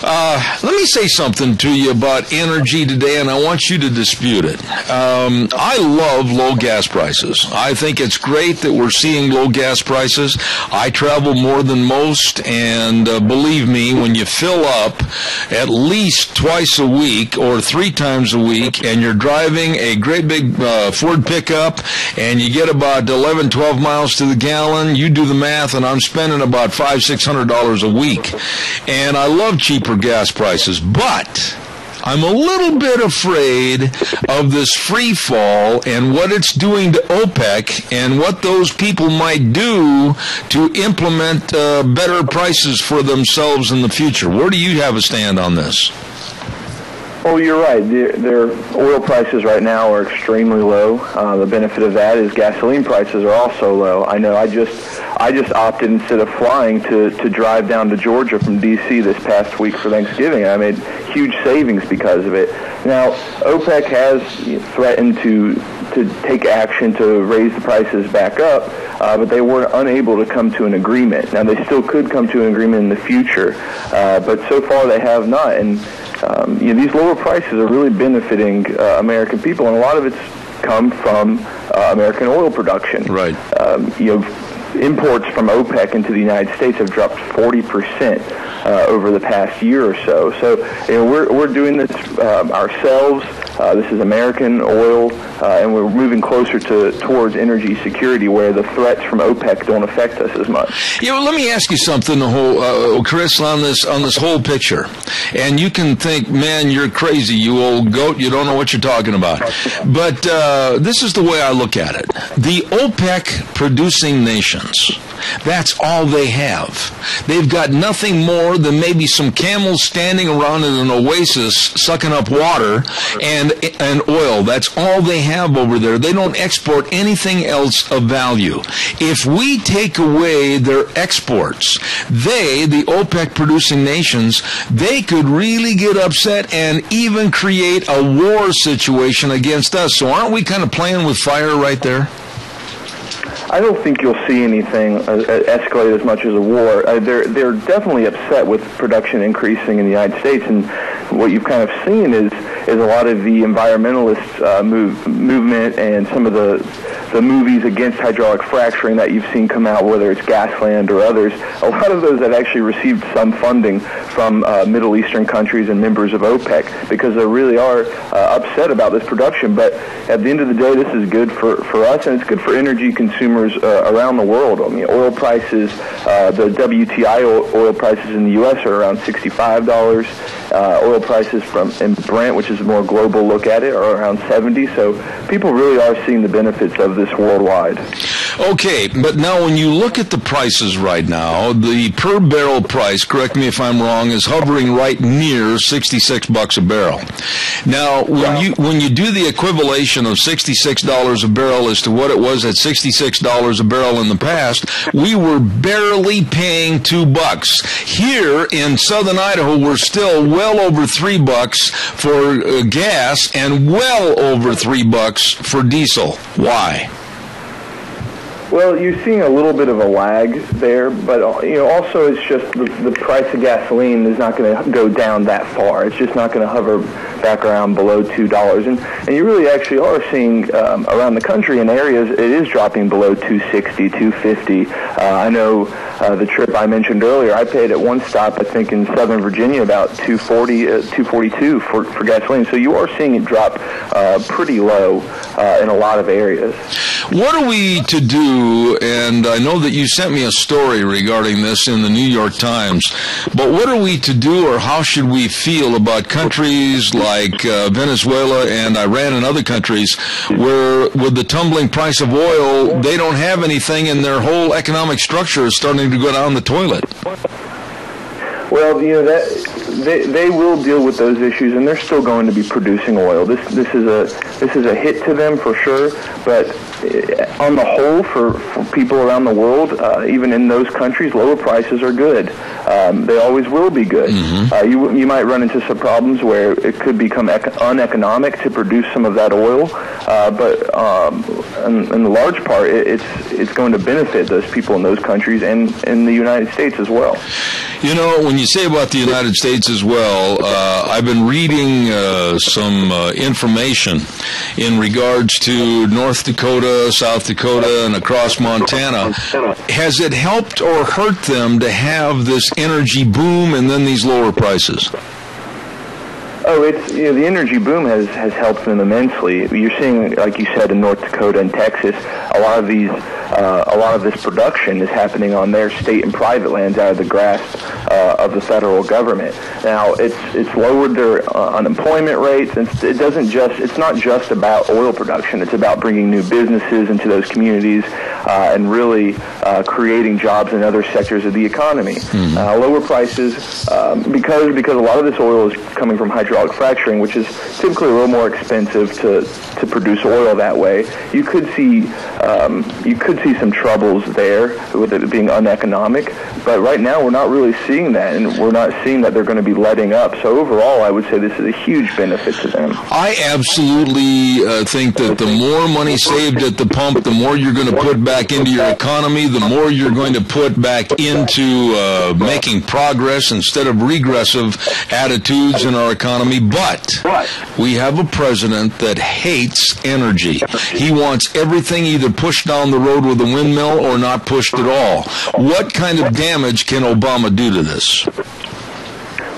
[SPEAKER 2] Let me say something to you about energy today, and I want you to dispute it. I love low gas prices. I think it's great that we're seeing low gas prices. I travel more than most, and believe me, when you fill up at least twice a week or 3 times a week, and you're driving a great big Ford pickup, and you get about 11, 12 miles to the gallon, you do the math, and I'm spending about $500-$600 a week. And I love cheaper gas prices, but I'm a little bit afraid of this free fall and what it's doing to OPEC and what those people might do to implement better prices for themselves in the future. Where do you have a stand on this?
[SPEAKER 6] Oh, you're right. Their oil prices right now are extremely low. The benefit of that is gasoline prices are also low. I know I just opted, instead of flying, to drive down to Georgia from D.C. this past week for Thanksgiving. I made huge savings because of it. Now, OPEC has threatened to take action to raise the prices back up, but they were unable to come to an agreement. Now, they still could come to an agreement in the future, but so far they have not. And these lower prices are really benefiting American people, and a lot of it's come from American oil production.
[SPEAKER 2] Right.
[SPEAKER 6] Imports from OPEC into the United States have dropped 40% over the past year or so. So we're doing this ourselves. This is American oil, and we're moving closer towards energy security, where the threats from OPEC don't affect us as much.
[SPEAKER 2] Yeah, well, let me ask you something, Chris, on this whole picture. And you can think, man, you're crazy, you old goat, you don't know what you're talking about. But this is the way I look at it. The OPEC producing nations, that's all they have. They've got nothing more than maybe some camels standing around in an oasis sucking up water and oil. That's all they have over there. They don't export anything else of value. If we take away their exports, the OPEC producing nations, they could really get upset and even create a war situation against us. So aren't we kind of playing with fire right there?
[SPEAKER 6] I don't think you'll see anything escalate as much as a war. They're definitely upset with production increasing in the United States, and what you've kind of seen is a lot of the environmentalist movement and some of the movies against hydraulic fracturing that you've seen come out, whether it's Gasland or others. A lot of those have actually received some funding from Middle Eastern countries and members of OPEC, because they really are upset about this production. But at the end of the day, this is good for us, and it's good for energy consumers around the world. I mean, oil prices, the WTI oil prices in the U.S. are around $65. Oil prices in Brent, which is a more global look at it, are around 70. So people really are seeing the benefits of this worldwide.
[SPEAKER 2] Okay, but now when you look at the prices right now, the per barrel price, correct me if I'm wrong, is hovering right near $66 a barrel. Now, when you do the equivalation of $66 a barrel as to what it was at $66 a barrel in the past, we were barely paying $2. Here in southern Idaho, we're still well over $3 for gas and well over $3 for diesel. Why?
[SPEAKER 6] Well, you're seeing a little bit of a lag there, but also it's just the price of gasoline is not going to go down that far. It's just not going to hover back around below $2, and you really actually are seeing around the country in areas it is dropping below $2.60, $2.50. I know the trip I mentioned earlier, I paid at one stop, I think in Southern Virginia, about $2.40, $2.42 for gasoline. So you are seeing it drop pretty low in a lot of areas.
[SPEAKER 2] What are we to do, and I know that you sent me a story regarding this in the New York Times, but what are we to do, or how should we feel about countries like Venezuela and Iran and other countries where with the tumbling price of oil, they don't have anything and their whole economic structure is starting to go down the toilet?
[SPEAKER 6] Well, they will deal with those issues, and they're still going to be producing oil. This is a hit to them for sure, but on the whole, for people around the world, even in those countries, lower prices are good. they always will be good. You might run into some problems where it could become uneconomic to produce some of that oil, but in the large part, it's going to benefit those people in those countries and in the United States as well.
[SPEAKER 2] You know, when you say about the United States as well, I've been reading some information in regards to North Dakota, South Dakota, and across Montana. Has it helped or hurt them to have this energy boom and then these lower prices?
[SPEAKER 6] Oh, the energy boom has helped them immensely. You're seeing, like you said, in North Dakota and Texas, a lot of this production is happening on their state and private lands out of the grasp of the federal government. Now, it's lowered their unemployment rates, and it's not just about oil production. It's about bringing new businesses into those communities and really creating jobs in other sectors of the economy. Lower prices because a lot of this oil is coming from hydraulic fracturing, which is typically a little more expensive to produce oil that way. You could see some troubles there with it being uneconomic, but right now we're not really seeing that, and we're not seeing that they're going to be letting up. So overall, I would say this is a huge benefit to them.
[SPEAKER 2] I absolutely think that the more money saved at the pump, the more you're going to put back into your economy, the more you're going to put back into making progress instead of regressive attitudes in our economy. But we have a president that hates energy. He wants everything either pushed down the road with a windmill or not pushed at all. What kind of damage can Obama do to this?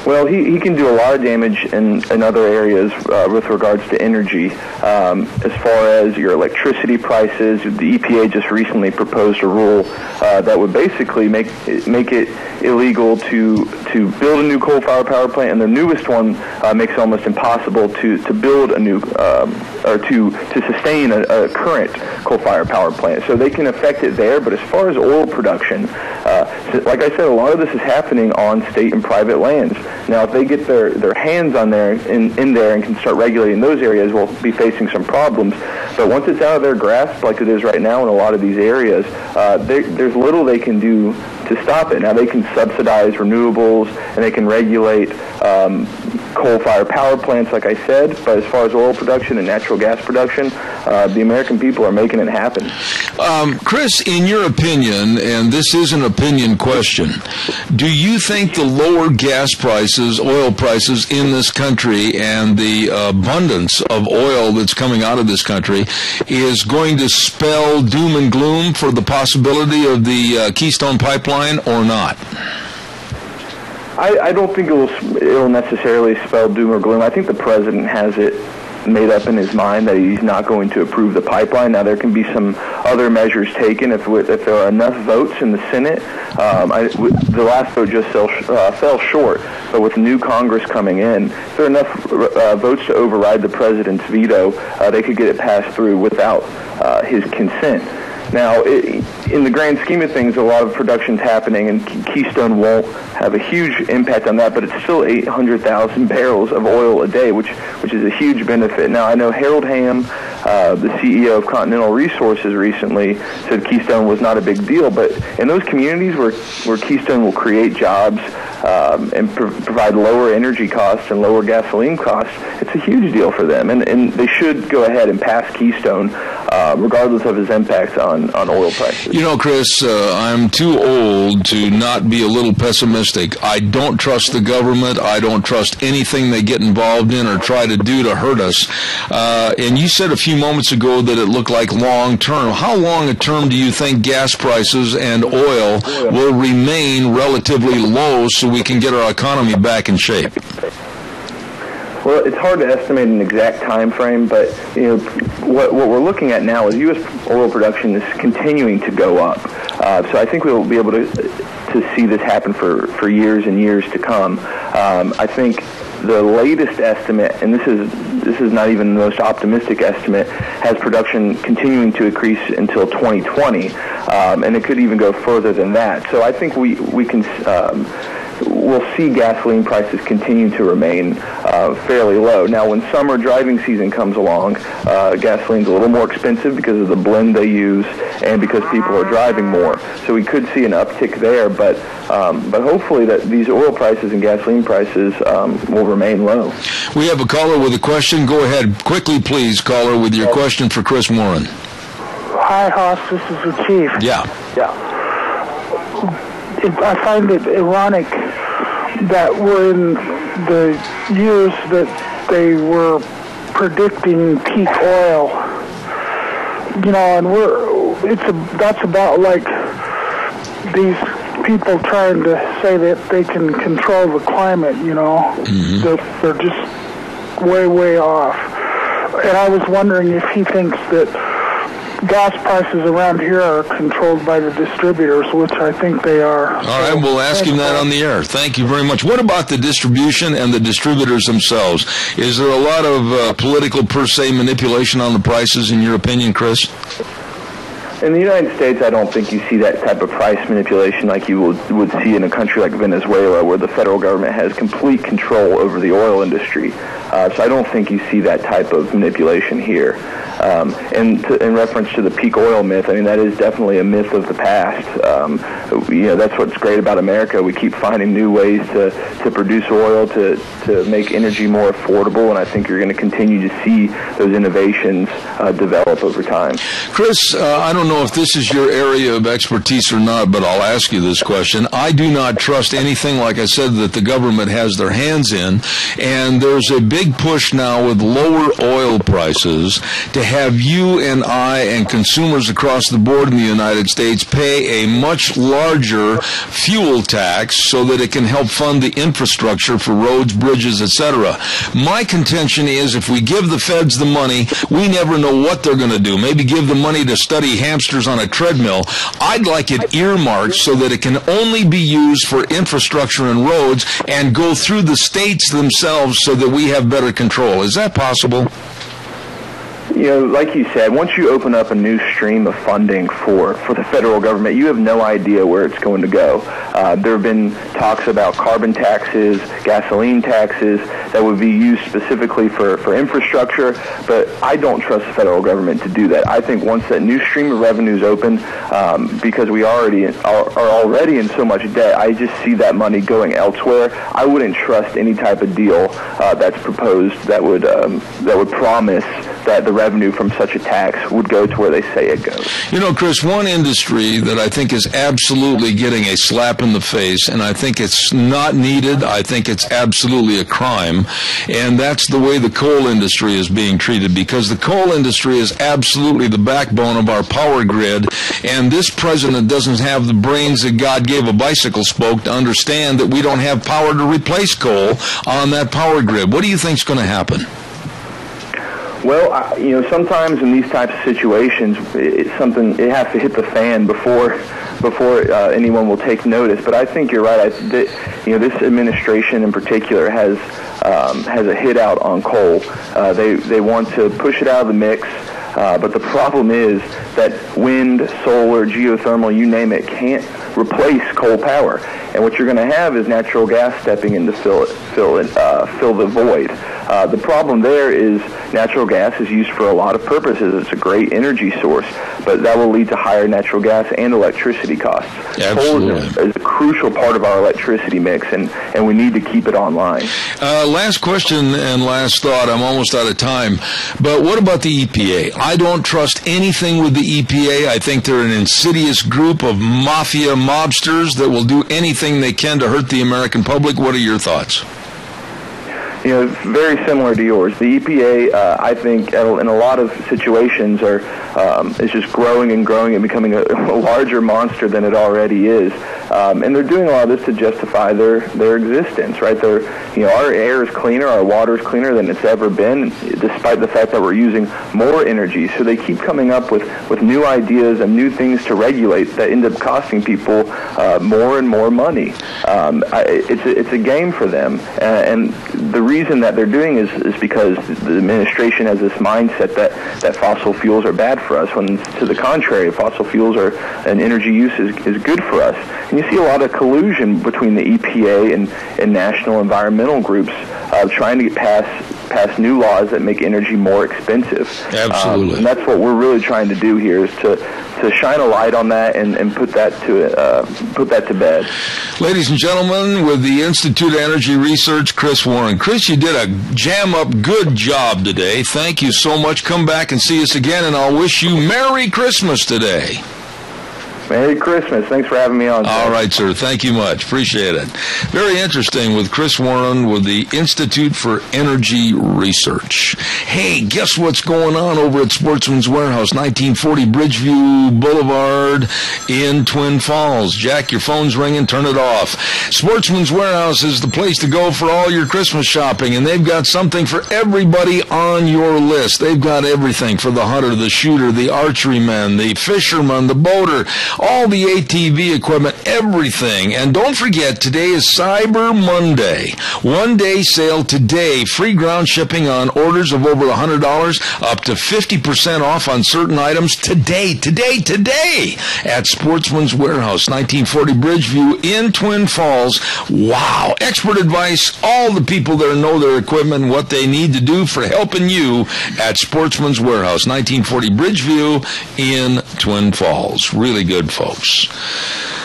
[SPEAKER 6] Well, he can do a lot of damage in other areas with regards to energy. As far as your electricity prices, the EPA just recently proposed a rule that would basically make it illegal to build a new coal-fired power plant, and the newest one makes it almost impossible to build a new or to sustain a current coal-fired power plant. So they can affect it there, but as far as oil production, like I said, a lot of this is happening on state and private lands. Now, if they get their hands on there in there and can start regulating those areas, we'll be facing some problems. But once it's out of their grasp, like it is right now in a lot of these areas, there's little they can do to stop it. Now, they can subsidize renewables and they can regulate coal-fired power plants, like I said, but as far as oil production and natural gas production, the American people are making it happen.
[SPEAKER 2] Chris, in your opinion, and this is an opinion question, do you think the lower gas prices, oil prices in this country and the abundance of oil that's coming out of this country is going to spell doom and gloom for the possibility of the Keystone Pipeline or not?
[SPEAKER 6] I don't think it'll necessarily spell doom or gloom. I think the president has it made up in his mind that he's not going to approve the pipeline. Now, there can be some other measures taken if there are enough votes in the Senate. The last vote just fell short, but with new Congress coming in, if there are enough votes to override the president's veto, they could get it passed through without his consent. Now, in the grand scheme of things, a lot of production's happening, and Keystone won't have a huge impact on that, but it's still 800,000 barrels of oil a day, which is a huge benefit. Now, I know Harold Hamm, the CEO of Continental Resources, recently said Keystone was not a big deal, but in those communities where Keystone will create jobs and provide lower energy costs and lower gasoline costs, it's a huge deal for them, and they should go ahead and pass Keystone regardless of its impact on oil prices.
[SPEAKER 2] You know, Chris, I'm too old to not be a little pessimistic. I don't trust the government. I don't trust anything they get involved in or try to do to hurt us. And you said a few moments ago that it looked like long term. How long a term do you think gas prices and oil will remain relatively low so we can get our economy back in shape?
[SPEAKER 6] Well, it's hard to estimate an exact time frame, but what we're looking at now is U.S. oil production is continuing to go up. So I think we'll be able to see this happen for years and years to come. I think the latest estimate, and this is not even the most optimistic estimate, has production continuing to increase until 2020, and it could even go further than that. So I think we can we'll see gasoline prices continue to remain fairly low. Now, when summer driving season comes along, gasoline's a little more expensive because of the blend they use and because people are driving more. So we could see an uptick there, but hopefully that these oil prices and gasoline prices will remain low.
[SPEAKER 2] We have a caller with a question. Go ahead. Quickly, please, caller, with your question for Chris Warren.
[SPEAKER 12] Hi, Hoss. This is the chief.
[SPEAKER 2] Yeah.
[SPEAKER 12] I find it ironic that we're in the years that they were predicting peak oil, and that's about like these people trying to say that they can control the climate, that they're just way, way off. And I was wondering if he thinks that gas prices around here are controlled by the distributors, which I think they are.
[SPEAKER 2] All right, we'll ask him that on the air. Thank you very much. What about the distribution and the distributors themselves? Is there a lot of political, per se, manipulation on the prices, in your opinion, Chris?
[SPEAKER 6] In the United States, I don't think you see that type of price manipulation like you would see in a country like Venezuela, where the federal government has complete control over the oil industry. So I don't think you see that type of manipulation here. And in reference to the peak oil myth, I mean, that is definitely a myth of the past. That's what's great about America. We keep finding new ways to produce oil, to make energy more affordable, and I think you're going to continue to see those innovations develop over time.
[SPEAKER 2] Chris, I don't know if this is your area of expertise or not, but I'll ask you this question. I do not trust anything, like I said, that the government has their hands in, and there's a big push now with lower oil prices to have you and I and consumers across the board in the United States pay a much larger fuel tax so that it can help fund the infrastructure for roads, bridges, etc. My contention is if we give the feds the money, we never know what they're going to do. Maybe give the money to study hamsters on a treadmill. I'd like it earmarked so that it can only be used for infrastructure and roads and go through the states themselves so that we have better control. Is that possible?
[SPEAKER 6] Like you said, once you open up a new stream of funding for the federal government, you have no idea where it's going to go. There have been talks about carbon taxes, gasoline taxes that would be used specifically for infrastructure, but I don't trust the federal government to do that. I think once that new stream of revenue is open, because we are already in so much debt, I just see that money going elsewhere. I wouldn't trust any type of deal that's proposed that would promise that the revenue from such a tax would go to where they say it goes.
[SPEAKER 2] Chris, one industry that I think is absolutely getting a slap in the face, and I think it's not needed, I think it's absolutely a crime, and that's the way the coal industry is being treated, because the coal industry is absolutely the backbone of our power grid, and this president doesn't have the brains that God gave a bicycle spoke to understand that we don't have power to replace coal on that power grid. What do you think is going to happen?
[SPEAKER 6] Well, sometimes in these types of situations, it has to hit the fan before anyone will take notice. But I think you're right. This administration in particular has a hit out on coal. They want to push it out of the mix. But the problem is that wind, solar, geothermal, you name it, can't replace coal power. And what you're going to have is natural gas stepping in to fill the void. The problem there is natural gas is used for a lot of purposes. It's a great energy source, but that will lead to higher natural gas and electricity costs.
[SPEAKER 2] Absolutely.
[SPEAKER 6] Coal is a crucial part of our electricity mix, and we need to keep it online.
[SPEAKER 2] Last question and last thought. I'm almost out of time. But what about the EPA? I don't trust anything with the EPA. I think they're an insidious group of mafia mobsters that will do anything they can to hurt the American public. What are your thoughts?
[SPEAKER 6] Very similar to yours. The EPA, I think, in a lot of situations, is just growing and growing and becoming a larger monster than it already is. And they're doing a lot of this to justify their existence, right? Our air is cleaner, our water is cleaner than it's ever been, despite the fact that we're using more energy. So they keep coming up with new ideas and new things to regulate that end up costing people more and more money. It's a game for them, and the reason that they're doing is because the administration has this mindset that fossil fuels are bad for us, when to the contrary, fossil fuels and energy use is good for us. And you see a lot of collusion between the EPA and national environmental groups trying to pass new laws that make energy more expensive.
[SPEAKER 2] Absolutely.
[SPEAKER 6] And that's what we're really trying to do here, is to shine a light on that and put that to bed.
[SPEAKER 2] Ladies and gentlemen, with the Institute of Energy Research, Chris Warren. Chris, you did a jam-up good job today. Thank you so much. Come back and see us again, and I'll wish you Merry Christmas today.
[SPEAKER 6] Merry Christmas. Thanks for having me on.
[SPEAKER 2] All right, sir. Thank you much. Appreciate it. Very interesting with Chris Warren with the Institute for Energy Research. Hey, guess what's going on over at Sportsman's Warehouse, 1940 Bridgeview Boulevard in Twin Falls? Jack, your phone's ringing. Turn it off. Sportsman's Warehouse is the place to go for all your Christmas shopping, and they've got something for everybody on your list. They've got everything for the hunter, the shooter, the archeryman, the fisherman, the boater, all the ATV equipment, everything. And don't forget, today is Cyber Monday. One-day sale today. Free ground shipping on orders of over $100, up to 50% off on certain items today at Sportsman's Warehouse, 1940 Bridgeview in Twin Falls. Wow. Expert advice. All the people there know their equipment and what they need to do for helping you at Sportsman's Warehouse, 1940 Bridgeview in Twin Falls. Really good, folks.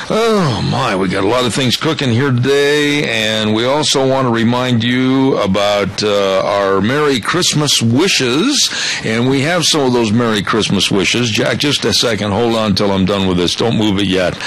[SPEAKER 2] Oh, my, we got a lot of things cooking here today, and we also want to remind you about our Merry Christmas wishes, and we have some of those Merry Christmas wishes. Jack, just a second. Hold on until I'm done with this. Don't move it yet.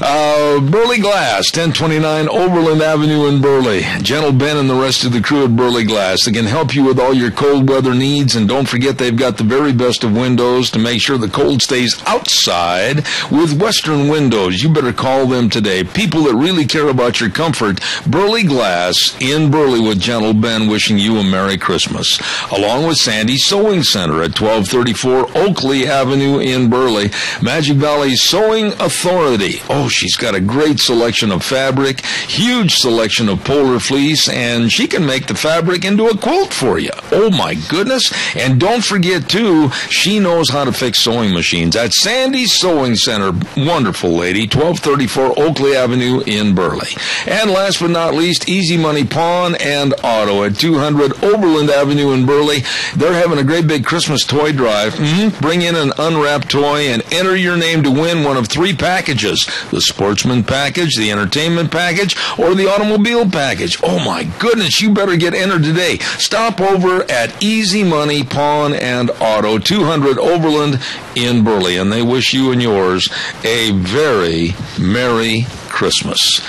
[SPEAKER 2] Burley Glass, 1029 Overland Avenue in Burley. Gentle Ben and the rest of the crew at Burley Glass. They can help you with all your cold weather needs, and don't forget they've got the very best of windows to make sure the cold stays outside with Western windows. You better call them today. People that really care about your comfort. Burley Glass in Burley with Gentle Ben, wishing you a Merry Christmas. Along with Sandy's Sewing Center at 1234 Oakley Avenue in Burley. Magic Valley Sewing Authority. Oh, she's got a great selection of fabric, huge selection of polar fleece, and she can make the fabric into a quilt for you. Oh my goodness. And don't forget too, she knows how to fix sewing machines at Sandy's Sewing Center. Wonderful lady. 1234 Oakley Avenue in Burley. And last but not least, Easy Money Pawn and Auto at 200 Overland Avenue in Burley. They're having a great big Christmas toy drive. Bring in an unwrapped toy and enter your name to win one of 3 packages: the Sportsman package, the Entertainment package, or the Automobile package. Oh my goodness, you better get entered today. Stop over at Easy Money Pawn and Auto, 200 Overland in Burley, and they wish you and yours a very Merry Christmas.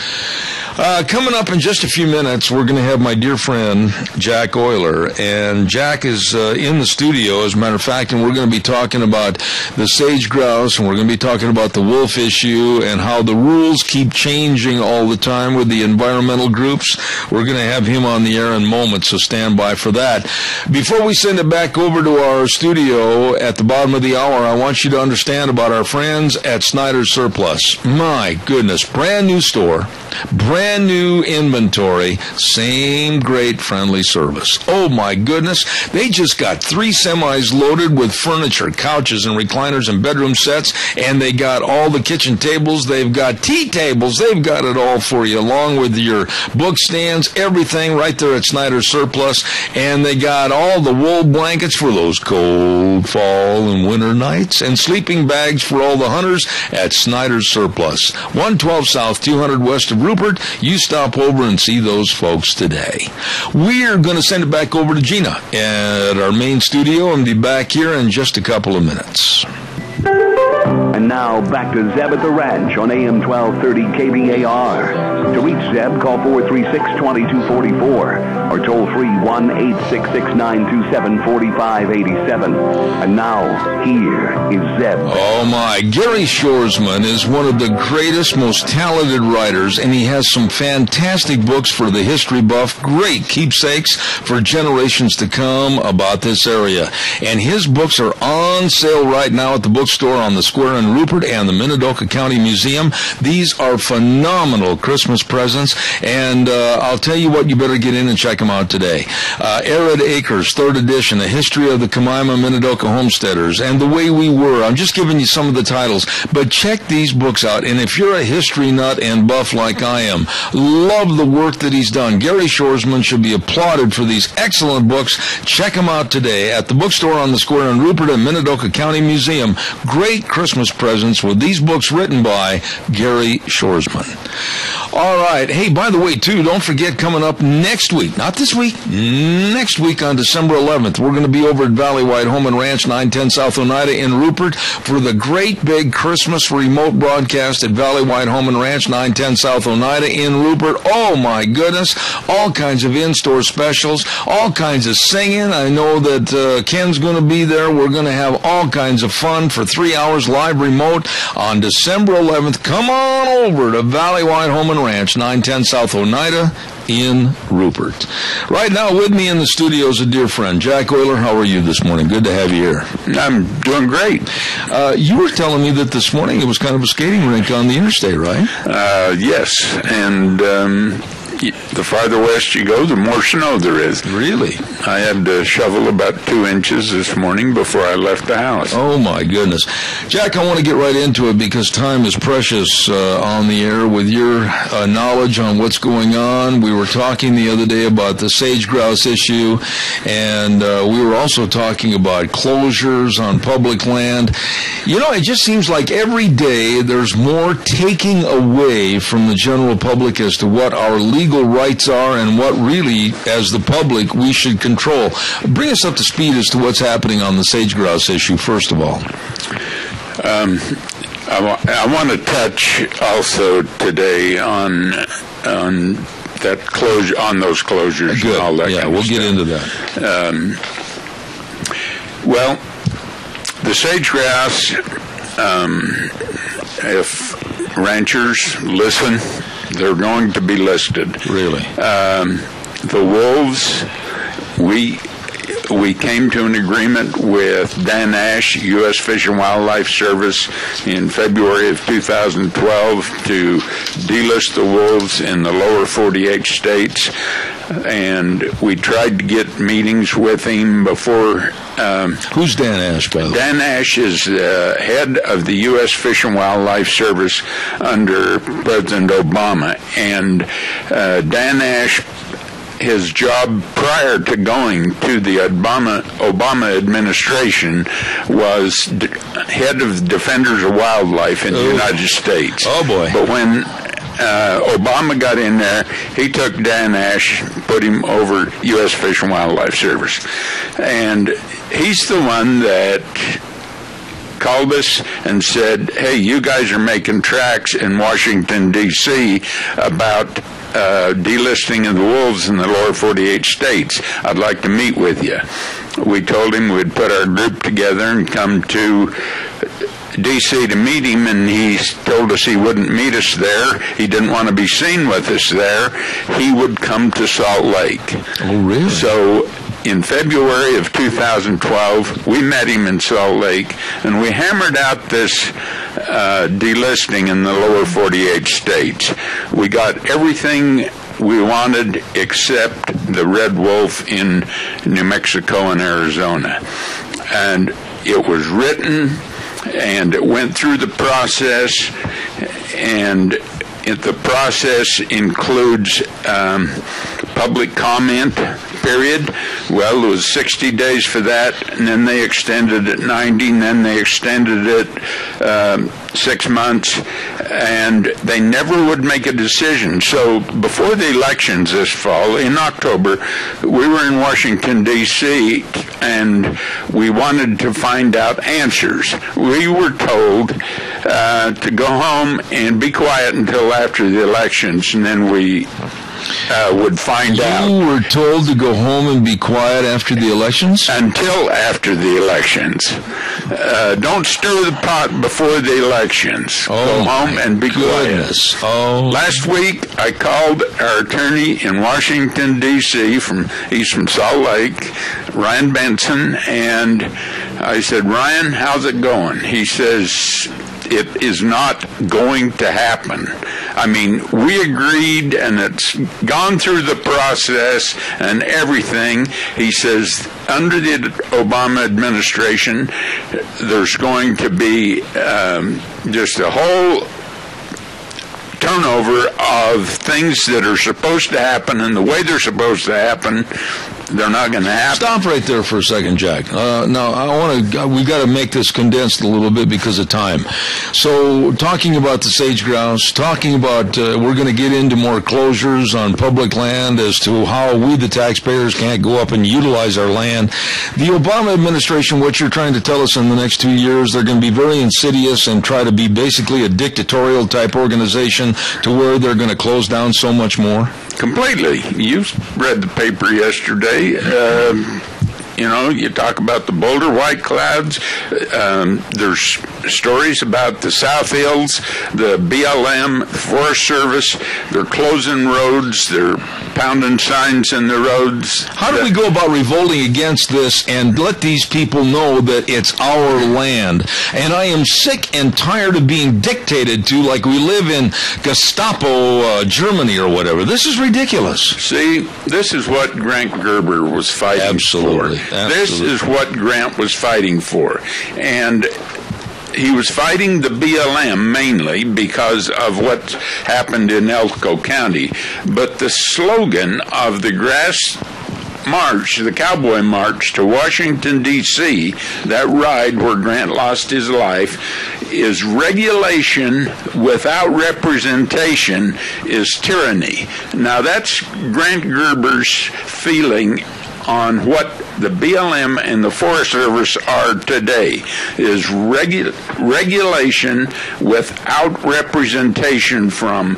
[SPEAKER 2] Coming up in just a few minutes, we're going to have my dear friend Jack Euler, and Jack is in the studio, as a matter of fact, and we're going to be talking about the sage grouse, and we're going to be talking about the wolf issue and how the rules keep changing all the time with the environmental groups. We're going to have him on the air in moments, so stand by for that. Before we send it back over to our studio at the bottom of the hour, I want you to understand about our friends at Snyder's Surplus. My goodness, brand new store, brand new inventory, same great friendly service. Oh my goodness, they just got 3 semis loaded with furniture, couches and recliners and bedroom sets, and they got all the kitchen tables, they've got tea tables, they've got it all for you, along with your book stands, everything right there at Snyder's Surplus. And they got all the wool blankets for those cold fall and winter nights, and sleeping bags for all the hunters at Snyder's Surplus, 112 South, 200 west of Rupert. You stop over and see those folks today. We're going to send it back over to Gina at our main studio and be back here in just a couple of minutes.
[SPEAKER 1] And now back to Zeb at the Ranch on AM 1230 KBAR. To reach Zeb, call 436-2244 or toll free 1-866-927-4587. And now, here is Zeb.
[SPEAKER 2] Oh my, Gary Shoresman is one of the greatest, most talented writers, and he has some fantastic books for the history buff, great keepsakes for generations to come about this area. And his books are on sale right now at the bookstore on the square in Rupert and the Minidoka County Museum. These are phenomenal Christmas Christmas presents. And I'll tell you what, you better get in and check them out today. Arid Acres, 3rd edition, A History of the Kaimana Minidoka Homesteaders, and The Way We Were. I'm just giving you some of the titles, but check these books out. And if you're a history nut and buff like I am, love the work that he's done. Gary Shoresman should be applauded for these excellent books. Check them out today at the bookstore on the square in Rupert and Minidoka County Museum. Great Christmas presents with these books written by Gary Shoresman. All right. Hey, by the way, too, don't forget, coming up next week, not this week, next week on December 11th, we're going to be over at Valleywide Home and Ranch, 910 South Oneida in Rupert for the great big Christmas remote broadcast at Valleywide Home and Ranch, 910 South Oneida in Rupert. Oh, my goodness. All kinds of in-store specials, all kinds of singing. I know that Ken's going to be there. We're going to have all kinds of fun for 3 hours live remote on December 11th. Come on over to Valleywide Home and Ranch, 910 South Oneida in Rupert. Right now with me in the studio is a dear friend, Jack Euler. How are you this morning? Good to have you here.
[SPEAKER 13] I'm doing great.
[SPEAKER 2] You were telling me that this morning it was kind of a skating rink on the interstate, right?
[SPEAKER 13] Yes, and the farther west you go, the more snow there is.
[SPEAKER 2] Really?
[SPEAKER 13] I had to shovel about 2 inches this morning before I left the house.
[SPEAKER 2] Oh, my goodness. Jack, I want to get right into it because time is precious on the air with your knowledge on what's going on. We were talking the other day about the sage grouse issue, and we were also talking about closures on public land. You know, it just seems like every day there's more taking away from the general public as to what our legal rights are and what really, as the public, we should control. Bring us up to speed as to what's happening on the sage grouse issue, first of all.
[SPEAKER 13] I want to touch also today on that closure, on those closures.
[SPEAKER 2] Good.
[SPEAKER 13] And all that.
[SPEAKER 2] Yeah,
[SPEAKER 13] kind
[SPEAKER 2] we'll
[SPEAKER 13] of
[SPEAKER 2] get
[SPEAKER 13] stuff.
[SPEAKER 2] into that.
[SPEAKER 13] Well, the sage grouse, if ranchers listen, they're going to be listed.
[SPEAKER 2] Really?
[SPEAKER 13] The wolves, we came to an agreement with Dan Ash, U.S. Fish and Wildlife Service, in February of 2012 to delist the wolves in the lower 48 states. And we tried to get meetings with him before.
[SPEAKER 2] Who's Dan Ash, by the way?
[SPEAKER 13] Dan Ash is head of the U.S. Fish and Wildlife Service under President Obama. And Dan Ash, his job prior to going to the Obama administration was head of Defenders of Wildlife in the United States.
[SPEAKER 2] Oh, boy.
[SPEAKER 13] But when Obama got in there, he took Dan Ash, put him over U.S. Fish and Wildlife Service. And he's the one that called us and said, hey, you guys are making tracks in Washington, D.C. about delisting of the wolves in the lower 48 states. I'd like to meet with you. We told him we'd put our group together and come to D.C. to meet him, and he told us he wouldn't meet us there. He didn't want to be seen with us there. He would come to Salt Lake.
[SPEAKER 2] Oh, really?
[SPEAKER 13] So in February of 2012, we met him in Salt Lake, and we hammered out this delisting in the lower 48 states. We got everything we wanted except the red wolf in New Mexico and Arizona. And it was written, and it went through the process, and the process includes public comment period. Well, it was 60 days for that, and then they extended it 90, and then they extended it 6 months, and they never would make a decision. So before the elections this fall, in October, we were in Washington, D.C., and we wanted to find out answers. We were told to go home and be quiet until after the elections, and then we would find out.
[SPEAKER 2] You were told to go home and be quiet after the elections?
[SPEAKER 13] Until after the elections. Don't stir the pot before the elections. Go home and be quiet.
[SPEAKER 2] Oh.
[SPEAKER 13] Last week, I called our attorney in Washington, D.C., he's from Salt Lake, Ryan Benson, and I said, Ryan, how's it going? He says, it is not going to happen. I mean, we agreed, and it's gone through the process and everything. He says under the Obama administration, there's going to be just a whole turnover of things that are supposed to happen, and the way they're supposed to happen, they're not going to happen.
[SPEAKER 2] Stop right there for a second, Jack. Now, we've got to make this condensed a little bit because of time. So, talking about the sage grouse, talking about we're going to get into more closures on public land as to how we, the taxpayers, can't go up and utilize our land. The Obama administration, what you're trying to tell us in the next 2 years, they're going to be very insidious and try to be basically a dictatorial type organization to where they're going to close down so much more?
[SPEAKER 13] Completely. You read the paper yesterday. You talk about the Boulder White Clouds. There's stories about the South Hills, the BLM, Forest Service. They're closing roads. They're pounding signs in the roads.
[SPEAKER 2] How do we go about revolting against this and let these people know that it's our land? And I am sick and tired of being dictated to like we live in Gestapo, Germany or whatever. This is ridiculous.
[SPEAKER 13] See, this is what Grant Gerber was fighting for. This is what Grant was fighting for. And he was fighting the BLM mainly because of what happened in Elko County. But the slogan of the grass march, the cowboy march to Washington, D.C., that ride where Grant lost his life, is regulation without representation is tyranny. Now, that's Grant Gerber's feeling on what the BLM and the Forest Service are today, is regulation without representation from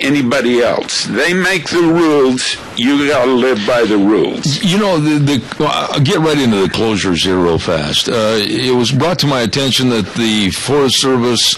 [SPEAKER 13] anybody else. They make the rules. You got to live by the rules.
[SPEAKER 2] You know, I'll get right into the closures here real fast. It was brought to my attention that the Forest Service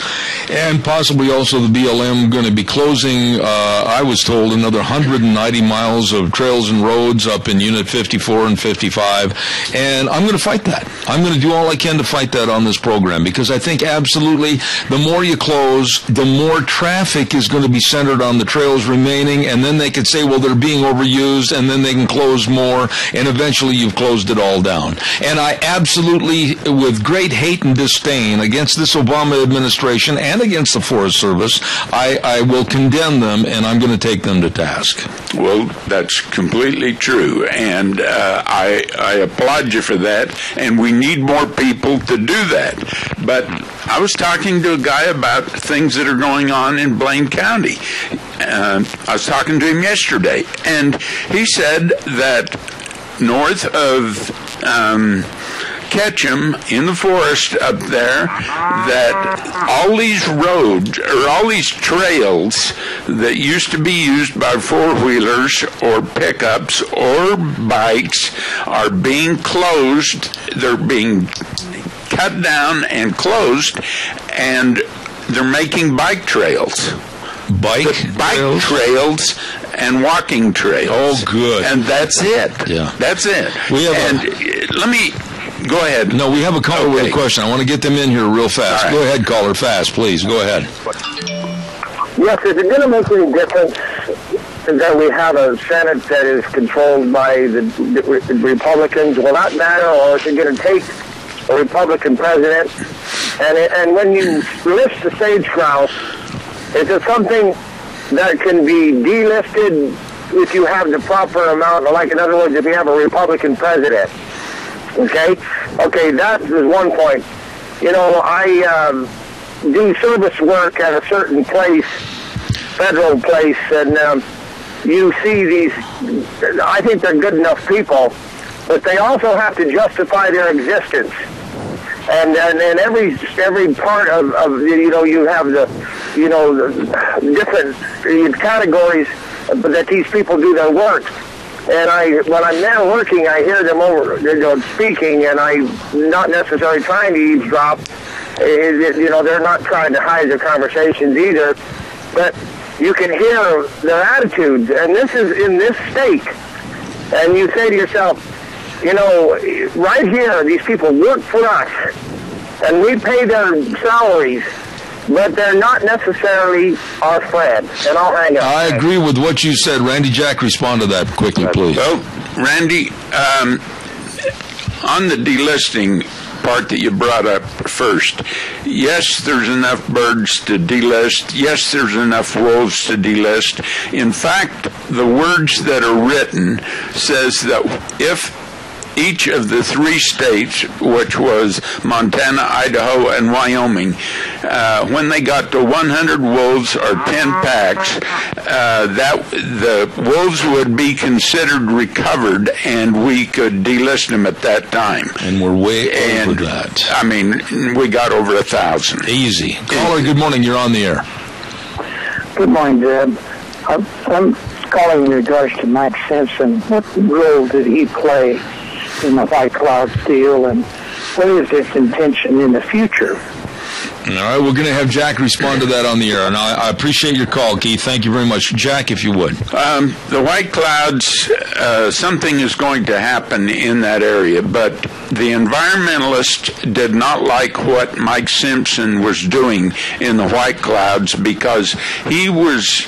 [SPEAKER 2] and possibly also the BLM going to be closing, I was told, another 190 miles of trails and roads up in Unit 54 and 55. And I'm going to fight that. I'm going to do all I can to fight that on this program because I think absolutely the more you close, the more traffic is going to be centered on the trails remaining, and then they could say, well, they're being overused, and then they can close more, and eventually you've closed it all down. And I absolutely, with great hate and disdain against this Obama administration and against the Forest Service, I will condemn them, and I'm going to take them to task.
[SPEAKER 13] Well, that's completely true, and I applaud you for that, and we need more people to do that. But I was talking to a guy about things that are going on in Blaine County. I was talking to him yesterday, and he said that north of Ketchum in the forest up there, that all these roads or all these trails that used to be used by four-wheelers or pickups or bikes are being closed. They're being cut down and closed, and they're making bike trails.
[SPEAKER 2] Bike
[SPEAKER 13] trails and walking trails.
[SPEAKER 2] Oh, good.
[SPEAKER 13] And that's it.
[SPEAKER 2] Yeah.
[SPEAKER 13] That's it. Let me go ahead.
[SPEAKER 2] No, we have a caller with a question. I want to get them in here real fast. Right. Go ahead, caller, fast, please. Go ahead.
[SPEAKER 7] Yes, is it going to make any difference that we have a Senate that is controlled by the Republicans? Will that matter, or is it going to take a Republican president? And when you list the sage grouse, is it something that can be delisted if you have the proper amount? Like, in other words, if you have a Republican president. Okay, that is one point. You know, I do service work at a certain place, federal place, and you see these, I think they're good enough people, but they also have to justify their existence. And every part of you have the different categories that these people do their work. And when I'm there working, I hear them speaking, and I'm not necessarily trying to eavesdrop. They're not trying to hide their conversations either, but you can hear their attitudes. And this is in this state, and you say to yourself, right here, these people work for us, and we pay their salaries, but they're not necessarily our friends. And I'll hang up.
[SPEAKER 2] I agree with what you said. Randy Jack, respond to that quickly, please.
[SPEAKER 13] Well, Randy, on the delisting part that you brought up first, yes, there's enough birds to delist. Yes, there's enough wolves to delist. In fact, the words that are written says that if each of the 3 states, which was Montana, Idaho, and Wyoming, when they got to 100 wolves or 10 packs, that the wolves would be considered recovered, and we could delist them at that time.
[SPEAKER 2] And we're way over that.
[SPEAKER 13] I mean, we got over 1,000.
[SPEAKER 2] Easy. Caller, good morning. You're on the air.
[SPEAKER 14] Good morning, Deb. I'm calling in regards to Mike Simpson. What role did he play in the White Cloud deal, and what is his intention in the future?
[SPEAKER 2] All right, we're going to have Jack respond to that on the air, and I appreciate your call, Keith. Thank you very much. Jack, if you would.
[SPEAKER 13] The White Clouds, something is going to happen in that area, but the environmentalists did not like what Mike Simpson was doing in the White Clouds because he was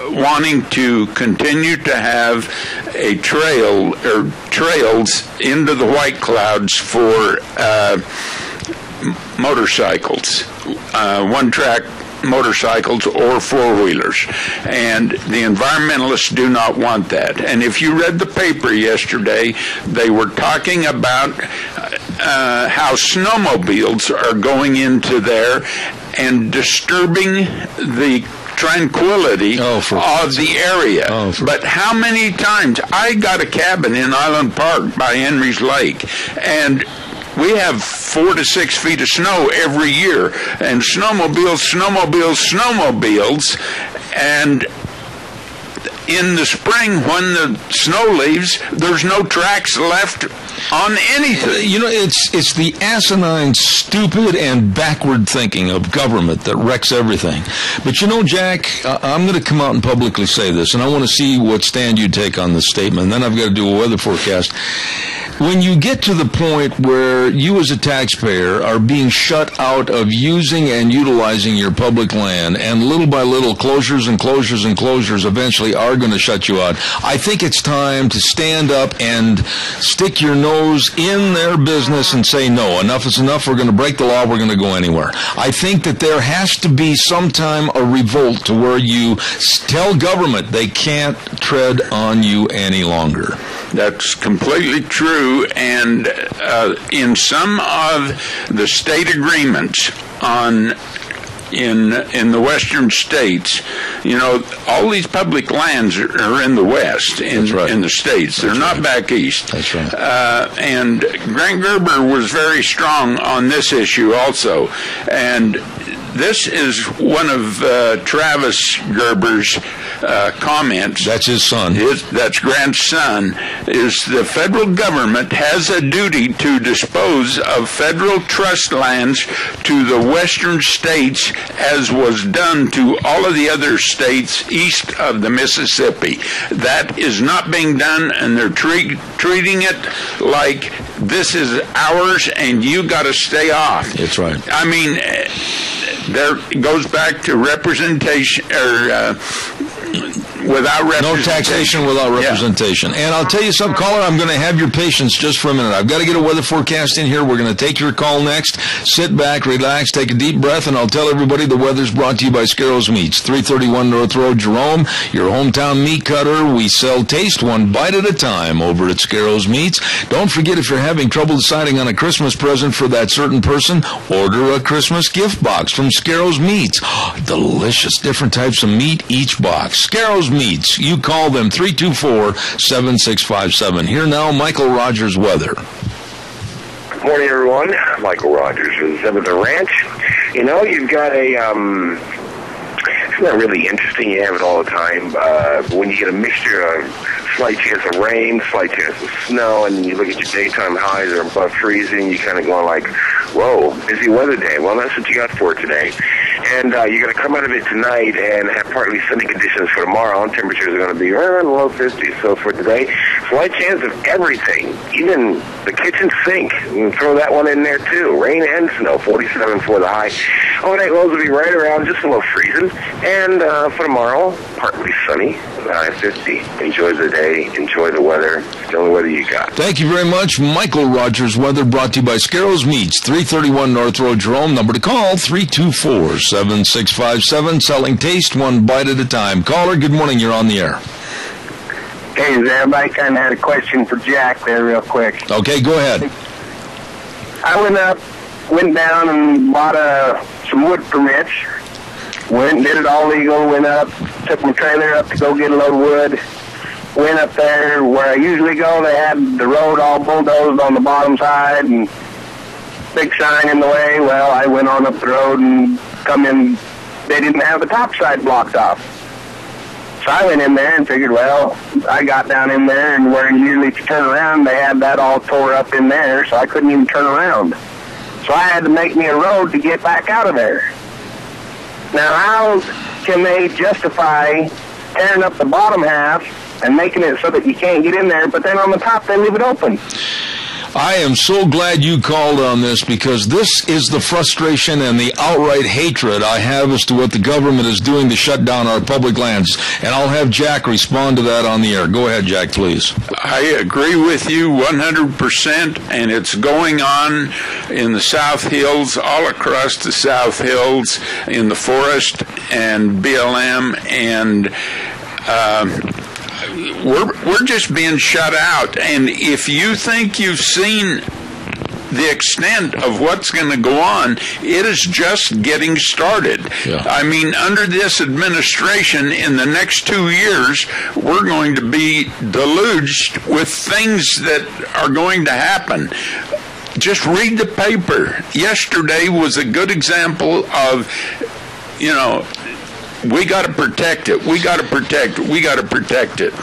[SPEAKER 13] wanting to continue to have a trail or trails into the White Clouds for motorcycles, one-track motorcycles or four-wheelers, and the environmentalists do not want that. And if you read the paper yesterday, they were talking about how snowmobiles are going into there and disturbing the tranquility of the area. But how many times? I got a cabin in Island Park by Henry's Lake, and we have 4 to 6 feet of snow every year, and snowmobiles, and in the spring when the snow leaves, there's no tracks left on anything.
[SPEAKER 2] You know, it's the asinine, stupid, and backward thinking of government that wrecks everything. But you know, Jack, I'm going to come out and publicly say this, and I want to see what stand you take on this statement, and then I've got to do a weather forecast. When you get to the point where you as a taxpayer are being shut out of using and utilizing your public land, and little by little closures and closures and closures eventually are going to shut you out, I think it's time to stand up and stick your nose in their business and say, no, enough is enough, we're going to break the law, we're going to go anywhere. I think that there has to be sometime a revolt to where you tell government they can't tread on you any longer.
[SPEAKER 13] That's completely true, and in some of the state agreements in the western states, you know, all these public lands are in the west, in the states. They're not back east.
[SPEAKER 2] That's right.
[SPEAKER 13] And Grant Gerber was very strong on this issue also, and this is one of Travis Gerber's comments.
[SPEAKER 2] That's his son.
[SPEAKER 13] That's Grant's son. Is the federal government has a duty to dispose of federal trust lands to the western states, as was done to all of the other states east of the Mississippi. That is not being done, and they're treating it like this is ours and you got to stay off.
[SPEAKER 2] That's right.
[SPEAKER 13] I mean, there goes back to representation, or without representation.
[SPEAKER 2] No taxation without representation. Yeah. And I'll tell you something, caller, I'm going to have your patience just for a minute. I've got to get a weather forecast in here. We're going to take your call next. Sit back, relax, take a deep breath, and I'll tell everybody the weather's brought to you by Scarrows Meats, 331 North Road, Jerome, your hometown meat cutter. We sell taste one bite at a time over at Scarrows Meats. Don't forget, if you're having trouble deciding on a Christmas present for that certain person, order a Christmas gift box from Scarrows Meats. Delicious, different types of meat, each box. Scarrows Meats. You call them 324-7657. Here now, Michael Rogers weather.
[SPEAKER 5] Good morning, everyone. Michael Rogers is at the ranch. You know, you've got a isn't that really interesting? You have it all the time. When you get a mixture of slight chance of rain, slight chance of snow, and you look at your daytime highs are above freezing, you kind of going like, whoa, busy weather day. Well, that's what you got for today. And you're going to come out of it tonight and have partly sunny conditions for tomorrow, and temperatures are going to be right around the low 50s. So for today, slight chance of everything, even the kitchen sink. You can throw that one in there too. Rain and snow, 47 for the high. Overnight lows will be right around just below freezing. And for tomorrow, partly sunny, high 50. Enjoy the day, enjoy the weather. It's the only weather you got.
[SPEAKER 2] Thank you very much. Michael Rogers Weather, brought to you by Scarrows Meats, 331 North Road, Jerome. Number to call, 324-7657. Selling taste one bite at a time. Caller, good morning. You're on the air.
[SPEAKER 7] Hey, Zeb, I kind of had a question for Jack there real quick.
[SPEAKER 2] Okay, go ahead.
[SPEAKER 7] I went down and bought some wood permits. Went and did it all legal, went up, took my trailer up to go get a load of wood. Went up there where I usually go. They had the road all bulldozed on the bottom side and big sign in the way. Well, I went on up the road and come in. They didn't have the top side blocked off. So I went in there and figured, well, I got down in there, and where usually to turn around, they had that all tore up in there, so I couldn't even turn around. So I had to make me a road to get back out of there. Now, how can they justify tearing up the bottom half and making it so that you can't get in there, but then on the top they leave it open?
[SPEAKER 2] I am so glad you called on this, because this is the frustration and the outright hatred I have as to what the government is doing to shut down our public lands. And I'll have Jack respond to that on the air. Go ahead, Jack, please.
[SPEAKER 13] I agree with you 100%, and it's going on in the South Hills, all across the South Hills, in the forest and BLM, and we're just being shut out. And if you think you've seen the extent of what's going to go on, it is just getting started. Yeah. I mean, under this administration, in the next 2 years, we're going to be deluged with things that are going to happen. Just read the paper. Yesterday was a good example of, we got to protect it. We got to protect it. We got to protect it.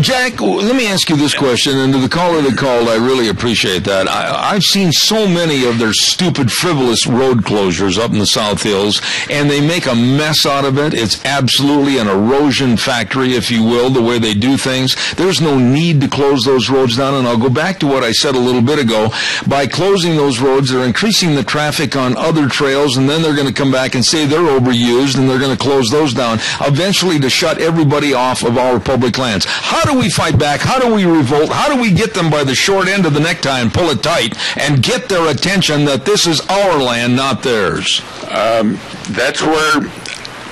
[SPEAKER 2] Jack, let me ask you this question, and to the caller that called, I really appreciate that. I've seen so many of their stupid, frivolous road closures up in the South Hills, and they make a mess out of it. It's absolutely an erosion factory, if you will, the way they do things. There's no need to close those roads down, and I'll go back to what I said a little bit ago. By closing those roads, they're increasing the traffic on other trails, and then they're going to come back and say they're overused, and they're going to close those down, eventually to shut everybody off of our public lands. How do we fight back? How do we revolt? How do we get them by the short end of the necktie and pull it tight and get their attention that this is our land, not theirs?
[SPEAKER 13] That's where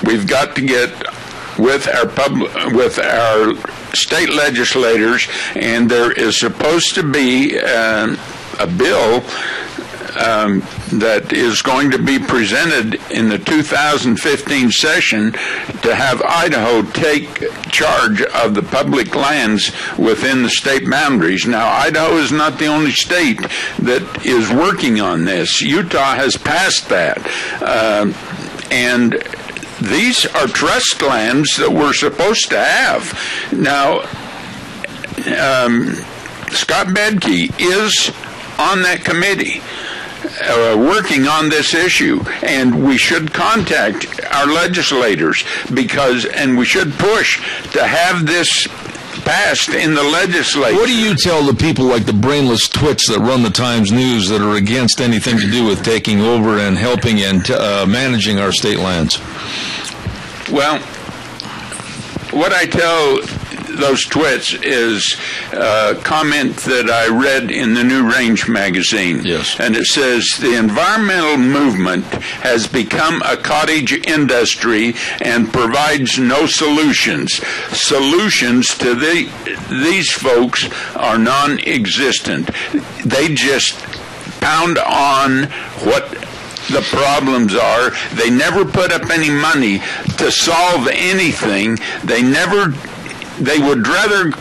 [SPEAKER 13] we've got to get with our state legislators, and there is supposed to be a bill that is going to be presented in the 2015 session to have Idaho take charge of the public lands within the state boundaries. Now, Idaho is not the only state that is working on this. Utah has passed that. And these are trust lands that we're supposed to have. Now, Scott Bedke is on that committee working on this issue, and we should contact our legislators and we should push to have this passed in the legislature.
[SPEAKER 2] What do you tell the people like the brainless twits that run the Times News that are against anything to do with taking over and helping and managing our state lands?
[SPEAKER 13] Well, what I tell those twits is a comment that I read in the New Range magazine. Yes. And it says, the environmental movement has become a cottage industry and provides no solutions. Solutions to these folks are non-existent. They just pound on what the problems are. They never put up any money to solve anything. They would rather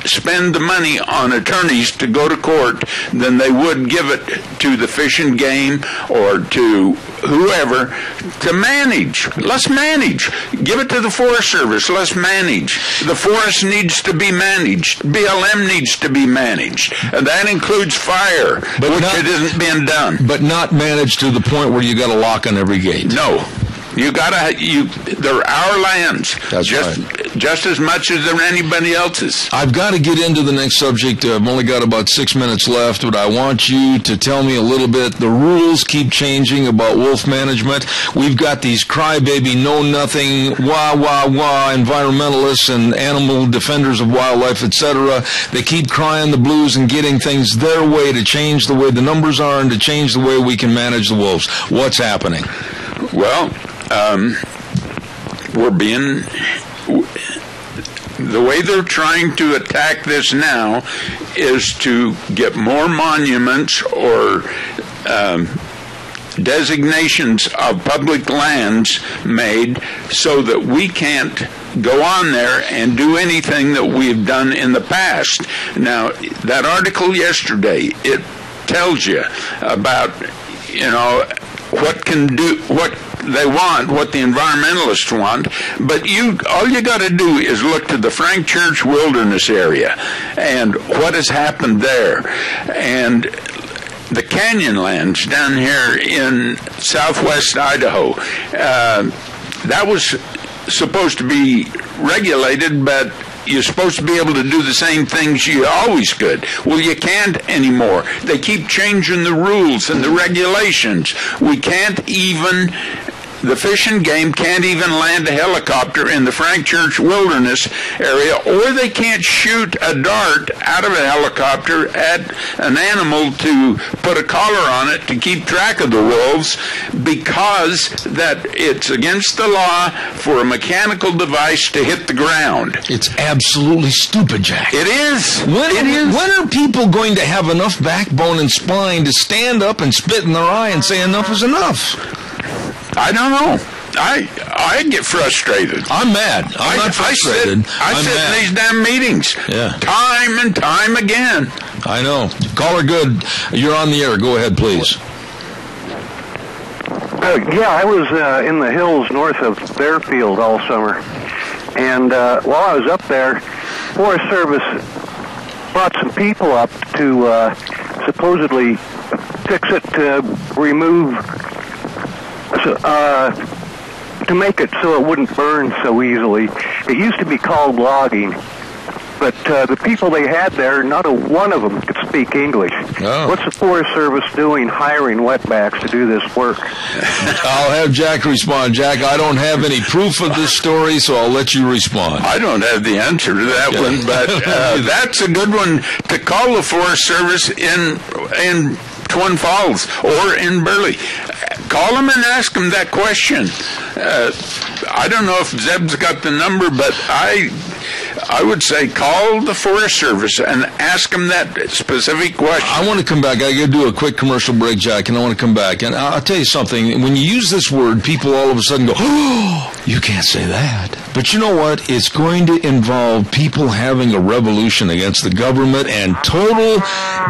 [SPEAKER 13] spend the money on attorneys to go to court than they would give it to the Fish and Game or to whoever to manage. Let's manage. Give it to the Forest Service. Let's manage. The forest needs to be managed. BLM needs to be managed. And that includes fire, which it isn't being done.
[SPEAKER 2] But not managed to the point where you got a lock on every gate.
[SPEAKER 13] No. They're our lands.
[SPEAKER 2] That's
[SPEAKER 13] just as much as they're anybody else's.
[SPEAKER 2] I've got to get into the next subject. I've only got about 6 minutes left, but I want you to tell me a little bit. The rules keep changing about wolf management. We've got these crybaby, know-nothing, wah, environmentalists and animal defenders of wildlife, etc. They keep crying the blues and getting things their way to change the way the numbers are and to change the way we can manage the wolves. What's happening?
[SPEAKER 13] Well, the way they're trying to attack this now is to get more monuments or designations of public lands made so that we can't go on there and do anything that we've done in the past. Now, that article yesterday, it tells you about, what they want, what the environmentalists want, but all you got to do is look to the Frank Church Wilderness area and what has happened there. And the Canyonlands down here in southwest Idaho, that was supposed to be regulated, but you're supposed to be able to do the same things you always could. Well, you can't anymore. They keep changing the rules and the regulations. The Fish and Game can't even land a helicopter in the Frank Church Wilderness area, or they can't shoot a dart out of a helicopter at an animal to put a collar on it to keep track of the wolves, because that it's against the law for a mechanical device to hit the ground.
[SPEAKER 2] It's absolutely stupid, Jack.
[SPEAKER 13] It is.
[SPEAKER 2] When are people going to have enough backbone and spine to stand up and spit in their eye and say enough is enough?
[SPEAKER 13] I don't know. I get frustrated.
[SPEAKER 2] I'm mad. I'm not frustrated.
[SPEAKER 13] I sit in these damn meetings time and time again.
[SPEAKER 2] I know. Caller Good, you're on the air. Go ahead, please.
[SPEAKER 15] I was in the hills north of Fairfield all summer. And while I was up there, Forest Service brought some people up to supposedly fix it to remove... to make it so it wouldn't burn so easily. It used to be called logging, but the people they had there, not a one of them could speak English.
[SPEAKER 2] Oh.
[SPEAKER 15] What's the Forest Service doing hiring wetbacks to do this work?
[SPEAKER 2] I'll have Jack respond. Jack, I don't have any proof of this story, so I'll let you respond.
[SPEAKER 13] I don't have the answer to that one, but that's a good one to call the Forest Service in Twin Falls or in Burley. Call them and ask them that question. I don't know if Zeb's got the number, but I would say call the Forest Service and ask them that specific question.
[SPEAKER 2] I want to come back. I got to do a quick commercial break, Jack, and I want to come back. And I'll tell you something. When you use this word, people all of a sudden go, oh, you can't say that. But you know what? It's going to involve people having a revolution against the government and total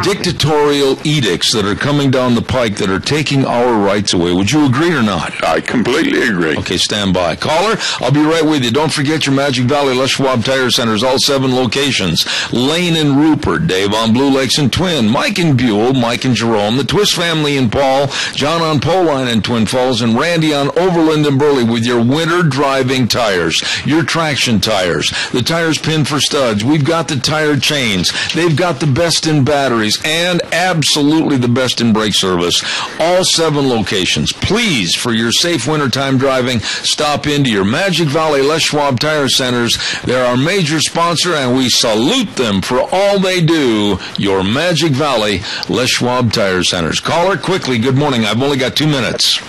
[SPEAKER 2] dictatorial edicts that are coming down the pike that are taking our rights away. Would you agree or not?
[SPEAKER 13] I completely agree.
[SPEAKER 2] Okay, stand by. Caller, I'll be right with you. Don't forget your Magic Valley Les Schwab Tire Centers, all 7 locations. Lane and Rupert, Dave on Blue Lakes and Twin, Mike and Buell, Mike and Jerome, the Twist family in Paul, John on Poline in Twin Falls, and Randy on Overland and Burley with your winter driving tires, your traction tires, the tires pinned for studs. We've got the tire chains. They've got the best in batteries and absolutely the best in brake service. All 7 locations. Please, for your safe wintertime driving, stop into your Magic Valley Les Schwab Tire Centers. They're our major sponsor, and we salute them for all they do. Your Magic Valley Les Schwab Tire Centers. Caller, quickly, good morning. I've only got 2 minutes.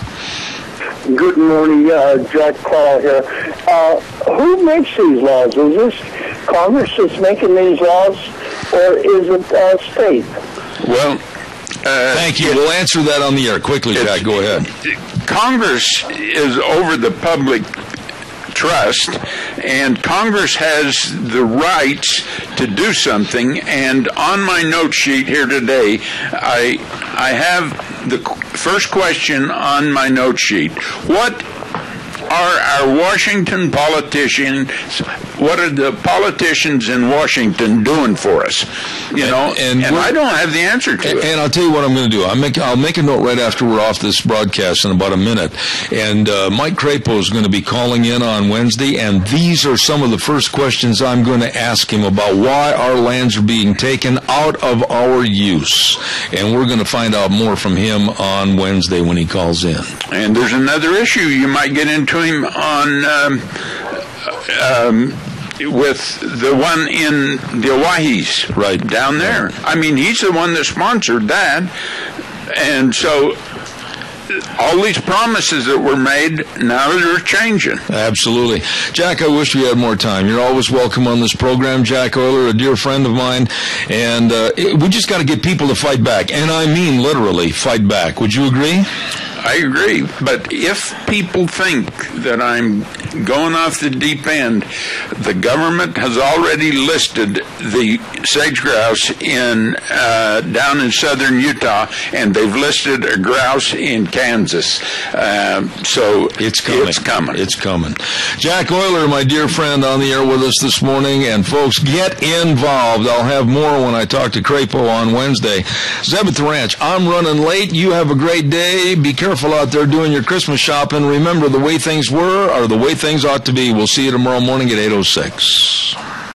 [SPEAKER 7] Good morning, Jack Paul here. Who makes these laws? Is this Congress that's making these laws, or is it state?
[SPEAKER 13] Well,
[SPEAKER 2] thank you. We'll answer that on the air. Quickly, Jack, go ahead.
[SPEAKER 13] Congress is over the public trust, and Congress has the rights to do something. And on my note sheet here today, I have the first question on my note sheet. What are our Washington politicians what are the politicians in Washington doing for us? You know, and I don't have the answer to it.
[SPEAKER 2] And I'll tell you what I'm going to do. I'll make a note right after we're off this broadcast in about a minute. And Mike Crapo is going to be calling in on Wednesday, and these are some of the first questions I'm going to ask him about why our lands are being taken out of our use. And we're going to find out more from him on Wednesday when he calls in.
[SPEAKER 13] And there's another issue you might get into him on with the one in the Owahis right down there. I mean, he's the one that sponsored that. And so all these promises that were made, now they're changing.
[SPEAKER 2] Absolutely. Jack, I wish we had more time. You're always welcome on this program. Jack Euler, a dear friend of mine. And we just got to get people to fight back. And I mean literally fight back. Would you agree?
[SPEAKER 13] I agree, but if people think that I'm going off the deep end, the government has already listed the sage grouse in down in southern Utah, and they've listed a grouse in Kansas. So it's coming.
[SPEAKER 2] It's coming. Jack Euler, my dear friend, on the air with us this morning, and folks, get involved. I'll have more when I talk to Crapo on Wednesday. Zeb at the Ranch, I'm running late. You have a great day. Be careful out there doing your Christmas shopping. Remember, the way things were are the way things ought to be. We'll see you tomorrow morning at 8:06.